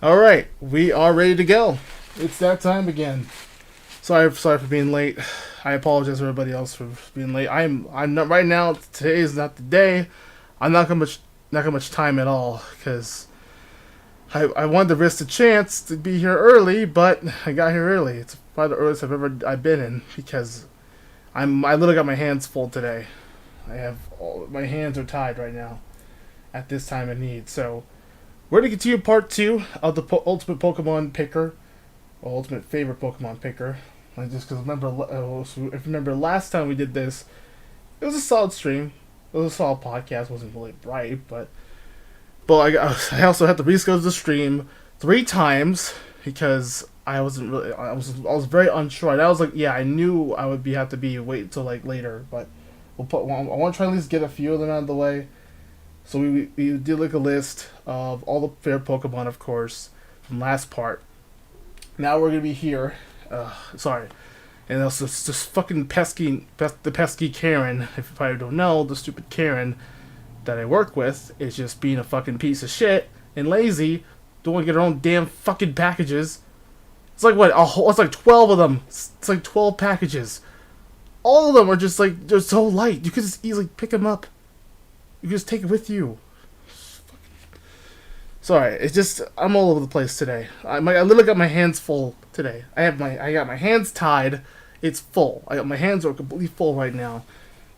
Alright, we are ready to go. It's that time again. Sorry for being late. I apologize to everybody else for being late. I'm not right now. Today is not the day. I'm not gonna much time at all because I wanted to risk the chance to be here early, but I got here early. It's probably the earliest I've been in because I literally got my hands full today. My hands are tied right now at this time of need. So we're gonna continue part two of the Ultimate Pokemon Picker, or Ultimate Favorite Pokemon Picker. Like just because if you remember last time we did this, it was a solid stream. It was a solid podcast. It wasn't really bright, but I also had to reschedule the stream 3 times because I was very unsure. And I was like, yeah, I knew I would have to be wait until like later, but I want to try at least get a few of them out of the way. So we did like a list of all the fair Pokemon, of course, from last part. Now we're gonna be here. Sorry, and also this fucking the pesky Karen. If you probably don't know, the stupid Karen that I work with is just being a fucking piece of shit and lazy. Don't want to get her own damn fucking packages. It's like what? It's like 12 of them. It's like 12 packages. All of them are just like they're so light. You could just easily pick them up. You can just take it with you. Sorry, it's just I'm all over the place today. I literally got my hands full today. I got my hands tied. It's full. My hands are completely full right now.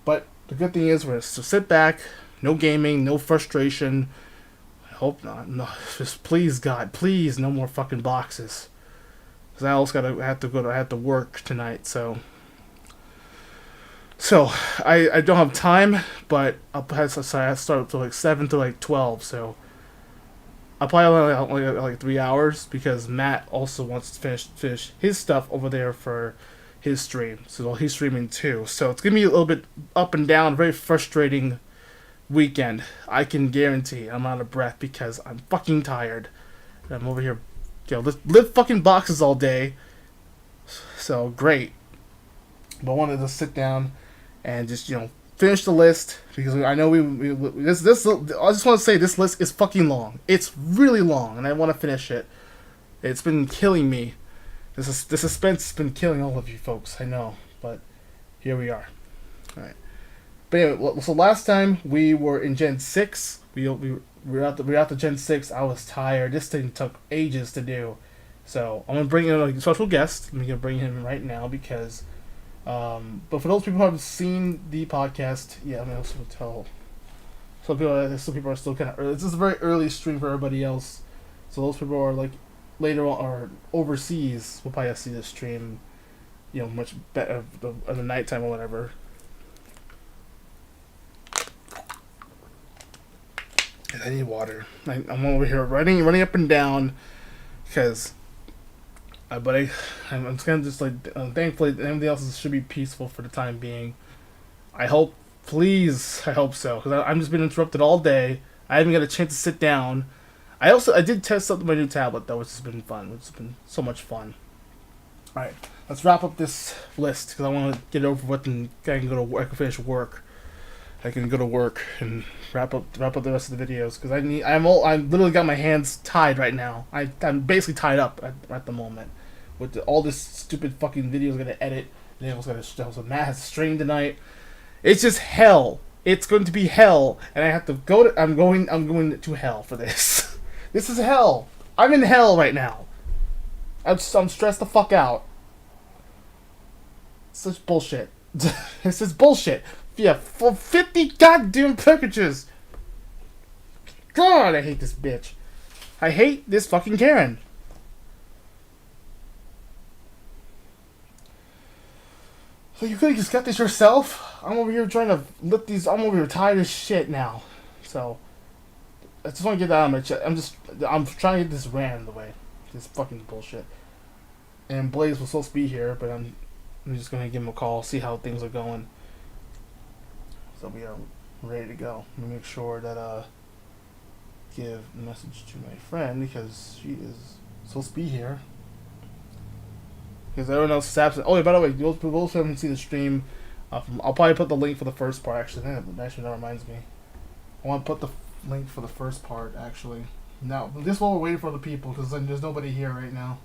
But the good thing is we're gonna sit back. No gaming. No frustration. I hope not. No, just please God, please no more fucking boxes. Cause I have to work tonight. So I don't have time, but I start up to like 7 to like 12, so I'll probably only like 3 hours because Matt also wants to finish his stuff over there for his stream. So he's streaming too. So it's gonna be a little bit up and down, very frustrating weekend. I can guarantee I'm out of breath because I'm fucking tired. And I'm over here, lift fucking boxes all day. So great. But I wanted to sit down and just finish the list because I know this I just want to say this list is fucking long. It's really long, and I want to finish it. It's been killing me. The suspense has been killing all of you folks. I know, but here we are. All right. But anyway, so last time we were in Gen 6. We were out the Gen 6. I was tired. This thing took ages to do. So I'm gonna bring in a special guest. I'm gonna bring him right now because. But for those people who haven't seen the podcast, yeah, I mean, I also tell some people are still kind of early. This is a very early stream for everybody else, so those people are like later on or overseas will probably see this stream, much better in the nighttime or whatever. And I need water. I'm over here running up and down because. I'm just gonna just like thankfully everything else should be peaceful for the time being. I hope so because I'm just been interrupted all day. I haven't got a chance to sit down. I did test out my new tablet though, which has been fun. It's been so much fun. All right, let's wrap up this list because I want to get it over with and I can go to work. I can finish work. I can go to work and wrap up the rest of the videos because I'm literally got my hands tied right now. I'm basically tied up at the moment. With all this stupid fucking videos gonna edit, and also Matt has stream tonight. It's just hell. It's going to be hell, and I have to go. I'm going to hell for this. This is hell. I'm in hell right now. I'm stressed the fuck out. Such bullshit. This is bullshit. Yeah, for 50 goddamn packages. God, I hate this bitch. I hate this fucking Karen. So you could have just got this yourself. I'm over here trying to lift these. I'm over here tired as shit now. So I just want to get that out of my chest. I'm trying to get this ran out of the way. This fucking bullshit. And Blaze was supposed to be here, but I'm just gonna give him a call, see how things are going. So we are ready to go. Let me make sure that give a message to my friend because she is supposed to be here. Because everyone else is absent. Oh, yeah, by the way, those who haven't seen the stream, I'll probably put the link for the first part, actually. That reminds me. I want to put the link for the first part, actually. Now, this while we're waiting for the people, because there's nobody here right now.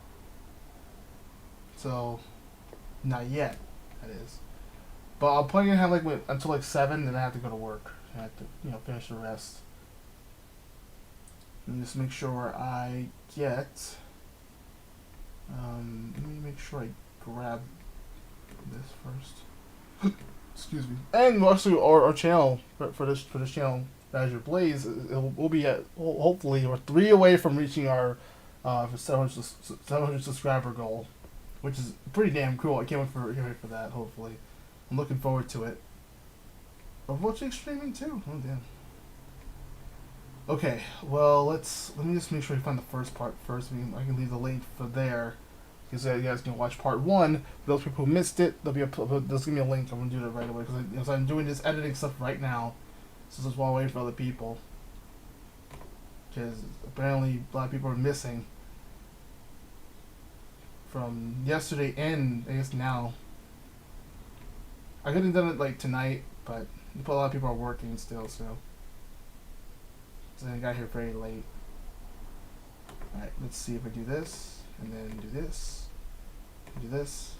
So, not yet, that is. But I'll probably have like until like 7, then I have to go to work. I have to, finish the rest. And just make sure I get. Let me make sure I grab this first. Excuse me. And also our channel for this channel, Azure Blaze, we'll be at hopefully we're 3 away from reaching our 700 subscriber goal, which is pretty damn cool. I can't wait for that. Hopefully, I'm looking forward to it. Overwatch streaming too. Oh damn. Okay, well let me just make sure you find the first part first. I can leave the link for there, because you guys can watch part 1. For those people who missed it, there'll give me a link. I'm gonna do that right away because I'm doing this editing stuff right now. So this is while I wait for other people, because apparently a lot of people are missing from yesterday and I guess now. I could have done it like tonight, but a lot of people are working still, so I got here very late. Alright, let's see if I do this, and then do this, and do this.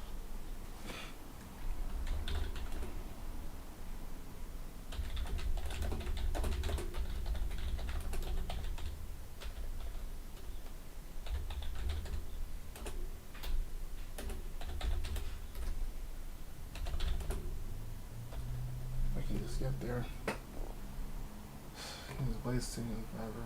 If I can just get there. This Blaze taking forever.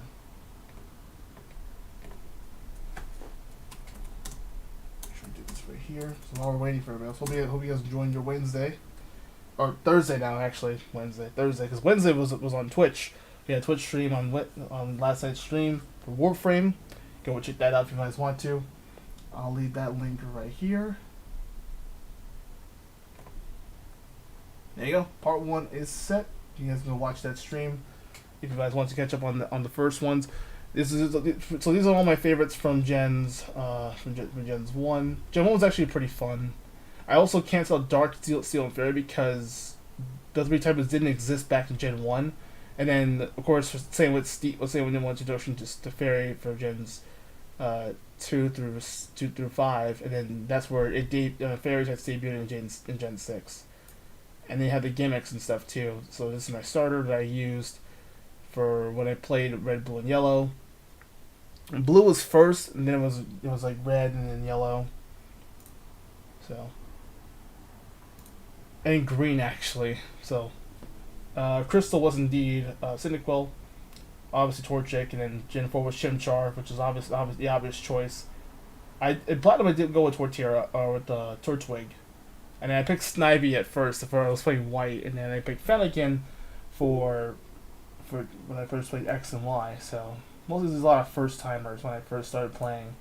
Should do this right here. So while we're waiting for everybody else, hope you guys enjoyed your Wednesday, or Thursday now actually. Thursday, because Wednesday was on Twitch. We had a Twitch stream on last night's stream for Warframe. Go check that out if you guys want to. I'll leave that link right here. There you go. Part 1 is set. You guys can watch that stream if you guys want to catch up on the first ones. So these are all my favorites from Gens Gens 1. Gen 1 was actually pretty fun. I also canceled Dark Steel and Fairy because those 3 types didn't exist back in Gen 1. And then of course same with Steve, let's say when you want introduction to Fairy for Gens 2 through 5, and then that's where Fairies had debuted in Gen 6. And they had the gimmicks and stuff too. So this is my starter that I used for when I played Red, Blue, and Yellow. And Blue was first, and then it was like Red and then Yellow. So, and Green actually. So, Crystal was indeed Cyndaquil, obviously Torchic, and then Gen 4 was Chimchar, which is obviously the obvious choice. In Platinum I did go with Torterra or with Turtwig. And then I picked Snivy at first if I was playing White, and then I picked Fennekin for when I first played X and Y. So mostly there's a lot of first timers when I first started playing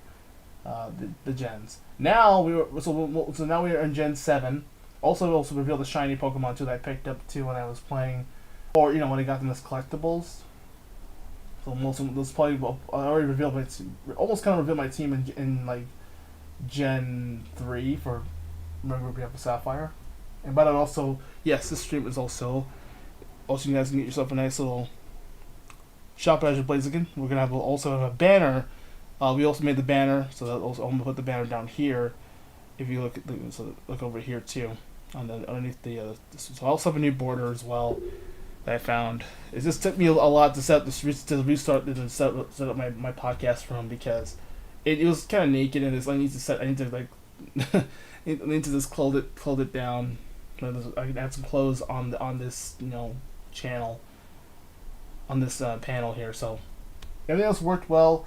the gens. Now now we are in Gen 7. Also revealed the shiny Pokemon too that I picked up too when I was playing, or when I got them as collectibles. So most of those probably I already revealed almost kind of revealed my team in like Gen 3 for. Remember we have a Sapphire, and by that also yes, this stream is also you guys can get yourself a nice little shop at AzureBlaziken. We're gonna also have a banner. We also made the banner, so that also I'm gonna put the banner down here. If you look over here too, underneath the so I also have a new border as well that I found. It just took me a lot to set up my podcast room because it was kind of naked and I need to like. I need to just close it down. I can add some clothes on this channel, on this panel here. So everything else worked well.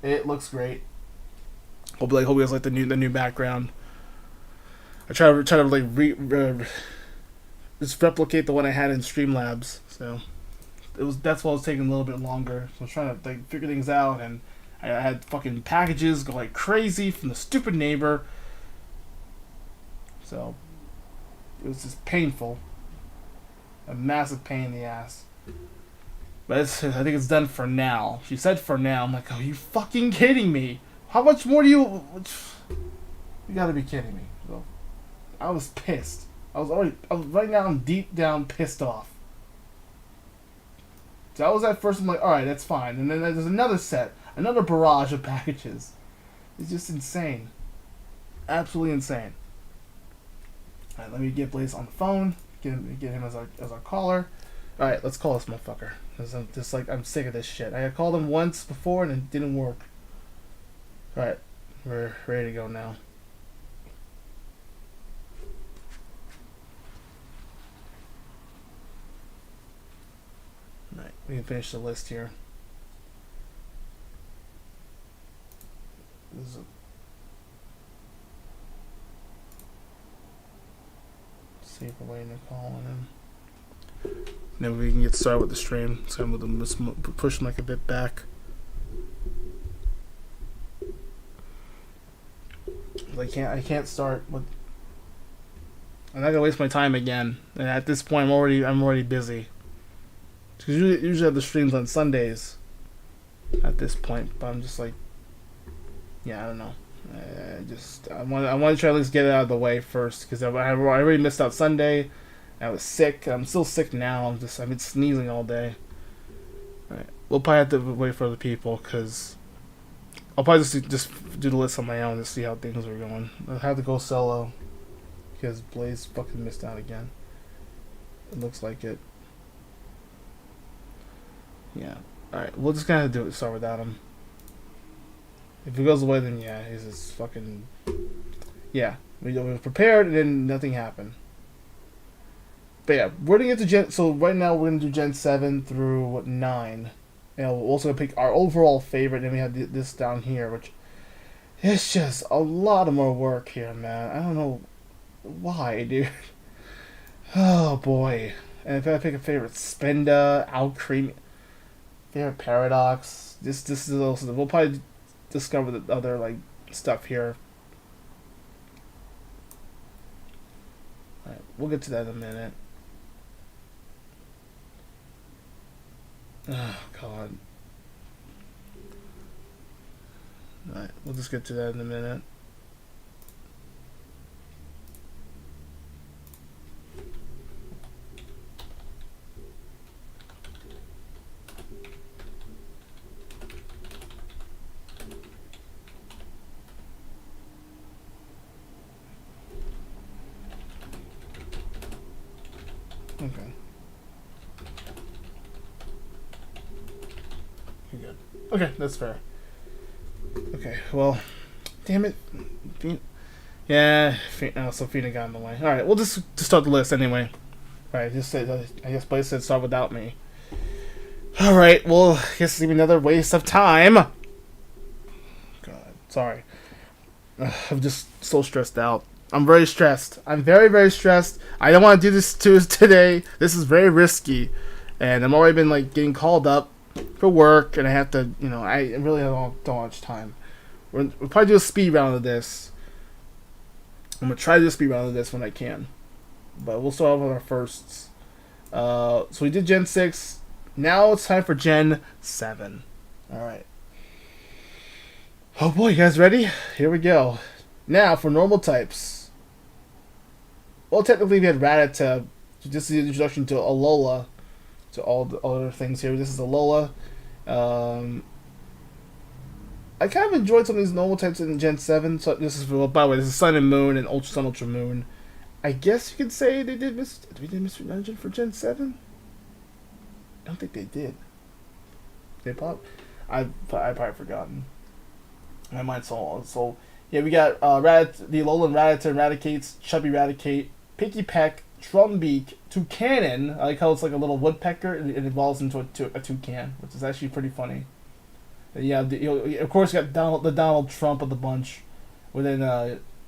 It looks great. Hope you guys like the new background. I try to like just replicate the one I had in Streamlabs. So that's why it was taking a little bit longer. So I was trying to like figure things out, and I had fucking packages go like crazy from the stupid neighbor. So, it was just painful. A massive pain in the ass. But I think it's done for now. She said for now. I'm like, are you fucking kidding me? How much more do you... You gotta be kidding me. So, I was pissed. Right now I'm deep down pissed off. So I was at first, I'm like, alright, that's fine. And then there's another set. another barrage of packages. It's just insane. Absolutely insane. Alright, let me get Blaze on the phone. Get him as our caller. Alright, let's call this motherfucker. Cause I'm sick of this shit. I called him once before and it didn't work. Alright, we're ready to go now. Alright, we can finish the list here. This is safer way to call him. Then we can get started with the stream. So I'm going to push him like a bit back. I can't start with. I'm not gonna waste my time again. And at this point, I'm already busy. Because usually I have the streams on Sundays. At this point, but I'm just like, yeah, I don't know. I want to try to at least get it out of the way first because I already missed out Sunday. I was sick. I'm still sick now. I've been sneezing all day. All right, we'll probably have to wait for other people because I'll probably just do the list on my own to see how things are going. I'll have to go solo because Blaze fucking missed out again. It looks like it. Yeah. All right, we'll just kind of start without him. If he goes away, then yeah, he's just fucking. Yeah, we were prepared and then nothing happened. But yeah, we're gonna get to Gen. So right now we're gonna do Gen 7 through 9. And we're also gonna pick our overall favorite. And we have this down here, which it's just a lot of more work here, man. I don't know why, dude. Oh boy. And if I pick a favorite, Spenda, Alcremie, favorite Paradox. This is also we'll probably discover the other like stuff here. Alright, we'll get to that in a minute. Oh god. Alright, we'll just get to that in a minute. Okay. You're good. Okay, that's fair. Okay, well, damn it. Yeah, Sophina got in the way. Alright, we'll just start the list anyway. Alright, I guess Blaze said start without me. Alright, well, I guess it's another waste of time. God, sorry. I'm just so stressed out. I'm very stressed. I'm very, very stressed. I don't want to do this today. This is very risky. And I'm already been like getting called up for work. And I have to, I really don't have much time. We'll probably do a speed round of this. I'm going to try to do a speed round of this when I can. But we'll start off with our firsts. So we did Gen 6. Now it's time for Gen 7. Alright. Oh boy, you guys ready? Here we go. Now for normal types. Well, technically we had Rattata. This is the introduction to Alola. To all the other things here. This is Alola. I kind of enjoyed some of these normal types in Gen 7. So this is, by the way, this is Sun and Moon and Ultra Sun, Ultra Moon. I guess you could say they did Mystery Dungeon for Gen 7? I don't think they did. They probably... I've probably forgotten. My mind's so yeah, we got the Alolan Rattata, Raticates, Chubby Raticate, Picky Peck, Trumbeak, Toucanon. I like how it's like a little woodpecker and it evolves into a toucan, which is actually pretty funny. And yeah, of course you got the Donald Trump of the bunch, within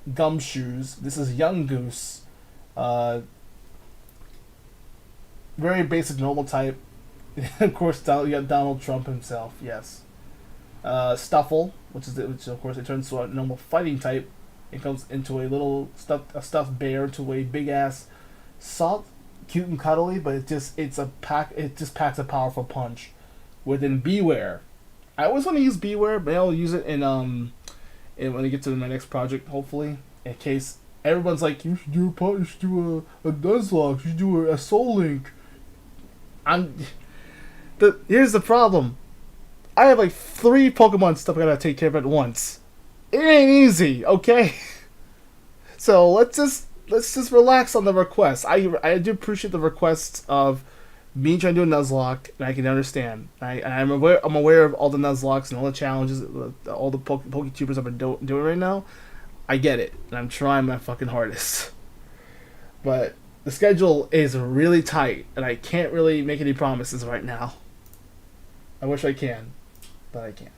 Gumshoes. This is Young Goose. Very basic normal type. Of course, you got Donald Trump himself. Yes. Stuffle, which of course it turns to a normal fighting type. It comes into a little stuffed bear to a big ass soft, cute and cuddly, but it just packs a powerful punch. Within Beware, I always want to use Beware, but I'll use it in when I get to my next project, hopefully, in case everyone's like, you should do a Nuzlocke, you should do a Soul Link. Here's the problem. I have like 3 Pokemon stuff I gotta take care of at once. It ain't easy, okay? So let's just relax on the requests. I do appreciate the requests of me trying to do a Nuzlocke, and I can understand. I'm aware of all the Nuzlocks and all the challenges, all the PokeTubers have been doing right now. I get it, and I'm trying my fucking hardest. But the schedule is really tight, and I can't really make any promises right now. I wish I can, but I can't.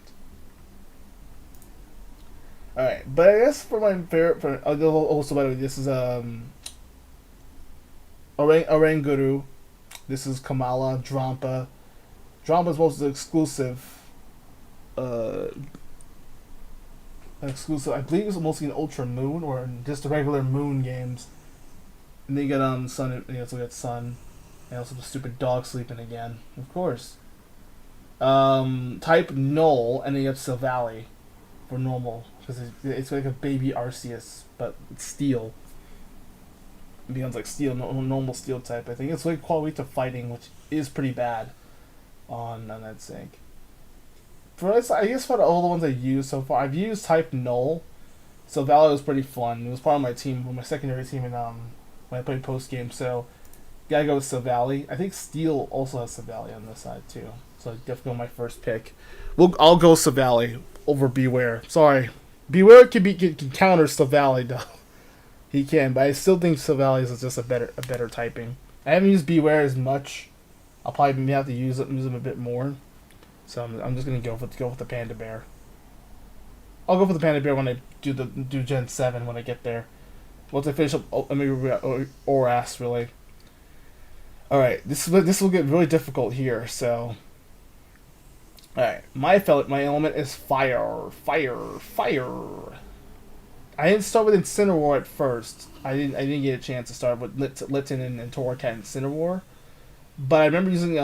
Alright, but I guess for my favorite... also, by the way, this is Oranguru. This is Kamala, Drampa. Drampa's most exclusive. Exclusive. I believe it's mostly in Ultra Moon or in just the regular Moon games. And then you get Sun. You also get Sun, and also the stupid dog sleeping again, of course. Type Null, and then you have Silvally for normal because it's like a baby Arceus, but it's Steel. It becomes like Steel, normal Steel type. I think it's like quality to fighting, which is pretty bad on that sync. For us, I guess for all the ones I've used so far, I've used Type Null. So Valley was pretty fun. It was part of my team, my secondary team, when I played post game. So gotta go with Silvally. I think Steel also has Silvally on this side too. So definitely my first pick. I'll go Silvally over Beware. Sorry, Beware can counter Silvally though. He can, but I still think Silvally is just a better typing. I haven't used Beware as much. I'll probably have to use him a bit more. So I'm just gonna go with the Panda Bear. I'll go for the Panda Bear when I do Gen 7 when I get there. Once I finish up Oras, really. Alright, this will get really difficult here, so... Alright, my element is fire. I didn't start with Incineroar at first. I didn't get a chance to start with Litten and Torracat and Incineroar. But I remember using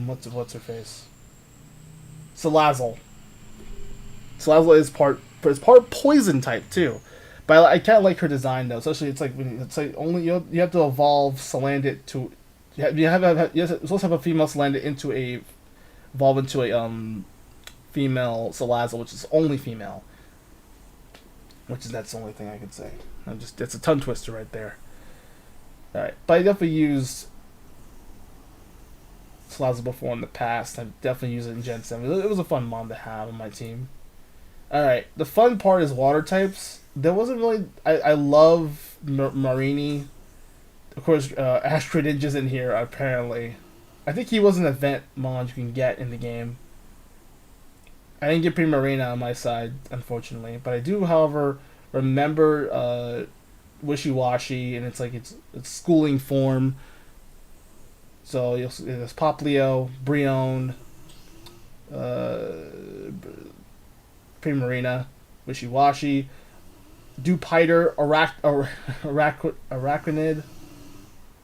what's her face? Salazzle. Salazzle is part poison type too, but I kind of like her design though. Especially it's like only you have to evolve Salandit to you're supposed to have a female Salandit evolve into a female Salazzle, which is only female. That's the only thing I can say. It's a tongue twister right there. All right, but I definitely used Salazzle before in the past. I've definitely used it in Gen 7. It was a fun mon to have on my team. Alright, the fun part is water types. There wasn't really... I love Marini. Of course, Astrid Ninja's in here, apparently. I think he was an event mon you can get in the game. I didn't get Primarina on my side, unfortunately. But I do, however, remember Wishy-Washy, and it's schooling form. So there's Poplio, Brion, Primarina, Wishy-Washy, Dupiter,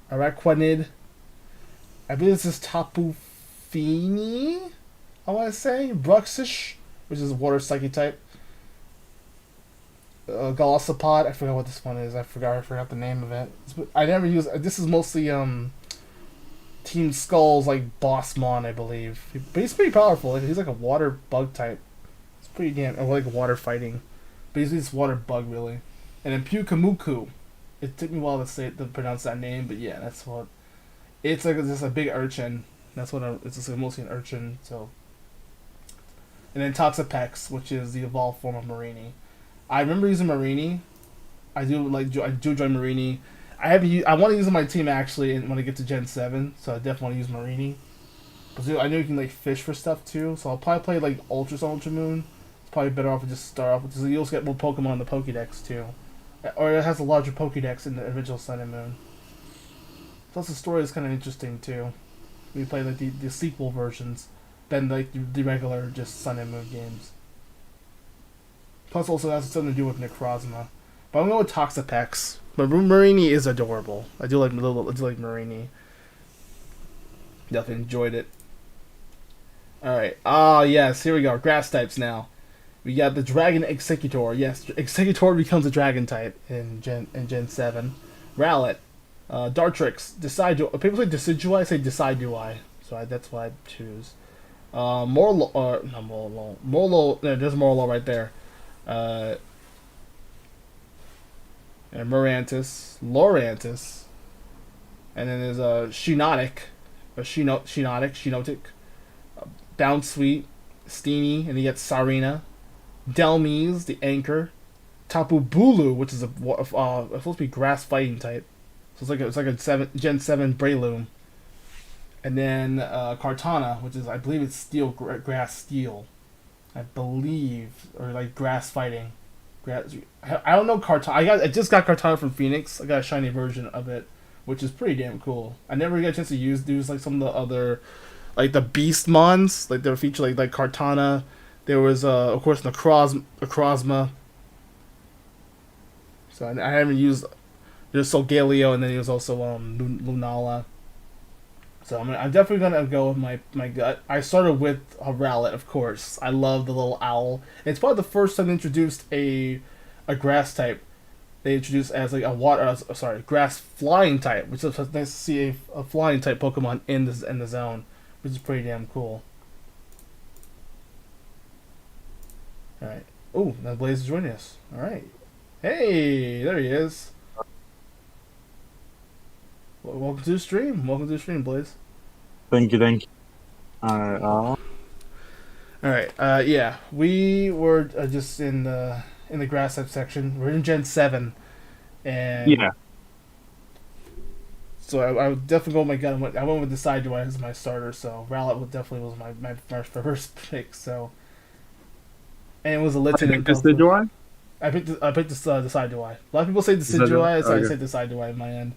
Araquanid. I believe this is Tapu Fini, I want to say. Bruxish, which is water psychic type. Golisopod, I forgot what this one is. I forgot the name of it. I never use... This is mostly Team Skull's like Bossmon, I believe. But he's pretty powerful. He's like a water bug type. It's pretty damn... I like water fighting. But he's this water bug, really. And then Pukamuku. It took me a while to pronounce that name, but yeah, that's what... It's like just a big urchin. That's what it's just mostly an urchin, so... And then Toxapex, which is the evolved form of Marini. I remember using Marini. I do enjoy Marini. I want to use it on my team actually when I get to Gen 7, so I definitely want to use Marini. But I know you can like fish for stuff too, so I'll probably play like Ultra Moon. It's probably better off to just start off with this. You also get more Pokemon in the Pokédex too. Or it has a larger Pokédex in the original Sun and Moon. Plus the story is kind of interesting too. We play like the sequel versions than like the regular just Sun and Moon games. Plus also has something to do with Necrozma. But I'm going with Toxapex. But Marini is adorable. I do like Marini. Definitely enjoyed it. Alright. Yes, here we go. Grass types now. We got the Dragon Executor. Yes, Executor becomes a dragon type in Gen 7. Rowlet. Dartrix, people say Decidui, I say Decidui, so that's what I choose. Morlo, not Morlo, Morlo, no, there's Morlo right there. And Lorantis, and then there's Shinotic, Bounce Sweet, Steenie, and you get Sarina, Delmise, the Anchor, Tapu Bulu, which is supposed to be grass fighting type. So it's like a Gen 7 Breloom. And then Kartana, which is, I believe it's grass steel. I believe, or like grass fighting. I don't know Kartana. I just got Kartana from Phoenix. I got a shiny version of it, which is pretty damn cool. I never got a chance to use like some of the other, like the Beast Mons, like they were featured like Kartana. There was of course Necrozma. So I haven't used. There's Solgaleo, and then he was also Lunala. So I'm definitely gonna go with my gut. I started with a Rowlet, of course. I love the little owl. It's probably the first time they introduced a grass type. They introduced as like a grass flying type, which is nice to see a flying type Pokemon in the zone, which is pretty damn cool. All right. Oh, now Blaze is joining us. All right. Hey, there he is. Welcome to the stream. Blaze. Thank you. All right. Yeah, we were just in the grass type section. We're in Gen 7, and yeah. So I would definitely go with my gut. I went with Decidui as my starter. So Rowlet definitely was my first pick. So, and it was a Litten and Decidui. I picked Decidui. A lot of people say Decidui, so I say Decidui in my end.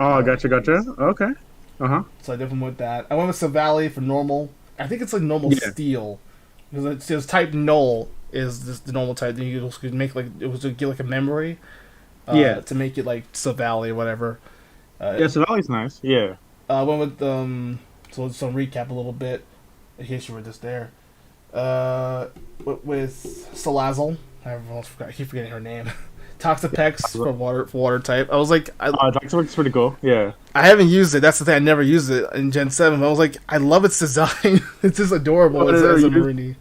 Oh, gotcha. Okay. So I definitely went with that. I went with Savali for normal. I think it's like normal steel. Because it says type null is just the normal type. Then you could make to get like a memory. To make it like Savali or whatever. Savali's nice. Yeah. I went with so let's recap a little bit in case you were just there. With Salazzle. I keep forgetting her name. Toxapex for water type. I was like, Toxapex's pretty cool. Yeah. I haven't used it. That's the thing. I never used it in Gen 7. I was like, I love its design. It's just adorable as a Marini.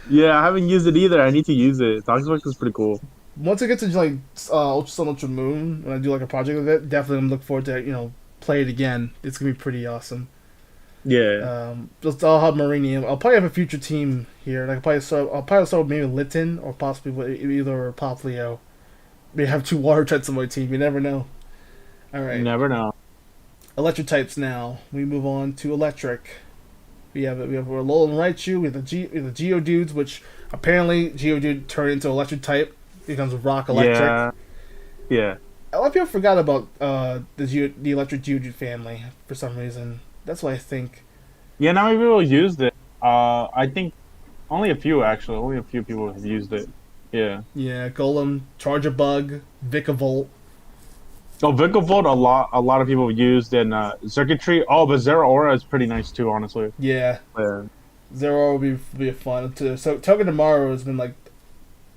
Yeah, I haven't used it either. I need to use it. Toxapex is pretty cool. Once it gets to like Ultra Sun, Ultra Moon, when I do like a project with it, definitely I'm looking forward to play it again. It's gonna be pretty awesome. Yeah. I'll have Marini. I'll probably have a future team here. I'll probably start with maybe Litten or possibly with either Poplio. Maybe have 2 water types on my team. You never know. All right. You never know. Electric types now. We move on to electric. We have Alolan Raichu. We have the Geodudes, which apparently Geodude turned into electric type. Becomes rock electric. Yeah. A lot of people forgot about the electric Geodude family for some reason. That's what I think. Yeah, not many people used it. I think only a few actually. Only a few people have used it. Yeah. Yeah, Golem, Charjabug, Vikavolt. Oh, Vikavolt, a lot of people used in circuitry. Oh, but Zeraora is pretty nice too, honestly. Yeah. Zeraora would be fun too. So Togedemaru has been like,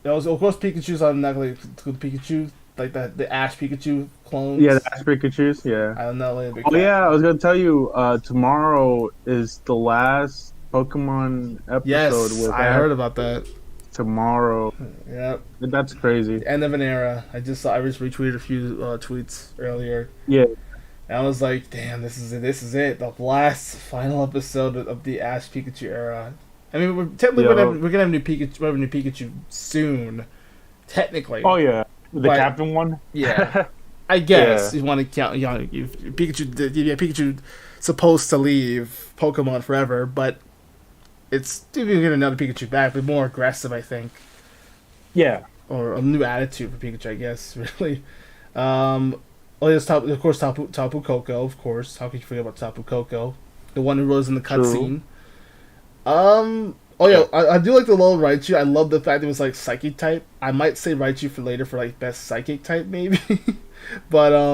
that was of course Pikachu's. I'm not going to include Pikachu, like the Ash Pikachu clones. Yeah, the Ash Pikachu's. Yeah. I'm not really a big fan. Yeah, I was going to tell you. Tomorrow is the last Pokemon episode. Yes, I heard about that. Tomorrow. Yep. That's crazy. End of an era. I just retweeted a few tweets earlier. Yeah. And I was like, damn, this is it. The last final episode of the Ash Pikachu era. I mean, we're gonna have new Pikachu soon. Technically. Oh yeah. The captain one? Yeah. I guess you want to count Pikachu supposed to leave Pokemon forever, but it's still going to get another Pikachu back, but more aggressive, I think. Yeah. Or a new attitude for Pikachu, I guess, really. Of course, Tapu Koko, of course. How could you forget about Tapu Koko? The one who was in the cutscene. I do like the little Raichu. I love the fact it was like Psychic type. I might say Raichu for later for like best Psychic type, maybe. but I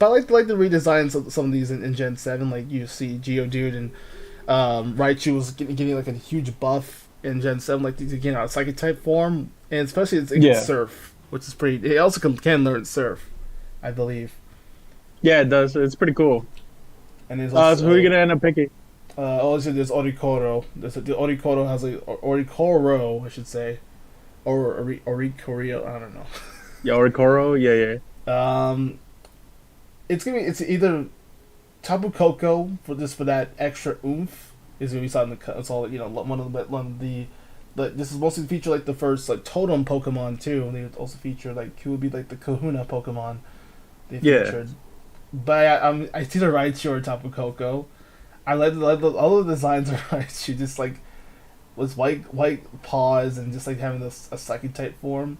like the redesigns of some of these in Gen 7. Like you see Geodude and Raichu was getting like a huge buff in Gen 7, like again out of Psychic type form, and especially it can Surf, which is pretty. It also can learn Surf, I believe. Yeah, it does. It's pretty cool. And there's So who are you also gonna end up picking? also there's Orikoro. The Orikoro has Orikoro, I should say, or Orikorio. I don't know. Yeah, Orikoro. Yeah, yeah. Um, it's either Tapu Koko for that extra oomph is gonna be something. It's all one of the this is mostly feature like the first like totem Pokemon too, and they would also feature like who would be like the Kahuna Pokemon they Yeah. featured. But I see the Raichu or Tapu Koko. I like all the designs of Raichu just like with white paws and just like having this a psychic type form.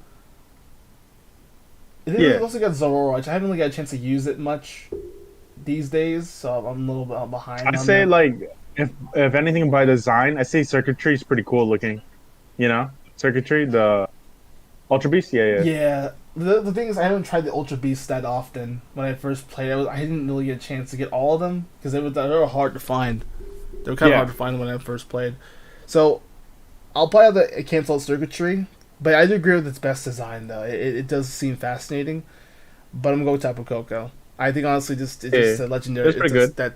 And then we Yeah. also got Zoroark. I haven't really got a chance to use it much these days, so I'm a little bit behind I on say that. like if anything by design, I say circuitry is pretty cool looking. You know, circuitry, the Ultra Beast. Yeah, yeah, Yeah, the thing is, I haven't tried the Ultra Beasts that often. When I first played, I didn't really get a chance to get all of them because they were hard to find. They were kind of yeah, hard to find when I first played. So I'll probably have the cancel out circuitry, but I do agree with its best design though. It does seem fascinating, but I'm gonna go with Tapu Koko. I think honestly, just it's yeah. just a legendary. It's It's pretty just good.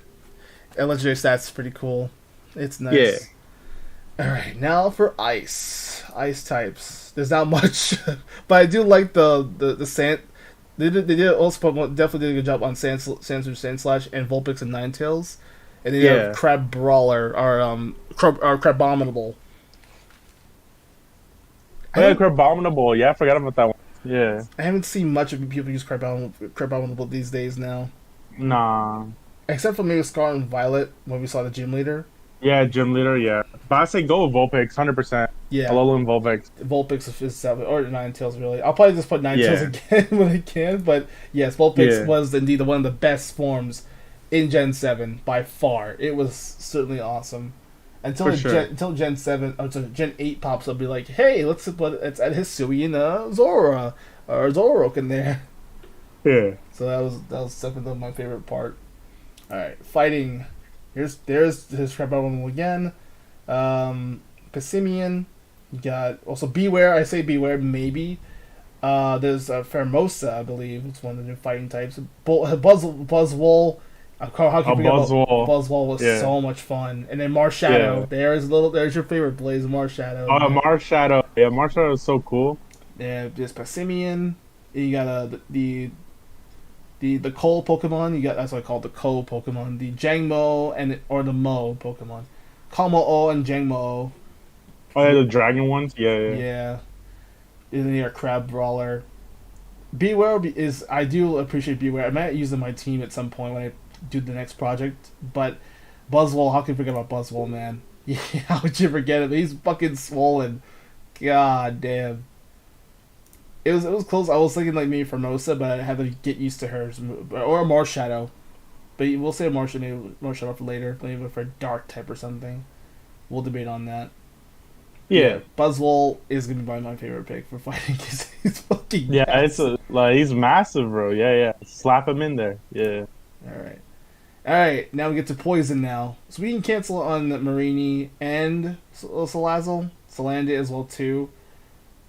that a legendary stat's pretty cool. It's Yeah. nice. All right, now for ice types. There's not much, but I do like the sand. They did also definitely did a good job on Sandslash and Vulpix and Ninetales, and then you have Yeah. Crab Brawler or Crabominable. I Oh yeah, don't Crabominable. Yeah, I forgot about that one. Yeah. I haven't seen much of people use Crabominable these days now, Nah. except for maybe Scarlet and Violet when we saw the gym leader. Yeah, gym leader. Yeah, but I say go with Vulpix, 100%. Yeah, Alolan Vulpix. Vulpix is 7 or Ninetales really. I'll probably just put Ninetales Yeah. again when I can, but yes, Vulpix Yeah. was indeed one of the best forms in Gen 7 by far. It was certainly awesome. For sure. Until Gen 7 or until Gen 8 pops up, be like, hey, let's add Hisui and Zora or Zoroark in there. Yeah. So that was definitely my favorite part. All right, fighting. There's his crap album again. Pessimian. You got also Beware. I say Beware maybe. There's Pheromosa, I believe. It's one of the new fighting types. Buzzwole. How can A you forget about Buzzwole. Buzzwole? Was Yeah. so much fun. And then Marshadow. Yeah. There's your favorite Blaze Marshadow. Oh, Marshadow. Yeah, Marshadow is so cool. Yeah, there's Pessimian. You got the Coal Pokemon. You got that's what I call the Coal Pokemon. The Jangmo or the Mo Pokemon. Kalmo-O and Jangmo-O. Oh yeah, the dragon ones. Yeah, yeah. Yeah. And then your Crab Brawler. Beware is I do appreciate Beware. I might use in my team at some point when I do the next project. But Buzzwole, how can you forget about Buzzwole, man? Yeah, how would you forget him? He's fucking swollen. God damn. It was close. I was thinking like maybe Formosa, but I had to get used to hers or a Marshadow. But we'll say Marshadow for later, maybe for a Dark type or something. We'll debate on that. Yeah. Buzzwole is gonna be my favorite pick for fighting because he's fucking Yeah, massive. he's massive, bro. Yeah, yeah. Slap him in there. Yeah. All right. Now we get to poison. Now, so we can cancel on Marini and Salazzle, Salandit as well too.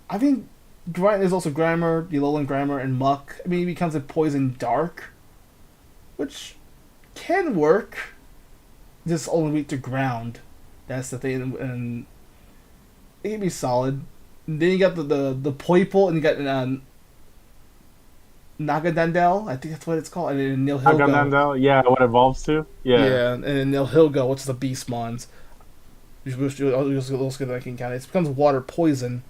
I think there's also Grimer, the Alolan Grimer, and Muck. I mean, he becomes a poison dark, which can work. Just only weak to ground. That's the thing, and it can be solid. And then you got the Poipole, and you got Nagadandel. I think that's what it's called. And then Nilhilgo. Agandandel. Yeah, what evolves to. Yeah. Yeah, and then Nilhilgo, which is the Beast Mons. Let's get that can count. It becomes water poison.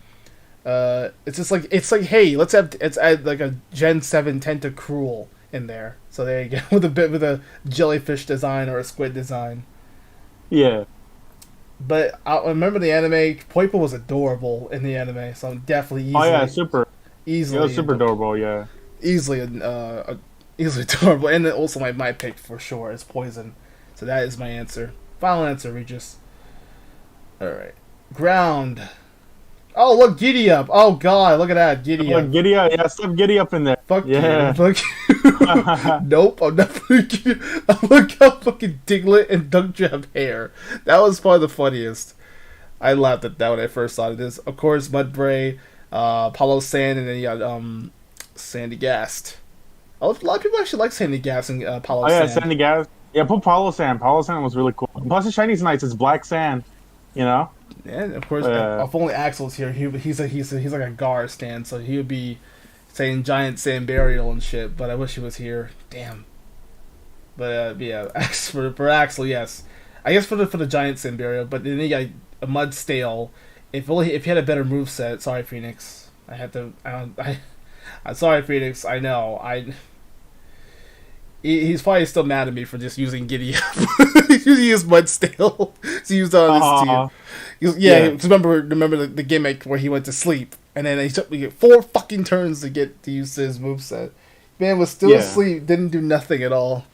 It's just like hey, let's add like a Gen 7 Tentacruel in there. So there you go with a jellyfish design or a squid design. Yeah. But I remember the anime. Poipo was adorable in the anime, so I'm definitely Oh yeah, super. easily, It was super adorable. Yeah. easily, easily adorable. And then also my pick for sure is Poison. So that is my answer. Final answer, Regis. All right, ground. Oh look, Giddy Up. Oh god, look at that, Giddy Up. Giddy up. Yeah, slip Giddy up in there. Fuck Yeah. you. Fuck you. Nope, I'm not putting you. Look how fucking Diglett and Dugtrio have hair. That was probably the funniest. I laughed at that when I first saw this. Of course, Mudbray, Palo Sand, and then you got Sandy Gast. A lot of people actually like Sandy Gas and Palo Oh yeah, Sand. Sandy Gas. Yeah, put Palo Sand. Palo Sand was really cool. Plus the shinies nice. It's black sand. You know. And of course, Uh, if only Axel's here, he's like a Gar stand, so he would be saying giant sand burial and shit. But I wish he was here. Damn. But yeah, for Axel, yes. I guess for the giant sand burial, but then you got a mud stale. If he had a better moveset, sorry Phoenix. I had to. I'm sorry Phoenix. I know. He's probably still mad at me for just using Giddy Up. He's using his mud stale to use on his team. Yeah. Remember the gimmick where he went to sleep and then he took me 4 fucking turns to use his moveset. Man was still asleep, didn't do nothing at all.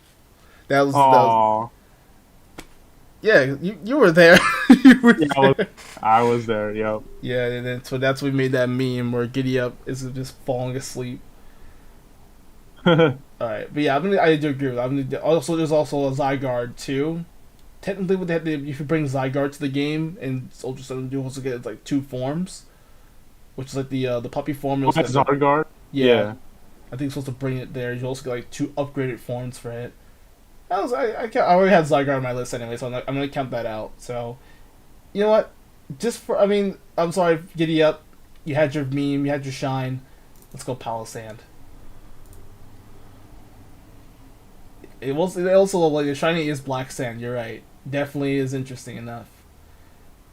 That was yeah, you were there. You were there. I was there, yep. Yeah, and then so that's when we made that meme where Giddy Up is just falling asleep. Alright, but yeah, I do agree with that. Also, there's also a Zygarde too. Technically, what they have to, if you bring Zygarde to the game, and Ultra Sun, you also get like 2 forms, which is like the puppy form. That's Zygarde? Yeah. I think you're supposed to bring it there. You also get like 2 upgraded forms for it. I already had Zygarde on my list anyway, so I'm gonna count that out. So, you know what? I'm sorry, Giddy Up. You had your meme, you had your shine. Let's go Palo Sand. It also like the shiny is black sand. You're right. Definitely is interesting enough.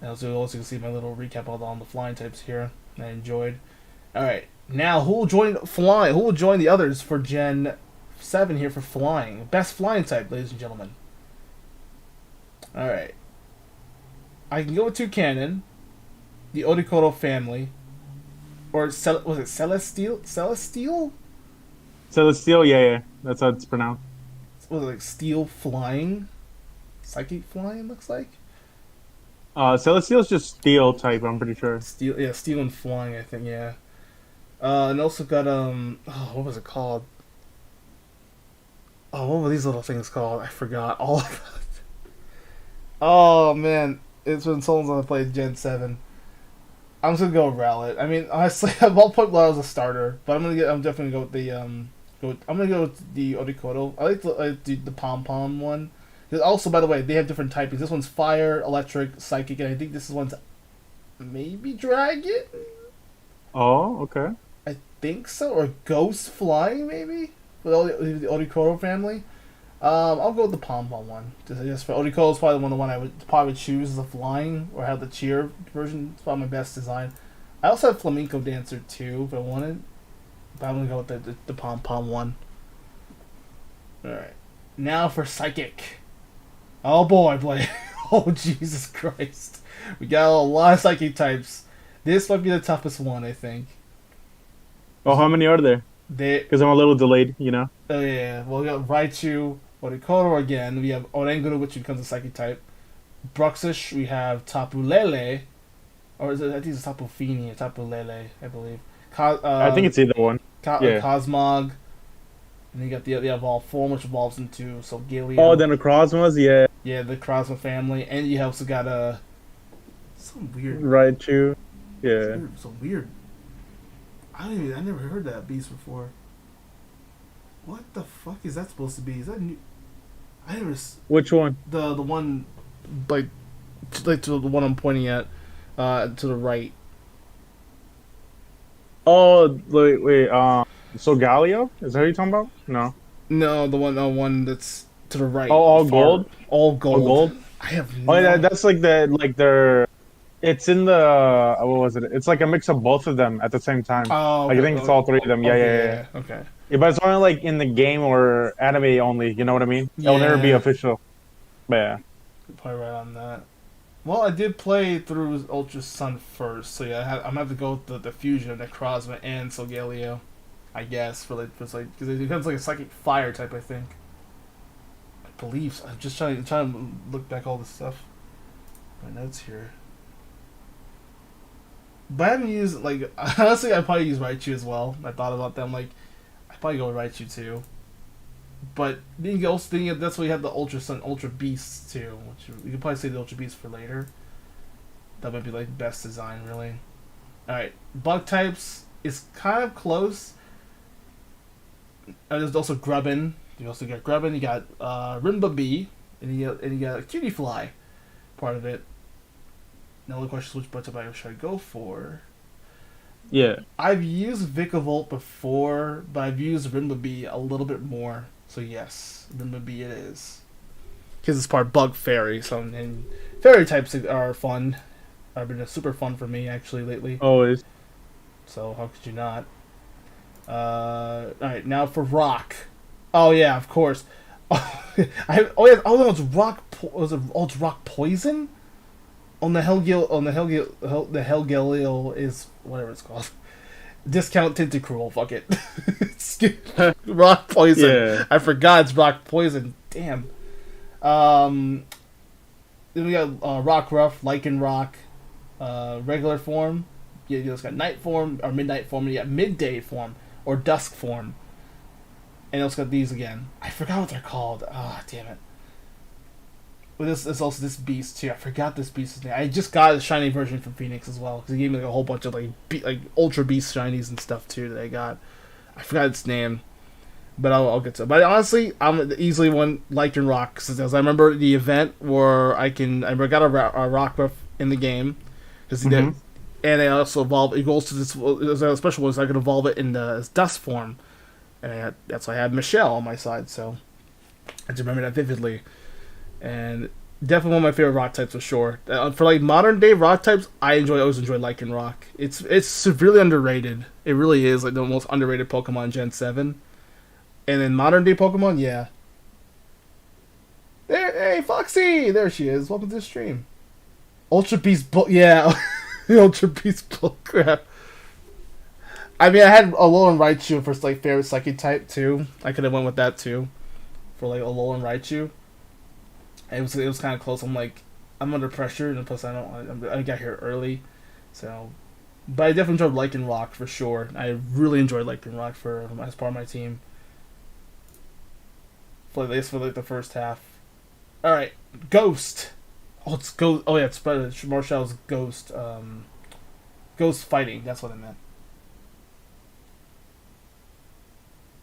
And also you can see my little recap on the flying types here. I enjoyed. All right, now who will join flying? Who will join the others for Gen 7 here for flying? Best flying type, ladies and gentlemen. All right, I can go with Toucanon, the Odikoto family, or was it Celestial? Celestial? Celestial, yeah. That's how it's pronounced. Was it like steel flying? Psychic flying, looks like? Celestial's just steel type, I'm pretty sure. Steel and flying, I think, yeah. And also got, what was it called? Oh, what were these little things called? I forgot all of it. Oh, man. It's been so long since I played Gen 7. I'm just gonna go with Rowlet. I mean, honestly, I'll put Rowlet as a starter, but I'm definitely gonna go with the, I'm gonna go with the Odikoto. I like the Pom Pom one. Also, by the way, they have different typings. This one's fire, electric, psychic, and I think this one's maybe dragon. Oh, okay. I think so, or ghost flying maybe with the Odikoto family. I'll go with the Pom Pom one. Just for Odikoto is probably the one I would probably choose as a flying or have the cheer version. It's probably my best design. I also have Flamenco Dancer too if I wanted. But I'm gonna go with the Pom Pom one. Alright. Now for Psychic. Oh boy, Blake. Oh Jesus Christ. We got a lot of Psychic types. This might be the toughest one, I think. Oh, how many are there? Because I'm a little delayed, you know? Oh yeah. Well, we got Raichu, Odikoto again. We have Oranguru, which becomes a Psychic type. Bruxish, we have Tapu Lele. Or is it, I think it's Tapu Fini or Tapu Lele, I believe. I think it's either one. Cosmog. And you got the evolve form, which evolves into Solgaleo. Oh, then the Cosmos, yeah. Yeah, the Cosmo family. And you also got some weird... Raichu. Yeah. Some weird... I never heard that beast before. What the fuck is that supposed to be? Is that new? I never... Which one? The one... Like to the one I'm pointing at. To the right. Oh, wait, Solgaleo? Is that what you're talking about? No, the one that's to the right. Oh, all gold? All gold. All gold? I have no... Oh, yeah, that's like their... It's in the... what was it? It's like a mix of both of them at the same time. Oh, okay. I think it's all 3 of them. Yeah. Okay. Yeah, but it's only like in the game or anime only, you know what I mean? It'll never be official. But yeah. You're probably right on that. Well, I did play through Ultra Sun first, so yeah, I'm gonna have to go with the fusion of Necrozma and Solgaleo, I guess, because it becomes like a psychic fire type, I think. I believe so. I'm just trying to look back all this stuff. My notes here. But I haven't used, like, honestly, I probably use Raichu as well. I thought about them, like, I'd probably go with Raichu too. But then you also think that's why you have the Ultra Sun, Ultra Beasts too, which you could probably say the Ultra Beast for later. That might be like best design, really. All right, bug types is kind of close. There's also Grubbin. You also got Grubbin. You got Rimba Bee, and you got a Cutie Fly, part of it. Now the question is which bunch should I go for? Yeah. I've used Vikavolt before, but I've used Rimba Bee a little bit more. So yes, Rimba Bee it is. Because it's part Bug Fairy, so and fairy types are fun. Have been super fun for me actually lately. Always. So how could you not? Alright, now for Rock. Oh yeah, of course. It's Rock. It's Rock Poison. The Helgilil is whatever it's called. Discount Tentacruel. Fuck it. Rock Poison. Yeah. I forgot it's Rock Poison. Damn. Then we got Rock Ruff, Lichen Rock, regular form. It's got night form or midnight form, and you got midday form or dusk form. And it's got these again. I forgot what they're called. Ah, damn it. But there's also this beast too. I forgot this beast's name. I just got a shiny version from Phoenix as well because he gave me like a whole bunch of like Ultra Beast shinies and stuff too that I got. I forgot its name, but I'll get to it. But honestly, I'm easily one Lichen Rock because I remember the event where I got a Rock Ruff in the game because he did. And I also evolve. It goes to this special one, so I can evolve it in the dust form, and that's why I had Michelle on my side. So I just remember that vividly, and definitely one of my favorite rock types for sure. For like modern day rock types, I always enjoy Lichen Rock. It's severely underrated. It really is like the most underrated Pokemon Gen 7, and in modern day Pokemon, yeah. Hey Foxy, there she is. Welcome to the stream. Ultra Beast, yeah. The Ultra Beast bullcrap. I mean, I had Alolan Raichu for like favorite psychic type too. I could have went with that too, for like Alolan Raichu. It was kind of close. I'm like, I'm under pressure, and plus I got here early, so. But I definitely enjoyed Lichen Rock for sure. I really enjoyed Lichen Rock as part of my team. For at least for like the first half. All right, Ghost. Oh, it's Ghost. Oh yeah, it's Marshall's Ghost. Ghost fighting. That's what I meant.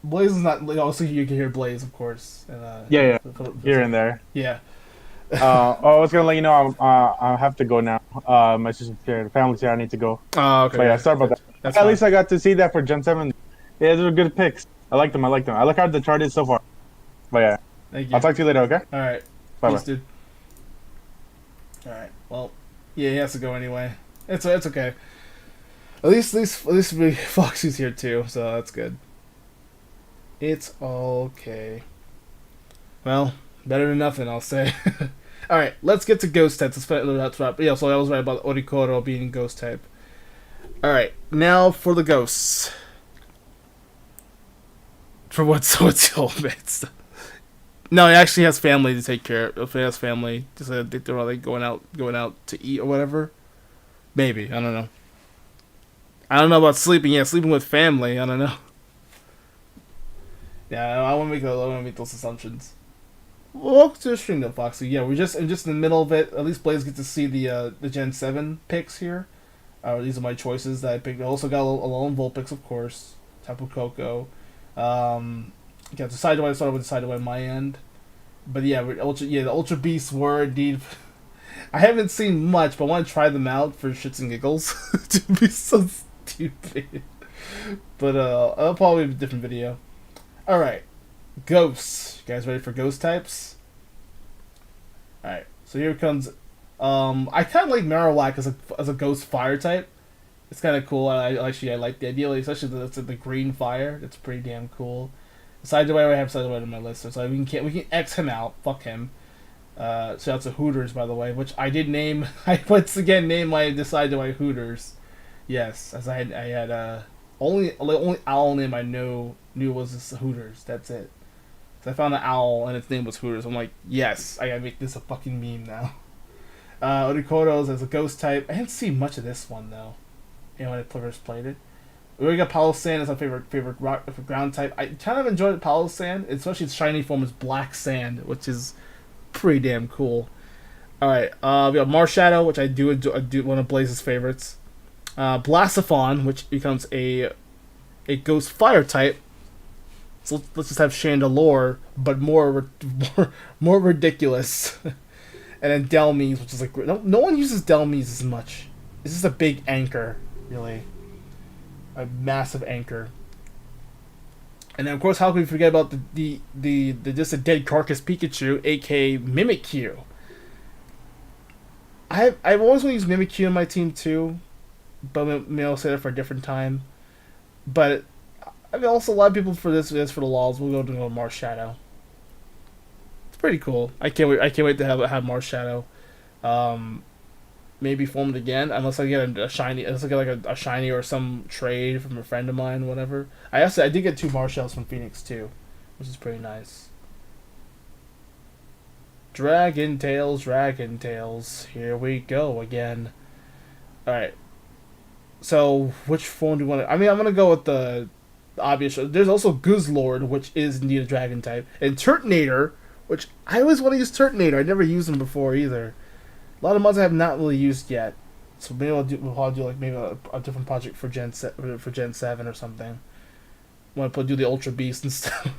Blaze is not. Also, you can hear Blaze, of course. And, yeah. Here and there. Yeah. I was gonna let you know I have to go now. My sister's here, the family's here. I need to go. Oh, okay. But yeah, sorry about that. At least I got to see that for Gen 7. Yeah, those are good picks. I like them. I like how the chart is so far. But yeah, thank you. I'll talk to you later. Okay. All right. Bye, Peace, dude. All right. Well, yeah, he has to go anyway. It's okay. At least Foxy's here too, so that's good. It's okay. Well, better than nothing, I'll say. All right, let's get to ghost types. That's right. Yeah, so I was right about Orikoro being ghost type. All right, now for the ghosts. For what's your best? No, he actually has family to take care of. If he has family, just they're like going out to eat or whatever. Maybe, I don't know. I don't know about sleeping. Yeah, sleeping with family. I don't know. Yeah, I want to make those assumptions. Welcome to the stream, though, Foxy. Yeah, I'm just in the middle of it. At least Blaze gets to see the Gen 7 picks here. These are my choices that I picked. I also got Alolan Vulpix, of course. Tapu Koko. Got Decidueye. I started with Decidueye on my end. But yeah, the Ultra Beasts were indeed. I haven't seen much, but I want to try them out for shits and giggles. To be so stupid. But I'll probably have a different video. Alright. Ghosts. You guys ready for ghost types? Alright. So here comes. I kind of like Marowak as a ghost fire type. It's kind of cool. I like the idea, especially the green fire. It's pretty damn cool. Decidueye, I have Decidueye on my list, so we can X him out. Fuck him. Shout out to Hooters, by the way, which I did name. I once again named my Decidueye Hooters. Yes, as I had only owl name I knew was this Hooters. That's it. So I found an owl and its name was Hooters. I'm like, yes, I gotta make this a fucking meme now. Orikoro's as a ghost type. I didn't see much of this one though. When I first played it. We already got Palo Sand as my favorite rock ground type. I kind of enjoyed Palo Sand, especially its shiny form is Black Sand, which is pretty damn cool. Alright, we got Marshadow, which I do one of Blaze's favorites. Blastophon, which becomes a ghost fire type. So let's just have Chandelure, but more ridiculous. And then Delmies, which is like no one uses Delmies as much. It's just a big anchor, really, a massive anchor. And then of course, how can we forget about the just a dead carcass Pikachu, aka Mimikyu? I've always wanted to use Mimikyu in my team too, but maybe I'll say that for a different time. But I mean, also a lot of people for this for the lols will go to Marshadow. It's pretty cool. I can't wait. I can't wait to have Marshadow. Maybe formed again, unless I get a shiny. Unless I get like a shiny or some trade from a friend of mine, whatever. I did get 2 Marshells from Phoenix too, which is pretty nice. Dragon Tales, here we go again. Alright. So, which form do you want to... I mean, I'm going to go with the obvious... There's also Guzzlord, which is indeed a dragon type. And Turtonator, which I always want to use Turtonator. I never used him before either. A lot of mods I have not really used yet. So maybe we'll probably do like maybe a different project for Gen 7 or something. Want to do the Ultra Beast and stuff.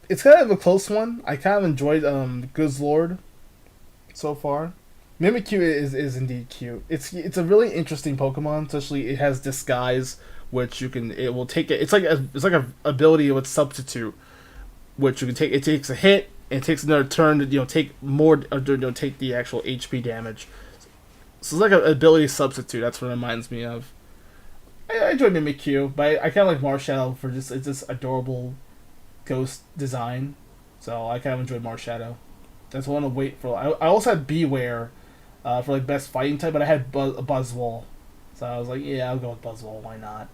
It's kind of a close one. I kind of enjoyed Guzzlord so far. Mimikyu is indeed cute. It's a really interesting Pokemon. Especially it has Disguise, which it will take it. It's like a ability with Substitute, which you can take. It takes a hit and it takes another turn to take more take the actual HP damage. So it's like an ability substitute. That's what it reminds me of. I enjoy Mimikyu, but I kind of like Marshadow for it's just adorable ghost design, so I kind of enjoyed Marshadow. That's what I want to wait for. I also had Beware for like best fighting type, but I had Buzzwole, so I was like, yeah, I'll go with Buzzwole. Why not?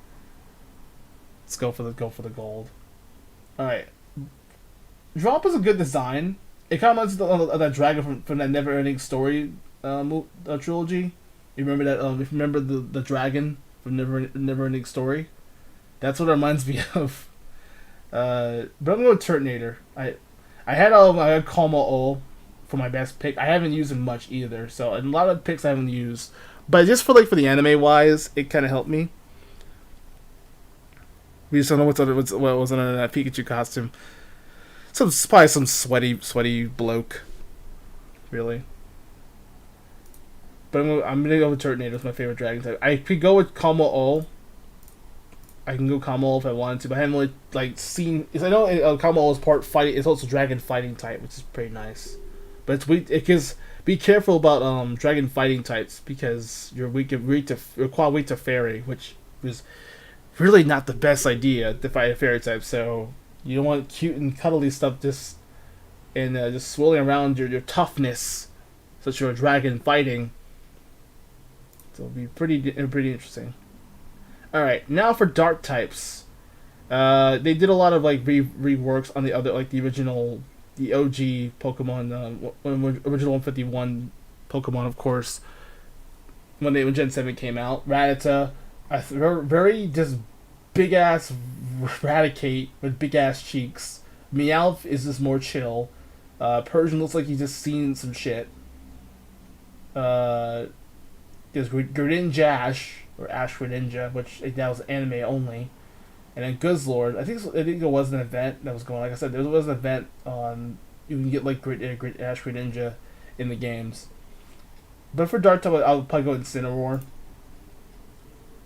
Let's go for the gold. All right, Drop is a good design. It kind of reminds me of that dragon from that Never Ending Story trilogy. You remember that? If you remember the dragon from Never Ending Story, that's what it reminds me of. But I'm going with Turtonator. I had Como for my best pick. I haven't used him much either, so a lot of picks I haven't used. But just for the anime wise, it kind of helped me. We just don't know what was under that Pikachu costume. Probably some sweaty bloke, really. But I'm gonna go with Turtonator. It's my favorite dragon type. I could go with Como. I can go Kamo if I wanted to, but I haven't really seen. I know Kamo is part fighting. It's also dragon fighting type, which is pretty nice. But be careful about dragon fighting types because you're quite weak to fairy, which is really not the best idea to fight a fairy type. So you don't want cute and cuddly stuff just swirling around your toughness, since you're a dragon fighting. So it'll be pretty interesting. Alright, now for dark types. They did a lot of reworks on the other, the OG Pokemon, original 151 Pokemon, of course, when Gen 7 came out. Rattata, a very just big ass Raticate with big ass cheeks. Meowth is just more chill. Persian looks like he's just seen some shit. There's Greninja or Ash Greninja, which that was anime only, and then Guzzlord. I think it was an event that was going. Like I said, there was an event on you can get Ash Greninja in the games. But for Dark type, I'll probably go with Incineroar,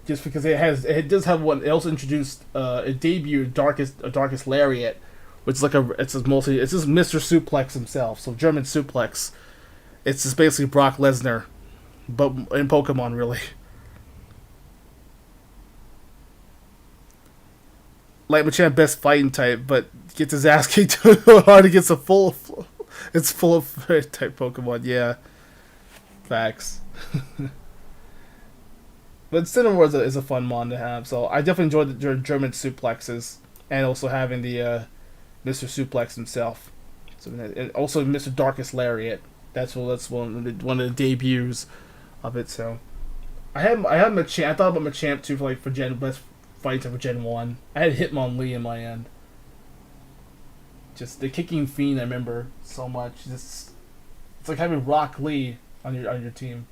just because it does have one. It also introduced it debuted Darkest Lariat, which is it's just Mr. Suplex himself, so German Suplex. It's just basically Brock Lesnar, but in Pokemon, really. Like Machamp best fighting type, but gets his ass kicked too hard against it's full of type Pokemon. Yeah, facts. But Incineroar is a fun mon to have, so I definitely enjoyed the German suplexes and also having the Mr. Suplex himself. So and also Mr. Darkest Lariat. That's one of the debuts of it. So I had Machamp. I thought about Machamp too for Gen best fighting for Gen 1. I had Hitmonlee in my end. Just the Kicking Fiend, I remember so much. It's like having Rock Lee on your team.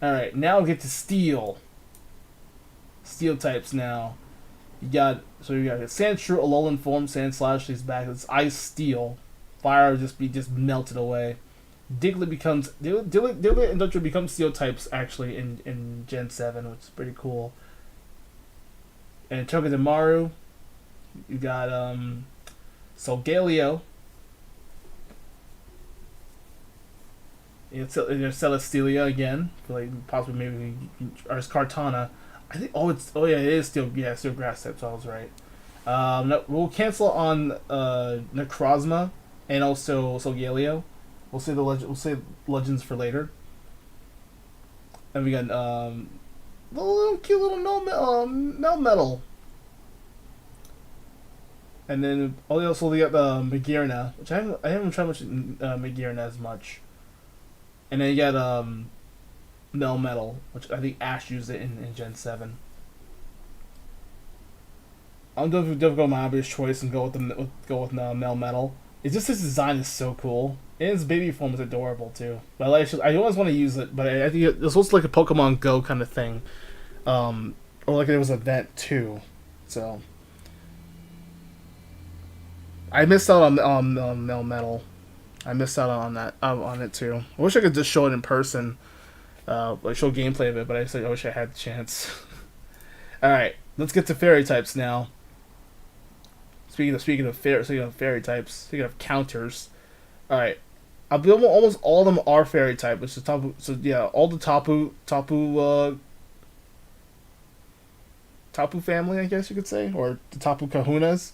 Alright, now we get to Steel. Steel types now. You got Sandshrew, Alolan form, Sandslash, he's back. It's Ice Steel. Fire just melted away. Diglett and Dutcher become Steel types actually in Gen 7, which is pretty cool. And Togedemaru, you got Solgaleo. It's Celestelia again, like possibly maybe or it's Kartana. I think it is still grass type, so I was right. No, we'll cancel on Necrozma and also Solgaleo. We'll say legends for later. And we got the little cute little Melmetal. And then also we got the Magearna, which I haven't tried much Magearna as much. And then you got Melmetal, which I think Ash used it in Gen 7. I'm definitely go my obvious choice and go with Melmetal. It's just his design is so cool. And his baby form is adorable too. But I always want to use it, but I think it's also like a Pokemon Go kind of thing. Or like it was an event too. So I missed out on Melmetal. I missed out on that on it too. I wish I could just show it in person, like show gameplay of it. But I wish I had the chance. All right, let's get to fairy types now. Speaking of fairy types, speaking of counters. All right, I believe almost all of them are fairy type, which is Tapu. So yeah, all the Tapu family, I guess you could say, or the Tapu Kahunas.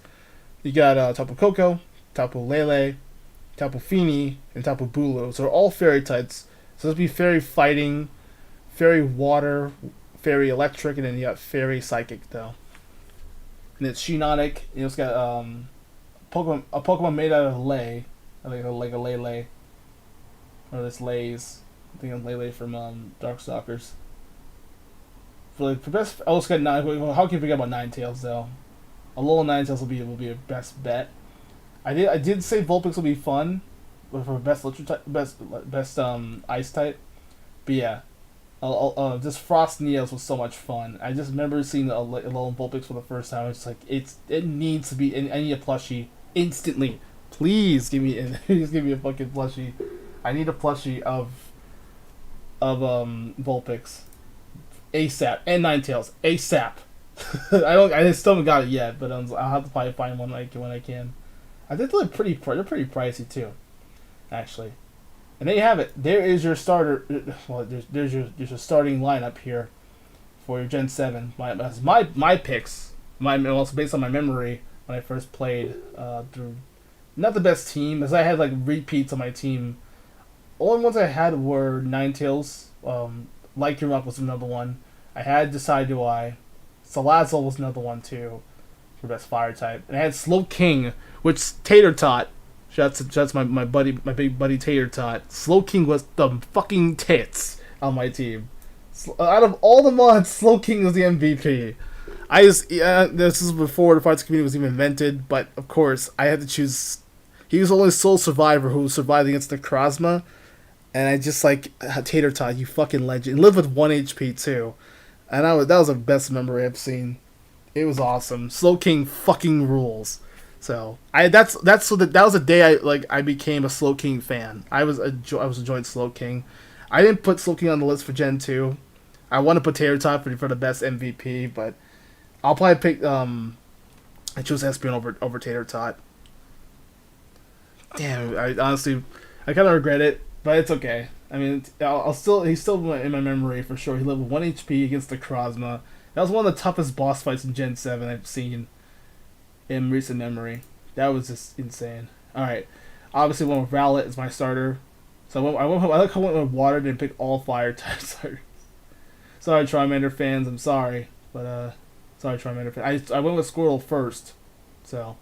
You got Tapu Koko, Tapu Lele, Tapu Fini, and Tapu Bulu. So they're all fairy types. So this would be fairy fighting, fairy water, fairy electric, and then you got fairy psychic though. And it's Shiinotic. It's got a Pokemon made out of lei, like a Lele, or this Lays. I think of Lele from Darkstalkers. For best, I also got how can you forget about Ninetales though? A little Ninetales will be a best bet. I did say Vulpix will be fun, but for best ice type. But yeah, just Frost Neos was so much fun. I just remember seeing a little Vulpix for the first time. It's like it needs to be. I need a plushie instantly. Please give me a fucking plushie. I need a plushie of Vulpix ASAP and Ninetales ASAP. I still haven't got it yet, but I'll have to probably find one when I can. I think they're pretty pricey too, actually. And there you have it. There is your starter. Well, there's your starting lineup here for your Gen 7. My picks. Also based on my memory when I first played. Through not the best team, as I had like repeats on my team. Only ones I had were Ninetales. Like Your Rock was another one. I had Decidueye. Salazzle was another one too, for best fire type. And I had Slowking, which Tater Tot. That's my big buddy Tater Tot. Slowking was the fucking tits on my team. Out of all the mods, Slowking was the MVP. This is before the Fights community was even invented, but of course I had to choose. He was the only sole survivor who survived against Necrozma, and I just like Tater Tot, you fucking legend. Live with 1 HP too. And that was the best memory I've seen. It was awesome. Slowking fucking rules. So that was the day I became a Slowking fan. I was enjoying Slowking. I didn't put Slowking on the list for Gen 2. I want to put Tater Tot for the best MVP, but I'll probably pick I chose Espeon over Tater Tot. Damn, I honestly kind of regret it, but it's okay. I mean, he's still in my memory for sure. He lived with 1 HP against the Necrozma. That was one of the toughest boss fights in Gen 7 I've seen in recent memory. That was just insane. Alright. Obviously went with Rowlet as my starter. So I went with water, didn't pick all fire type starters. Sorry, Charmander fans, I'm sorry. But sorry, Charmander fans. I went with Squirtle first. So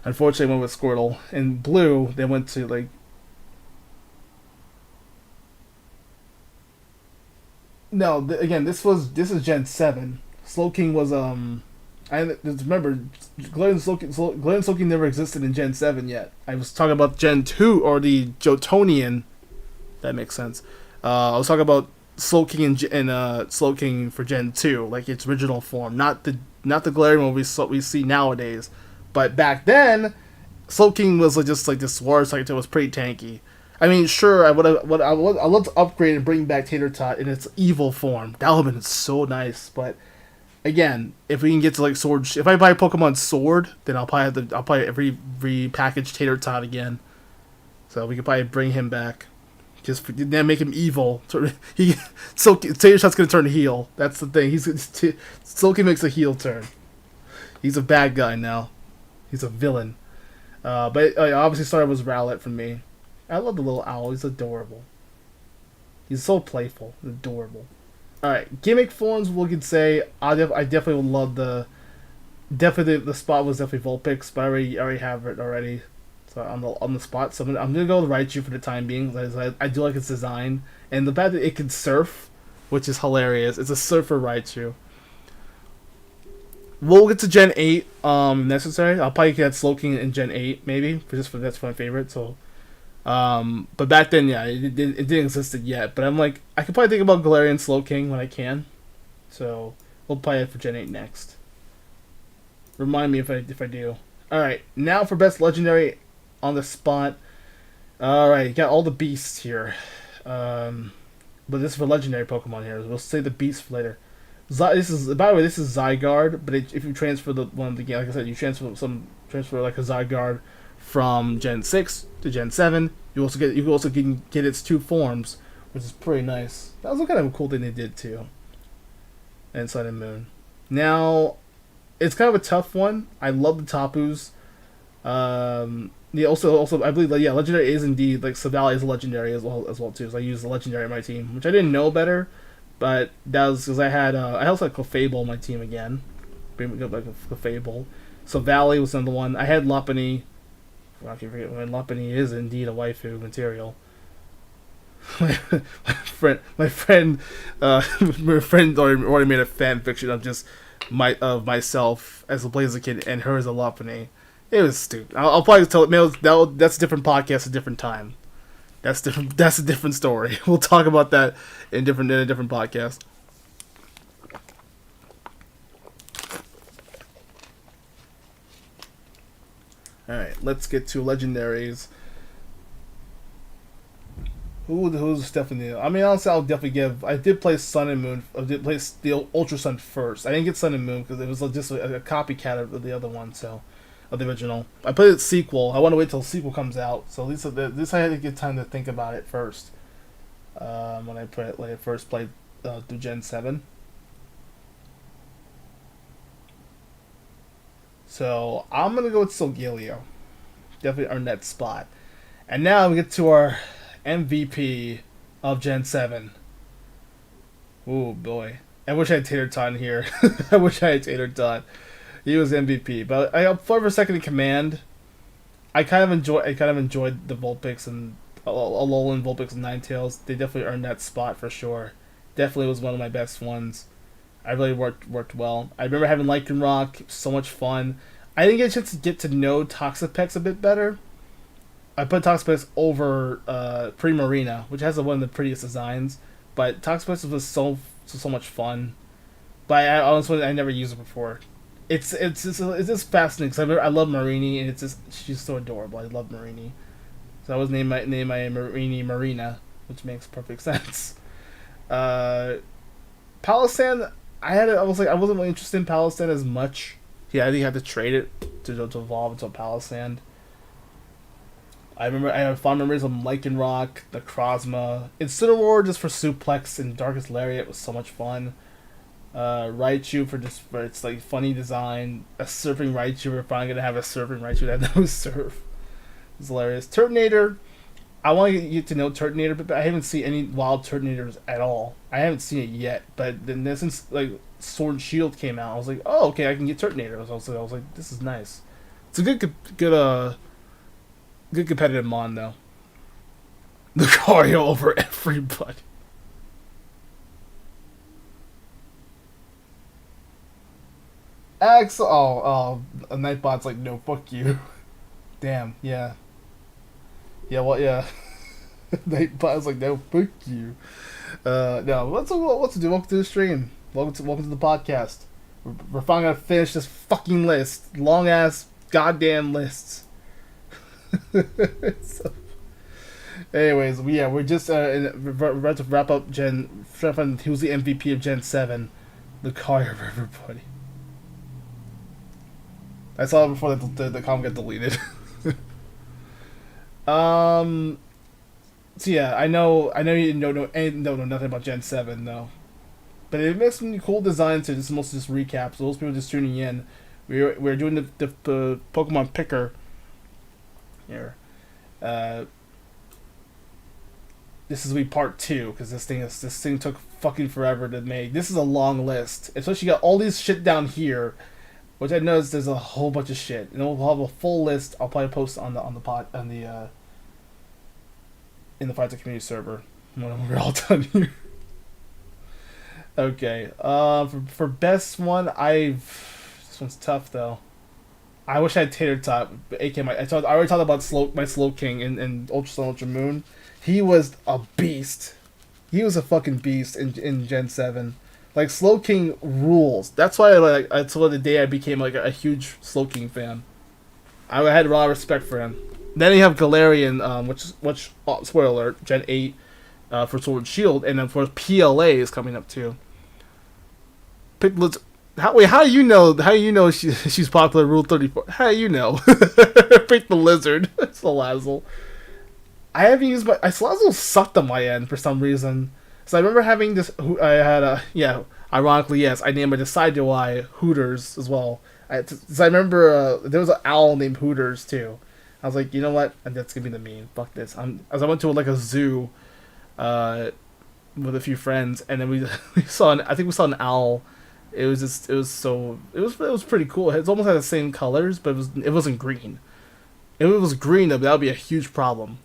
unfortunately I went with Squirtle. In blue, they went to like No, again, this is Gen 7. Slowking was I remember Glenn Slowking never existed in Gen 7 yet. I was talking about Gen 2 or the Jotonian. That makes sense. I was talking about Slowking and Slowking for Gen 2, like its original form, not the Galarian one we see nowadays. But back then, Slowking was like, just like this water type that was pretty tanky. I mean, sure, I would love to upgrade and bring back Tater Tot in its evil form. That would have been so nice. But again, if we can get to like Sword, if I buy Pokemon Sword, then I'll probably repackage Tater Tot again. So we could probably bring him back. Just then make him evil. Tater Tot's gonna turn heel. That's the thing. Slowking makes a heel turn. He's a bad guy now. He's a villain. But obviously started was Rowlet for me. I love the little owl. He's adorable. He's so playful, adorable. All right, gimmick forms. We could say I definitely would love the spot was definitely Vulpix, but I already have it already. So on the spot, so I'm gonna go with Raichu for the time being. I do like its design and the fact that it can surf, which is hilarious. It's a surfer Raichu. We'll get to Gen 8 necessary. I'll probably get Slowking in Gen 8 maybe that's my favorite. So, but back then, yeah, it didn't exist yet. But I'm like, I could probably think about Galarian Slowking when I can. So we'll play it for Gen 8 next. Remind me if I do. All right, now for best legendary on the spot. All right, you got all the beasts here. But this is for legendary Pokemon here. We'll save the beasts for later. This is, by the way, this is Zygarde, but if you transfer the one of the game, like I said, you transfer like a Zygarde from Gen 6 to Gen 7. You also get its two forms, which is pretty nice. That was kind of a cool thing they did too. And Sun and Moon. Now, it's kind of a tough one. I love the Tapus. Yeah, also I believe legendary is indeed like Savali is a legendary as well too. So I use the legendary on my team, which I didn't know better, but that was because I also had Clefable on my team again. Bring up like a Clefable. So Valley was another one. I had Lopunny. I can't forget when Lopunny is indeed a waifu material. my friend already made a fan fiction of just myself as a Blaziken and her as a Lopunny. It was stupid. I'll probably tell it. That's a different podcast, a different time. That's different. That's a different story. We'll talk about that in a different podcast. All right, let's get to legendaries. Who's definitely? I mean, honestly, I'll definitely give. I did play Sun and Moon. I did play the Ultra Sun first. I didn't get Sun and Moon because it was just a copycat of the other one. So. Of the original. I played the sequel. I want to wait till the sequel comes out. So this I had to get time to think about it first. When I first played through Gen 7. So I'm gonna go with Solgaleo. Definitely earned that spot. And now we get to our MVP of Gen 7. Oh boy. I wish I had Tater Tot here. I wish I had Tater Tot. He was MVP, but for second in command, I kind of enjoyed the Vulpix and Alolan Vulpix and Ninetales. They definitely earned that spot for sure. Definitely was one of my best ones. I really worked well. I remember having Lycanroc, so much fun. I didn't get a chance to get to know Toxapex a bit better. I put Toxapex over Primarina, which has one of the prettiest designs, but Toxapex was so much fun. But honestly, I never used it before. It's just fascinating because I love Marini and she's so adorable. I love Marini, so I was named my Marini Marina, which makes perfect sense. Palossand, I wasn't really interested in Palossand as much. Yeah, I think you have to trade it to evolve into a Palossand. I have fond memories of Lycanroc, the Necrozma, Incineroar just for Suplex and Darkest Lariat was so much fun. Raichu for its like funny design. A surfing Raichu. We're finally gonna have a surfing Raichu that knows surf. It's hilarious. Turtonator. I want to get to know Turtonator, but I haven't seen any wild Turtonators at all. I haven't seen it yet. But then since like Sword and Shield came out, I was like, oh okay, I can get Turtonator. I was like, this is nice. It's a good competitive mon though. Lucario over everybody. A Nightbot's like, no, fuck you. Damn, yeah. Yeah, well, yeah. Nightbot's like, no, fuck you. No, what's to do? Welcome to the stream. Welcome to the podcast. We're finally gonna finish this fucking list. Long ass goddamn lists. So, anyways, we're just we're about to wrap up Gen. Who's the MVP of Gen 7? Lucario for everybody. I saw it before the comment got deleted. So yeah, I know you don't know nothing about Gen 7 though, but it makes some cool designs. So this is mostly just recaps. So those people just tuning in, we're doing the Pokemon Picker here. This is part 2 because this thing took fucking forever to make. This is a long list, especially you got all these shit down here, which I noticed there's a whole bunch of shit, and we'll have a full list. I'll probably post on the pod on the in the Fighter Community server when we're all done here. Okay, for best one, this one's tough though. I wish I had Tater Tot. I already talked about my Slow King in Ultra Sun Ultra Moon. He was a beast. He was a fucking beast in Gen 7. Like, Slow King rules. That's why that's why the day I became like a huge Slow King fan. I had a lot of respect for him. Then you have Galarian, which spoiler alert, Gen 8 for Sword and Shield, and then of course PLA is coming up too. How do you know? How do you know she's popular? Rule 34. How do you know? Pick the lizard. Salazzle. I haven't used Salazzle sucked on my end for some reason. So I remember having this. I had ironically yes, I named my Decidueye Hooters as well. I remember there was an owl named Hooters too. I was like, you know what? And that's gonna be the meme. Fuck this. As I went to a zoo, with a few friends, and then we saw an owl. It was pretty cool. It's almost had the same colors, but it wasn't green. If it was green, that would be a huge problem.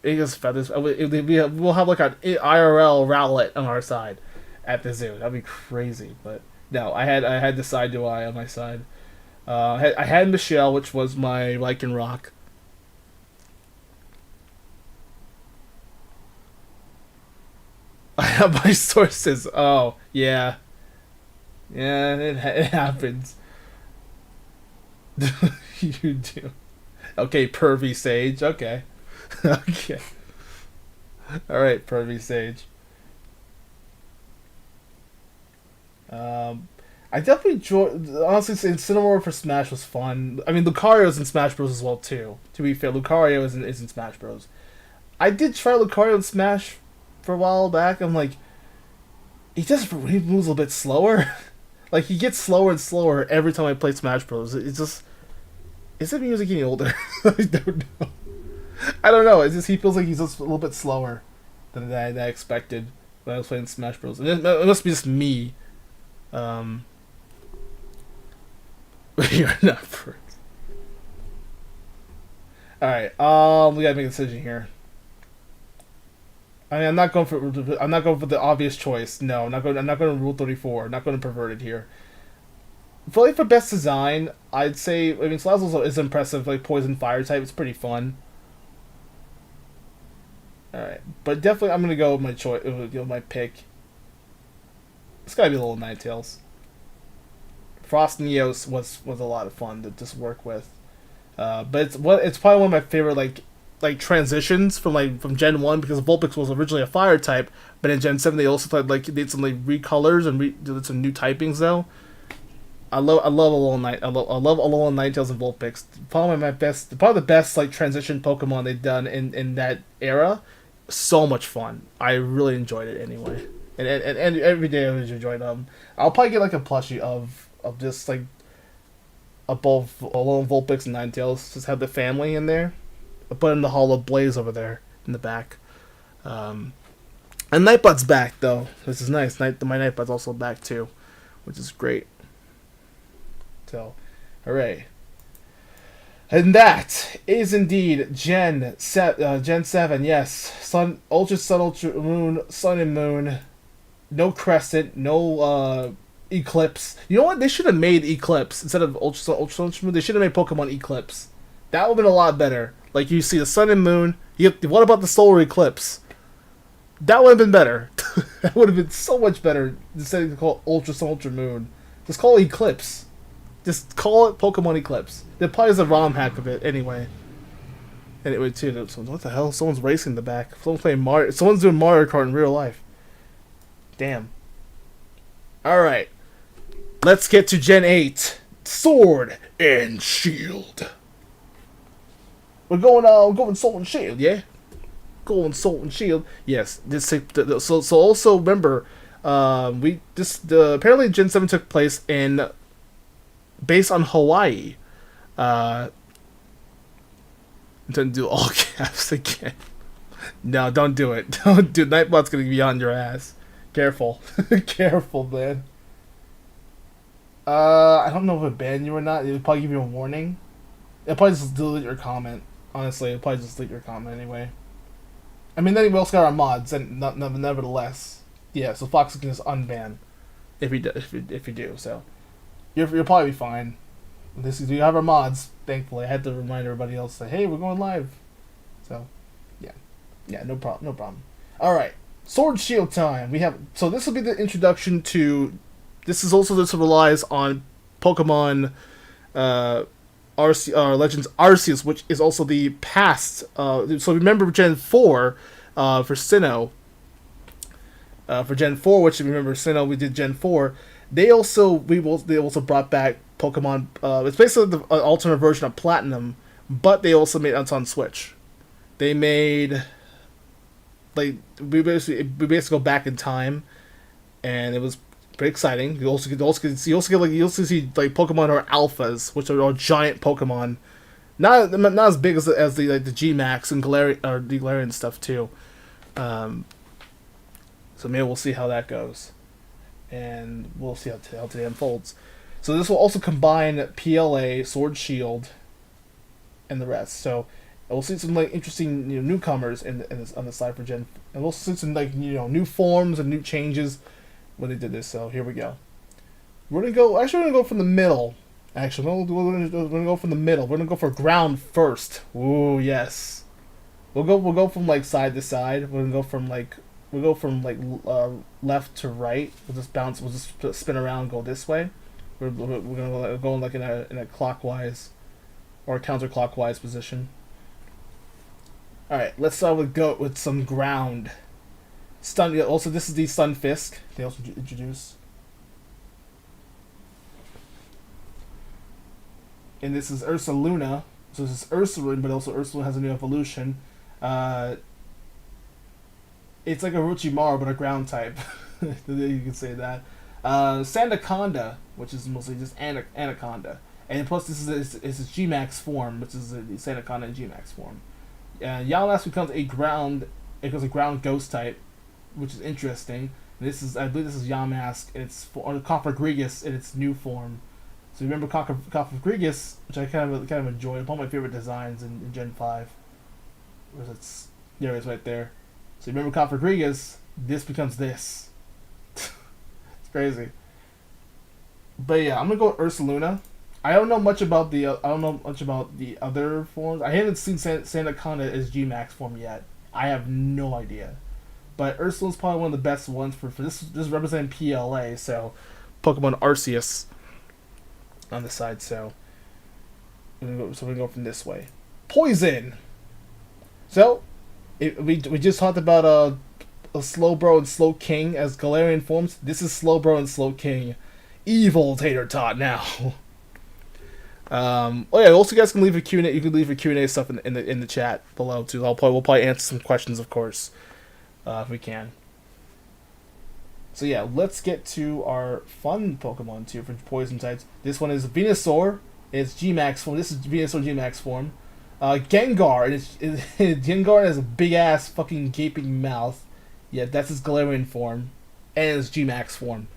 It just feathers. We'll have like an IRL Rowlet on our side at the zoo. That'd be crazy. But no, I had Decidueye on my side. I had Michelle, which was my Lycanroc. I have my sources. Oh yeah. Yeah, it happens. You do. Okay, Pervy Sage. Okay. Okay. Alright, Pervy Sage. I definitely enjoyed. Honestly, Incineroar for Smash was fun. I mean, Lucario's in Smash Bros. As well, too. To be fair, Lucario is in Smash Bros. I did try Lucario in Smash for a while back. I'm like, he moves a little bit slower. Like, he gets slower and slower every time I play Smash Bros. It's just... Is it music getting older? I don't know. It's just he feels like he's just a little bit slower than I expected when I was playing Smash Bros. And it must be just me. You're not first. Alright, we gotta make a decision here. I mean, I'm not going for the obvious choice. No, I'm not going to Rule 34. I'm not going to pervert it here. For best design, I'd say, I mean, Salazzle is impressive, like Poison Fire type. It's pretty fun. Alright, but definitely I'm going to go with my choice, my pick. It's got to be Little Ninetales. Frost and Eos was a lot of fun to just work with. But it's probably one of my favorite like transitions from Gen 1, because Vulpix was originally a fire type, but in Gen 7 they also did some recolors and did some new typings though. I love Alolan Ninetales and Vulpix. Probably the best like transition Pokemon they've done in that era. So much fun. I really enjoyed it anyway. And every day I always enjoyed them. I'll probably get like a plushie of just like above Alolan Vulpix and Ninetales. Just have the family in there. I'll put in the Hollow Blaze over there in the back. And Nightbot's back though. This is nice. My Nightbot's also back too, which is great. So, hooray. And that is indeed Gen 7, yes. Ultra Moon, Sun and Moon. No Crescent, no Eclipse. You know what? They should have made Eclipse instead of Ultra Moon. They should have made Pokemon Eclipse. That would have been a lot better. Like, you see the Sun and Moon. What about the Solar Eclipse? That would have been better. That would have been so much better instead of call it Ultra Sun, Ultra Moon. Just call it Eclipse. Just call it Pokemon Eclipse. There probably is a ROM hack of it anyway. Anyway, too. So what the hell? Someone's racing in the back. Someone's playing Mario. Someone's doing Mario Kart in real life. Damn. All right. Let's get to Gen 8. Sword and Shield. We're going Sword and Shield, yeah? Going Sword and Shield. Yes. So also remember, apparently Gen 7 took place based on Hawaii. Don't do all caps again. No, don't do it. Don't do it. Nightbot's gonna be on your ass. Careful. Careful, man. I don't know if it banned you or not. It would probably give you a warning. It'll probably just delete your comment. Honestly, it'll probably just delete your comment anyway. I mean, then we also got our mods, and nevertheless, yeah. So Fox can just unban if you do. So you'll probably be fine. We have our mods. Thankfully, I had to remind everybody else that hey, we're going live. So yeah, no problem. All right, Sword Shield time. So this will be the introduction to. This relies on Pokemon Legends Arceus, which is also the past. So remember Gen 4 for Sinnoh. For Gen 4, which if you remember Sinnoh, we did Gen 4. They also brought back Pokemon. It's basically the alternate version of Platinum, but they also made it on Switch. They made we basically go back in time, and it was pretty exciting. You also see Pokemon or alphas, which are giant Pokemon, not as big as the G Max and Galarian stuff too. So maybe we'll see how that goes, and we'll see how today unfolds. So this will also combine PLA, Sword, Shield, and the rest. So we'll see some interesting newcomers on the side for Gen, and we'll see some new forms and new changes when they did this. So here we go. We're gonna go from the middle. Actually, we're gonna go from the middle. We're gonna go for ground first. Ooh, yes. We'll go from side to side. We'll go from left to right. We'll just bounce. We'll just spin around and go this way. We're gonna go in a clockwise or counterclockwise position. All right, let's start with some ground. Stun. Also, this is the Stunfisk. They also introduce, and this is Ursaluna. So this is Ursaring, but also Ursaluna has a new evolution. It's like a Orochimaru, but a ground type. You can say that. Sandaconda, which is mostly just Anaconda, and plus this is its G-Max form, which is the Sandaconda in G-Max form. Yamask becomes a ground ghost type, which is interesting. I believe this is Yamask, and it's for Cofagrigus in its new form. So you remember Cofagrigus, which I kind of enjoyed. It's one of my favorite designs in Gen 5. There it is right there. So you remember Cofagrigus, this becomes this. It's crazy. But yeah, I'm gonna go with Ursaluna. I don't know much about the other forms. I haven't seen Sandaconda as G-Max form yet. I have no idea. But Ursaluna's probably one of the best ones for this. This is representing PLA, so Pokemon Arceus on the side. So we're gonna go from this way. Poison. So we just talked about a Slowbro and Slowking as Galarian forms. This is Slowbro and Slowking. Evil Tater Tot now. Also you guys can leave a Q&A. You can leave your Q&A stuff in the chat below too. We'll probably answer some questions, of course, if we can. So yeah, let's get to our fun Pokemon too for poison types. This one is Venusaur. It's G-Max form. This is Venusaur G-Max form. Gengar, and Gengar has a big ass fucking gaping mouth. Yeah, that's his Galarian form, and his G-Max form,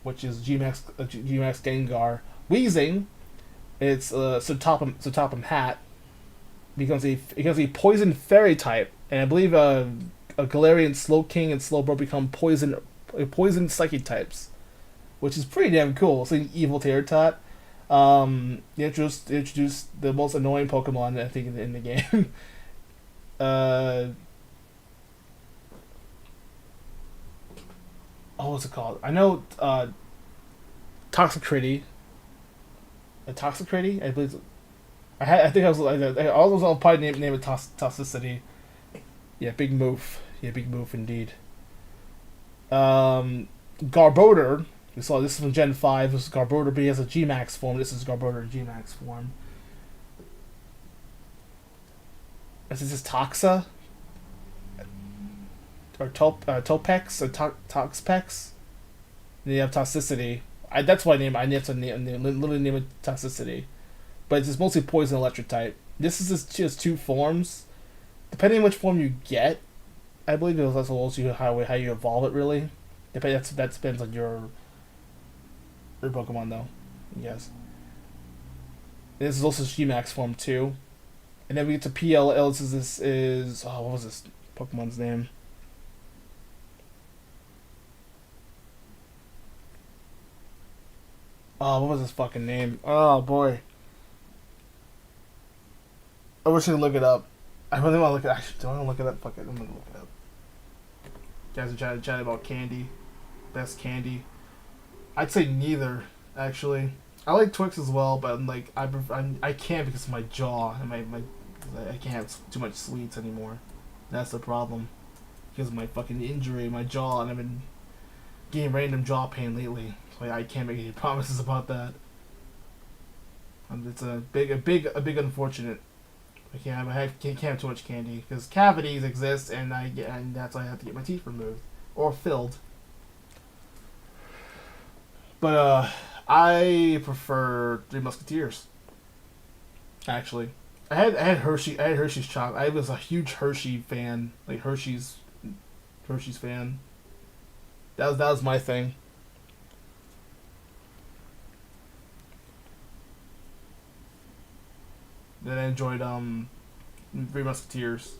which is G-Max Gengar. Weezing, it's Sotopham Hat, becomes a poison fairy type, and I believe a Galarian Slowking and Slowbro become poison psychic types, which is pretty damn cool. So Evil Tater Tot. They introduced the most annoying Pokemon I think in the game. Oh, what's it called? I know Toxicity. A Toxicity, I believe. I think I was like all those. I'll probably name it Toxicity. Yeah, big move. Yeah, big move indeed. Garbodor. We saw this from Gen 5. This is Garbodor, but he has a G-Max form. This is Garbodor G-Max form. This is Toxa? Or Topex? Or Toxpex? Then you have Toxicity. That's why I need to literally name it Toxicity. But it's mostly Poison Electric type. This is just two forms. Depending on which form you get, I believe it also how you evolve it, really. That depends on your Pokemon, though. Yes. This is also G-Max form, too. And then we get to PLL. This is what was this Pokemon's name? Oh, what was his fucking name? Oh, boy. I wish I could look it up. I really want to look it up. Actually, don't want to look it up. Fuck it. I'm going to look it up. You guys are chatting about candy. Best candy. I'd say neither, actually. I like Twix as well, but like I can't because of my jaw and I can't have too much sweets anymore. That's the problem. Because of my fucking injury, my jaw, and I've been getting random jaw pain lately. So I can't make any promises about that. It's a big unfortunate. I can't have too much candy because cavities exist, and that's why I have to get my teeth removed or filled. But I prefer Three Musketeers. Actually, I had Hershey's chocolate. I was a huge Hershey fan, like Hershey's fan. That was my thing. Then I enjoyed Three Musketeers.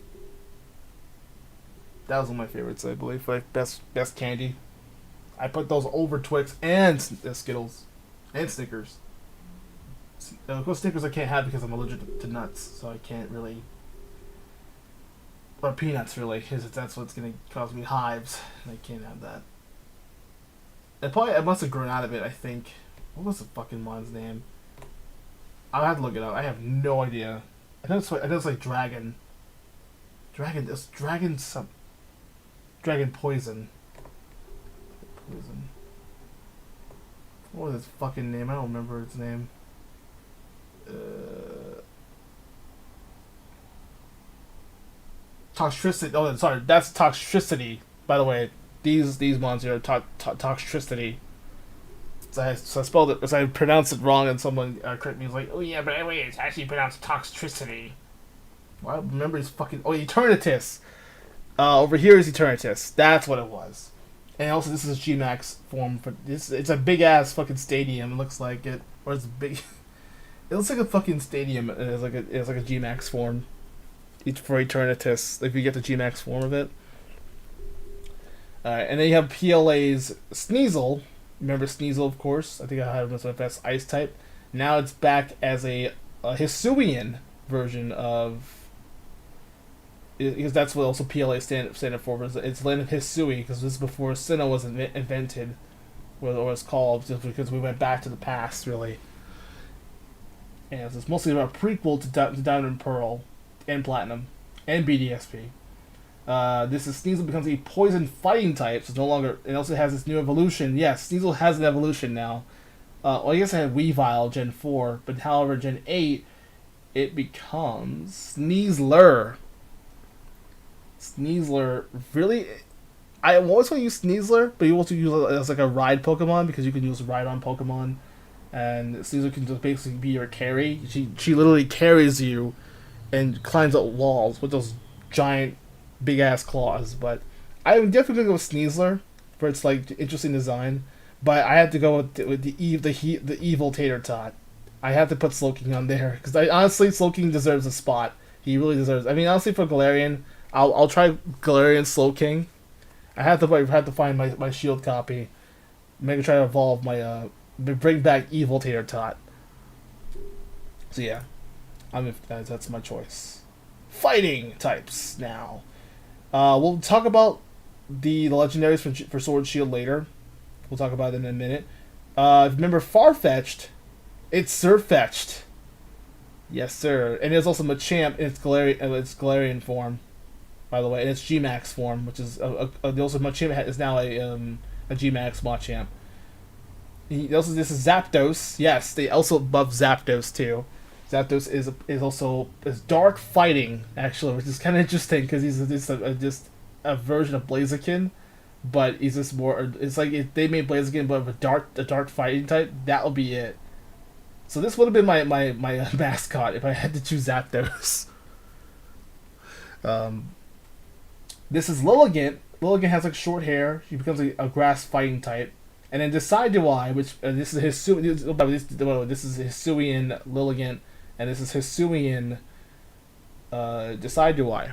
That was one of my favorites, I believe. Like best candy. I put those over Twix and Skittles and Snickers. Of course, Snickers I can't have because I'm allergic to nuts, so I can't really. Or peanuts, really, because that's what's going to cause me hives. And I can't have that. I must have grown out of it, I think. What was the fucking one's name? I'll have to look it up. I have no idea. I know it's like Dragon. It's Dragon Poison. What was its fucking name? I don't remember its name. Toxicity. Oh, sorry. That's Toxicity. By the way, these ones here are Toxicity. So I spelled it. So I pronounced it wrong, and someone corrected me. Was like, "Oh yeah, but anyway, it's actually pronounced Toxicity." Well, I remember his fucking. Oh, Eternatus. Over here is Eternatus. That's what it was. And also, this is G-Max form for this. It's a big ass fucking stadium. It looks like it, or it's big. It looks like a fucking stadium. It's like a G-Max form. For Eternatus, if you get the G-Max form of it. And then you have PLA's Sneasel. Remember Sneasel, of course. I think I had him as my best ice type. Now it's back as a Hisuian version of. Because that's what also PLA stand for. It's Land of Hisui, because this is before Sinnoh was invented, or was called, just because we went back to the past, really. And it's mostly about a prequel to Diamond and Pearl, and Platinum, and BDSP. This is Sneasel becomes a poison fighting type, so it's no longer. It also has this new evolution. Yes, Sneasel has an evolution now. Well, I guess I had Weavile Gen 4, but however, Gen 8, it becomes Sneasler. Sneasler, really? I always want to use Sneasler, but you also use it as like a ride Pokemon, because you can use ride on Pokemon. And Sneasler can just basically be your carry. She literally carries you and climbs up walls with those giant, big ass claws. But I'm definitely gonna go with Sneasler for its like interesting design. But I have to go with the evil Tater Tot. I have to put Slowking on there because honestly Slowking deserves a spot. He really deserves. I mean, honestly, for Galarian, I'll try Galarian Slowking. I have to find my Shield copy. Maybe try to evolve my bring back evil Tater Tot. So yeah, that's my choice. Fighting types now. We'll talk about the legendaries for Sword and Shield later. We'll talk about it in a minute. Remember Farfetch'd? It's Surfetch'd. Yes, sir. And there's also Machamp in its Galarian form, by the way, in its Gmax form, which is also Machamp is now a Gmax Machamp. This is Zapdos. Yes, they also buff Zapdos too. Zapdos is also dark fighting actually, which is kind of interesting because he's just a version of Blaziken, but he's just more. It's like if they made Blaziken but with a dark fighting type, that would be it. So this would have been my mascot if I had to choose Zapdos. This is Lilligant. Lilligant has like short hair. She becomes a grass fighting type. And then Decidueye, which this is Hisuian Lilligant, and this is Hisuian Decidueye.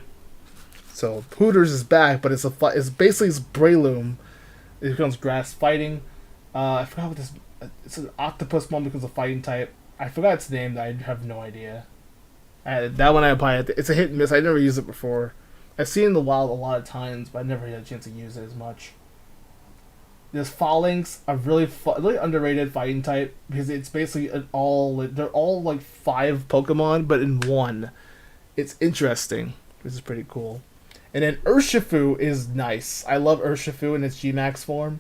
So Hooters is back, but it's basically Breloom. It becomes grass fighting. I forgot what this. It's an octopus one becomes a fighting type. I forgot its name. I have no idea. That one I apply. It's a hit and miss. I never used it before. I've seen it in the wild a lot of times, but I never had a chance to use it as much. There's Phalanx, a really underrated fighting type because it's basically they're all like 5 Pokemon, but in one. It's interesting. This is pretty cool. And then Urshifu is nice. I love Urshifu in its Gmax form.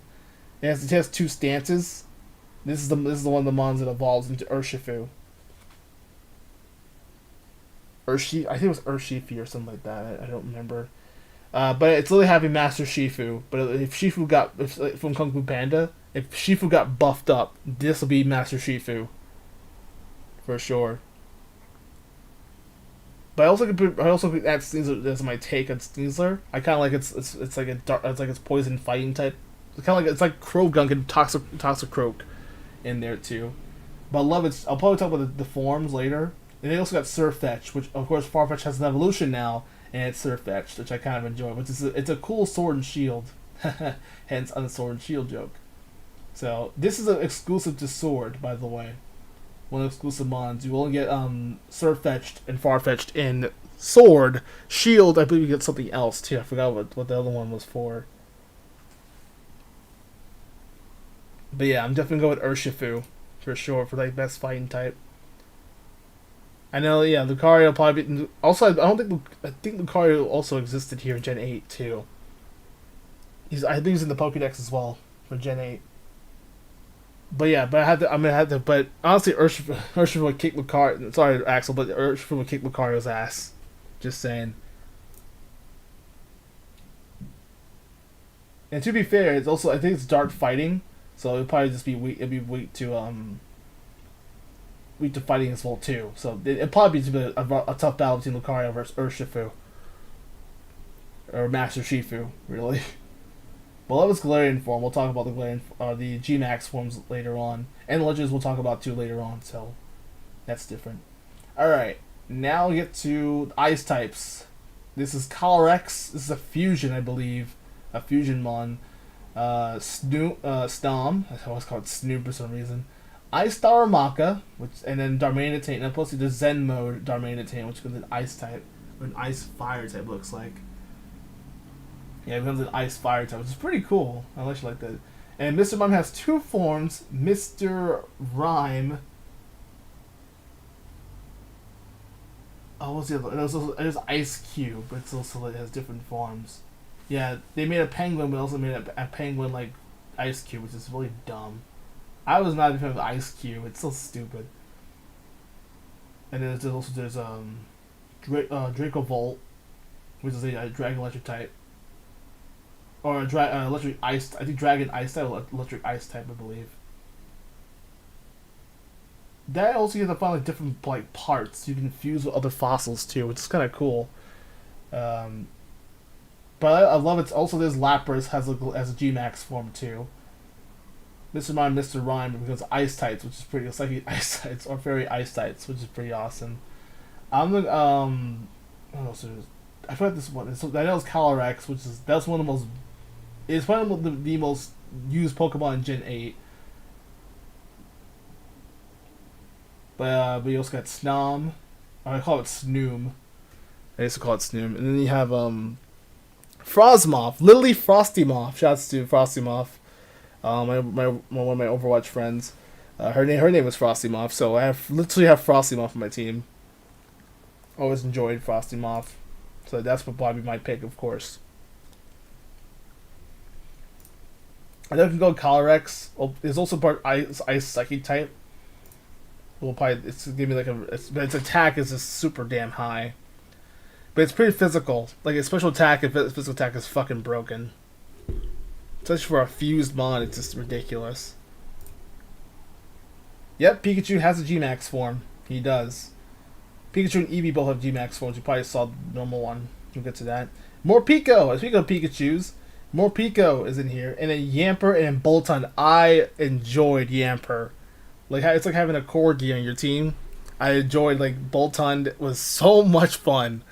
It has 2 stances. This is the one of the mons that evolves into Urshifu. I think it was Urshifu or something like that. I don't remember. But it's literally having Master Shifu. But if Shifu from Kung Fu Panda, if Shifu got buffed up, this will be Master Shifu for sure. But I also could add Sneasler as my take on Sneasler. I kind of like it's like it's poison fighting type. It's like Croagunk and Toxicroak in there too. But I love it. I'll probably talk about the forms later. And they also got Surfetch, which of course Farfetch has an evolution now, and it's Surfetch, which I kind of enjoy. Which is it's a cool sword and shield, hence on the sword and shield joke. So this is an exclusive to Sword, by the way. One of the exclusive mons. You only get Surfetched and Farfetched in Sword. Shield, I believe you get something else too. I forgot what the other one was for. But yeah, I'm definitely going with Urshifu for sure for like best fighting type. I know, yeah, Lucario will probably be... Also, I think Lucario also existed here in Gen 8, too. I think he's in the Pokédex as well, for Gen 8. But yeah, but honestly, Urshifu would kick Lucario... Sorry, Axel, but Urshifu would kick Lucario's ass. Just saying. And to be fair, it's also... I think it's dark fighting, so it'll probably just be weak... It'll be weak to fighting as well too, so it'd probably be a tough battle between Lucario versus Urshifu or Master Shifu, really. Well, that was Galarian form. We'll talk about the Gmax forms later on, and Legends we'll talk about too later on. So that's different. All right, now we get to Ice types. This is Calyrex. This is a fusion, I believe, a fusion mon. Snom. I always call it Snoop for some reason. Ice Darumaka, and then Darmanitan, and plus the Zen mode Darmanitan, which becomes an Ice type, or an Ice Fire type looks like. Yeah, it becomes an Ice Fire type, which is pretty cool. I actually like that. And Mr. Mime has 2 forms, Mr. Rhyme. Oh, what's the other? There's Ice Cube, but it has different forms. Yeah, they made a penguin, but also made a penguin like Ice Cube, which is really dumb. I was not a fan of Ice Cube. It's so stupid. And then there's Draco Volt, which is a Dragon Electric type, or Electric Ice. I think Dragon Ice type, Electric Ice type, I believe. That also you have to find like different like parts you can fuse with other fossils too, which is kind of cool. But I love it. Also, there's Lapras has a Gmax form too. Mr. Mime, Mr. Rhyme becomes Ice types, which is pretty. It's like Ice types or Fairy Ice types, which is pretty awesome. I'm the what else is? I forgot this one. I know it's Calyrex, that's one of the most. It's one of the most used Pokemon in Gen 8. But you also got Snom. I call it Snoom. I used to call it Snoom. And then you have Frostmoth, Lily Frostymoth. Shouts to Frostymoth. One of my Overwatch friends. Her name was Frostymoth, so I literally have Frostymoth on my team. Always enjoyed Frostymoth, so that's what probably my pick, of course. I know I can go Calyrex. It's also part Ice Psychic type. Will probably give me like but its attack is just super damn high. But it's pretty physical. Like its special attack and physical attack is fucking broken. Especially for a fused mon, it's just ridiculous. Yep, Pikachu has a G-Max form. He does. Pikachu and Eevee both have G-Max forms. You probably saw the normal one. We'll get to that. More Pico. Speaking of Pikachus, more Pico is in here. And a Yamper and Boltund. I enjoyed Yamper. Like it's like having a Corgi on your team. I enjoyed like Boltund was so much fun.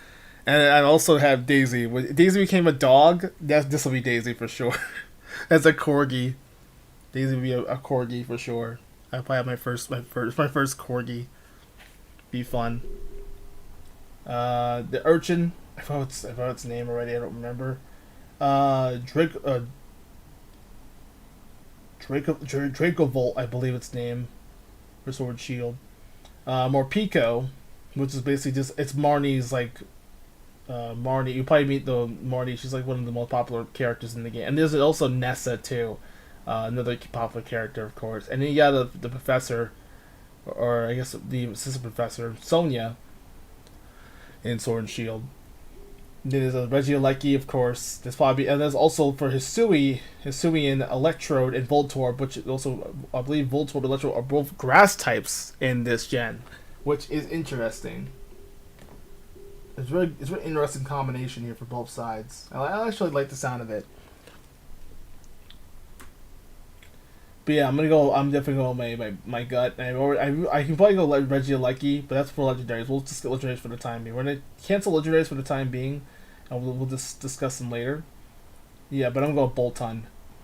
And I also have Daisy. When Daisy became a dog, this will be Daisy for sure. As a Corgi. Daisy will be a Corgi for sure. I probably have my first Corgi. Be fun. The Urchin. I forgot its name already. I don't remember. Dracovolt, I believe its name. For Sword Shield. More Pico, which is basically just it's Marnie's like. Marnie, you probably meet the Marnie. She's like one of the most popular characters in the game, and there's also Nessa too, another popular character, of course. And then you got the professor, or I guess the assistant professor, Sonia, in Sword and Shield. There's a Regieleki, of course. There's probably and there's also for Hisui and Electrode and Voltorb, which also I believe Voltorb and Electrode are both grass types in this gen, which is interesting. It's very interesting combination here for both sides. I actually like the sound of it. But yeah, I'm definitely going with my gut. I can probably go Regieleki, but that's for legendaries. We'll just get legendaries for the time being. We're gonna cancel legendaries for the time being, and we'll just discuss them later. Yeah, but I'm going with Boltund.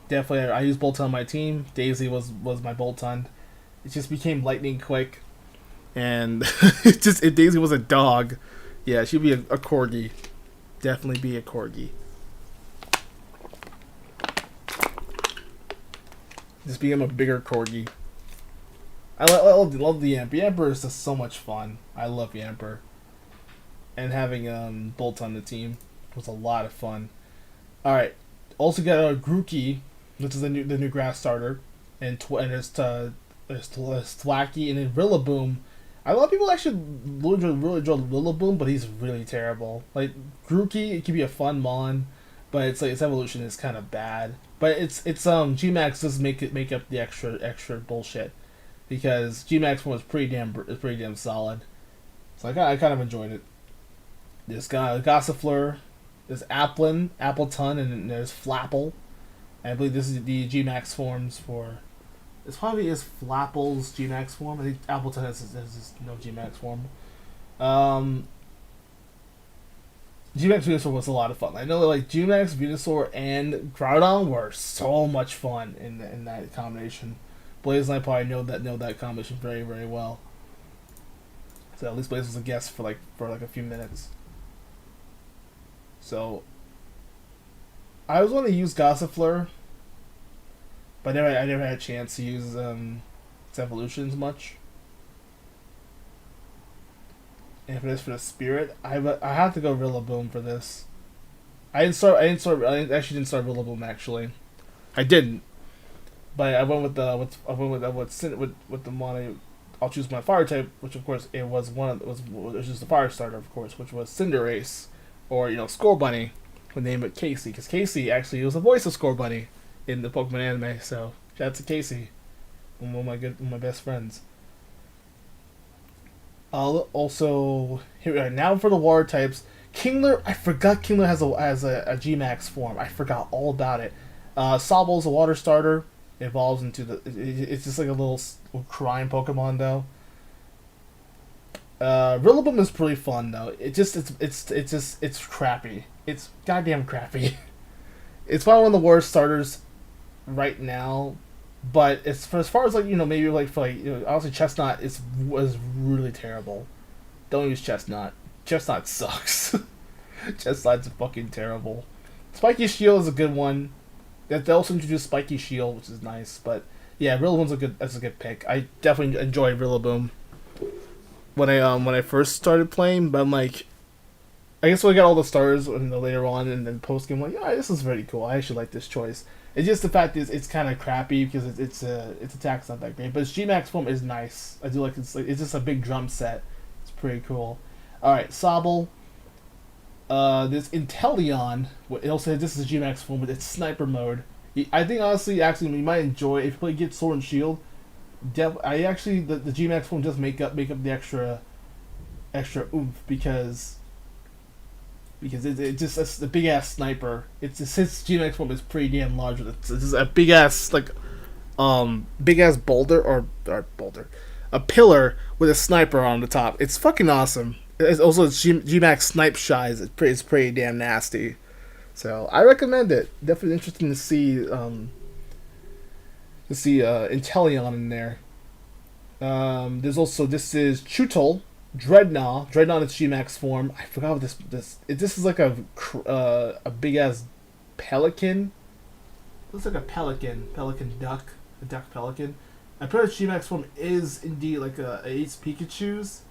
Definitely, I use Boltund on my team. Daisy was my Boltund. It just became lightning quick, and if Daisy was a dog. Yeah, she'd be a Corgi. Definitely be a Corgi. Just become a bigger Corgi. I love the Yamper. Yamper is just so much fun. I love Yamper. And having Bolt on the team was a lot of fun. Alright. Also got a Grookey, which is the new grass starter. And there's Thwacky and then Rillaboom. A lot of people actually really enjoy Rillaboom, but he's really terrible. Like Grookey, it can be a fun mon, but it's like its evolution is kind of bad. But it's G-Max does make up the extra bullshit, because G-Max one is pretty damn solid. So I kind of enjoyed it. There's Gossifleur, there's Appletun, and then there's Flapple. And I believe this is the G-Max forms for. This probably is Flapple's G-Max form. I think Appleton has no G-Max form. G-Max Venusaur was a lot of fun. I know that like G-Max, Venusaur, and Groudon were so much fun in that combination. Blaze and I probably know that combination very, very well. So at least Blaze was a guest for a few minutes. So I was going to use Gossifleur, but I never had a chance to use its evolutions much. And if it is for the spirit, I have to go Rillaboom for this. I actually didn't start Rillaboom actually. I didn't, but I went with the mono. I'll choose my fire type, which of course it was just the fire starter, of course, which was Cinderace, or Score Bunny. We'll name it Casey, because Casey actually was the voice of Score Bunny in the Pokemon anime. So shout out to Casey, one of my best friends. Also, here we are. Now for the water types. Kingler, I forgot Kingler has a G-Max form. I forgot all about it. Sobble's a water starter. It evolves into it's just like a little crying Pokemon though. Rillaboom is pretty fun though. It's crappy. It's goddamn crappy. It's probably one of the worst starters right now. But as far as maybe honestly Chestnut was really terrible. Don't use Chestnut. Chestnut sucks. Chestnut's fucking terrible. Spiky Shield is a good one. They also introduced Spiky Shield, which is nice. But yeah, Rillaboom's that's a good pick. I definitely enjoy Rillaboom when I first started playing. But I'm like, I guess when I got all the stars and later on and then post game, like, yeah, this is very cool. I actually like this choice. It's just the fact is it's kind of crappy because its attack's not that great, but its G-Max form is nice. I do like it's just a big drum set. It's pretty cool. All right, Sobble. This Inteleon. It'll say this is G-Max form, but it's Sniper mode. I think honestly, actually, you might enjoy it if you play Get Sword and Shield. I actually the G-Max form does make up the extra oomph because it's the big ass sniper. His G-Max form is pretty damn large. It's a big ass big ass boulder or boulder, a pillar with a sniper on the top. It's fucking awesome. It's also G-Max snipe shies. It's pretty damn nasty. So I recommend it. Definitely interesting to see Inteleon in there. There's also this is Chutel. Dreadnought is G-Max form. I forgot what this is like a big ass pelican. It looks like a pelican duck, a duck pelican. I'm pretty sure G-Max form is indeed like a Ace Pikachu's,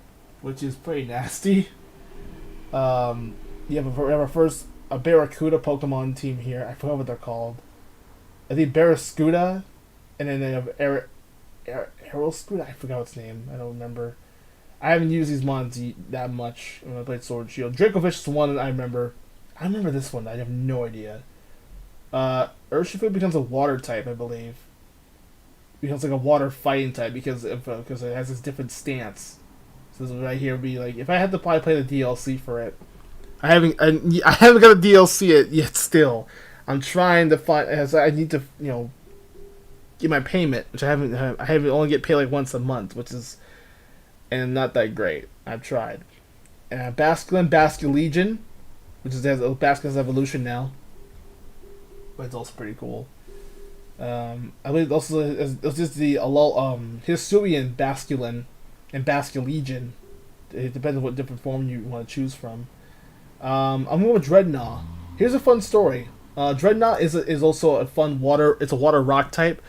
which is pretty nasty. We have our first a Barracuda Pokemon team here. I forgot what they're called. I think Barrascuda, and then they have Aeroscuda. I forgot its name. I don't remember. I haven't used these mons that much when I played Sword and Shield. Dracovish is the one I remember. I remember this one. I have no idea. Urshifu becomes a water type, I believe. Becomes like a water fighting type because it has this different stance. So this right here would be like if I had to probably play the DLC for it. I haven't got a DLC it yet. Still, I'm trying to find. As I need to get my payment, which I haven't only get paid like once a month, which is. And not that great. I've tried. Basculegion, which has Basculin's evolution now. But it's also pretty cool. I believe also it's just the Hisuian Basculin and Basculegion. It depends on what different form you want to choose from. I'm going with Dreadnought. Here's a fun story. Dreadnought is also a fun water. It's a water rock type.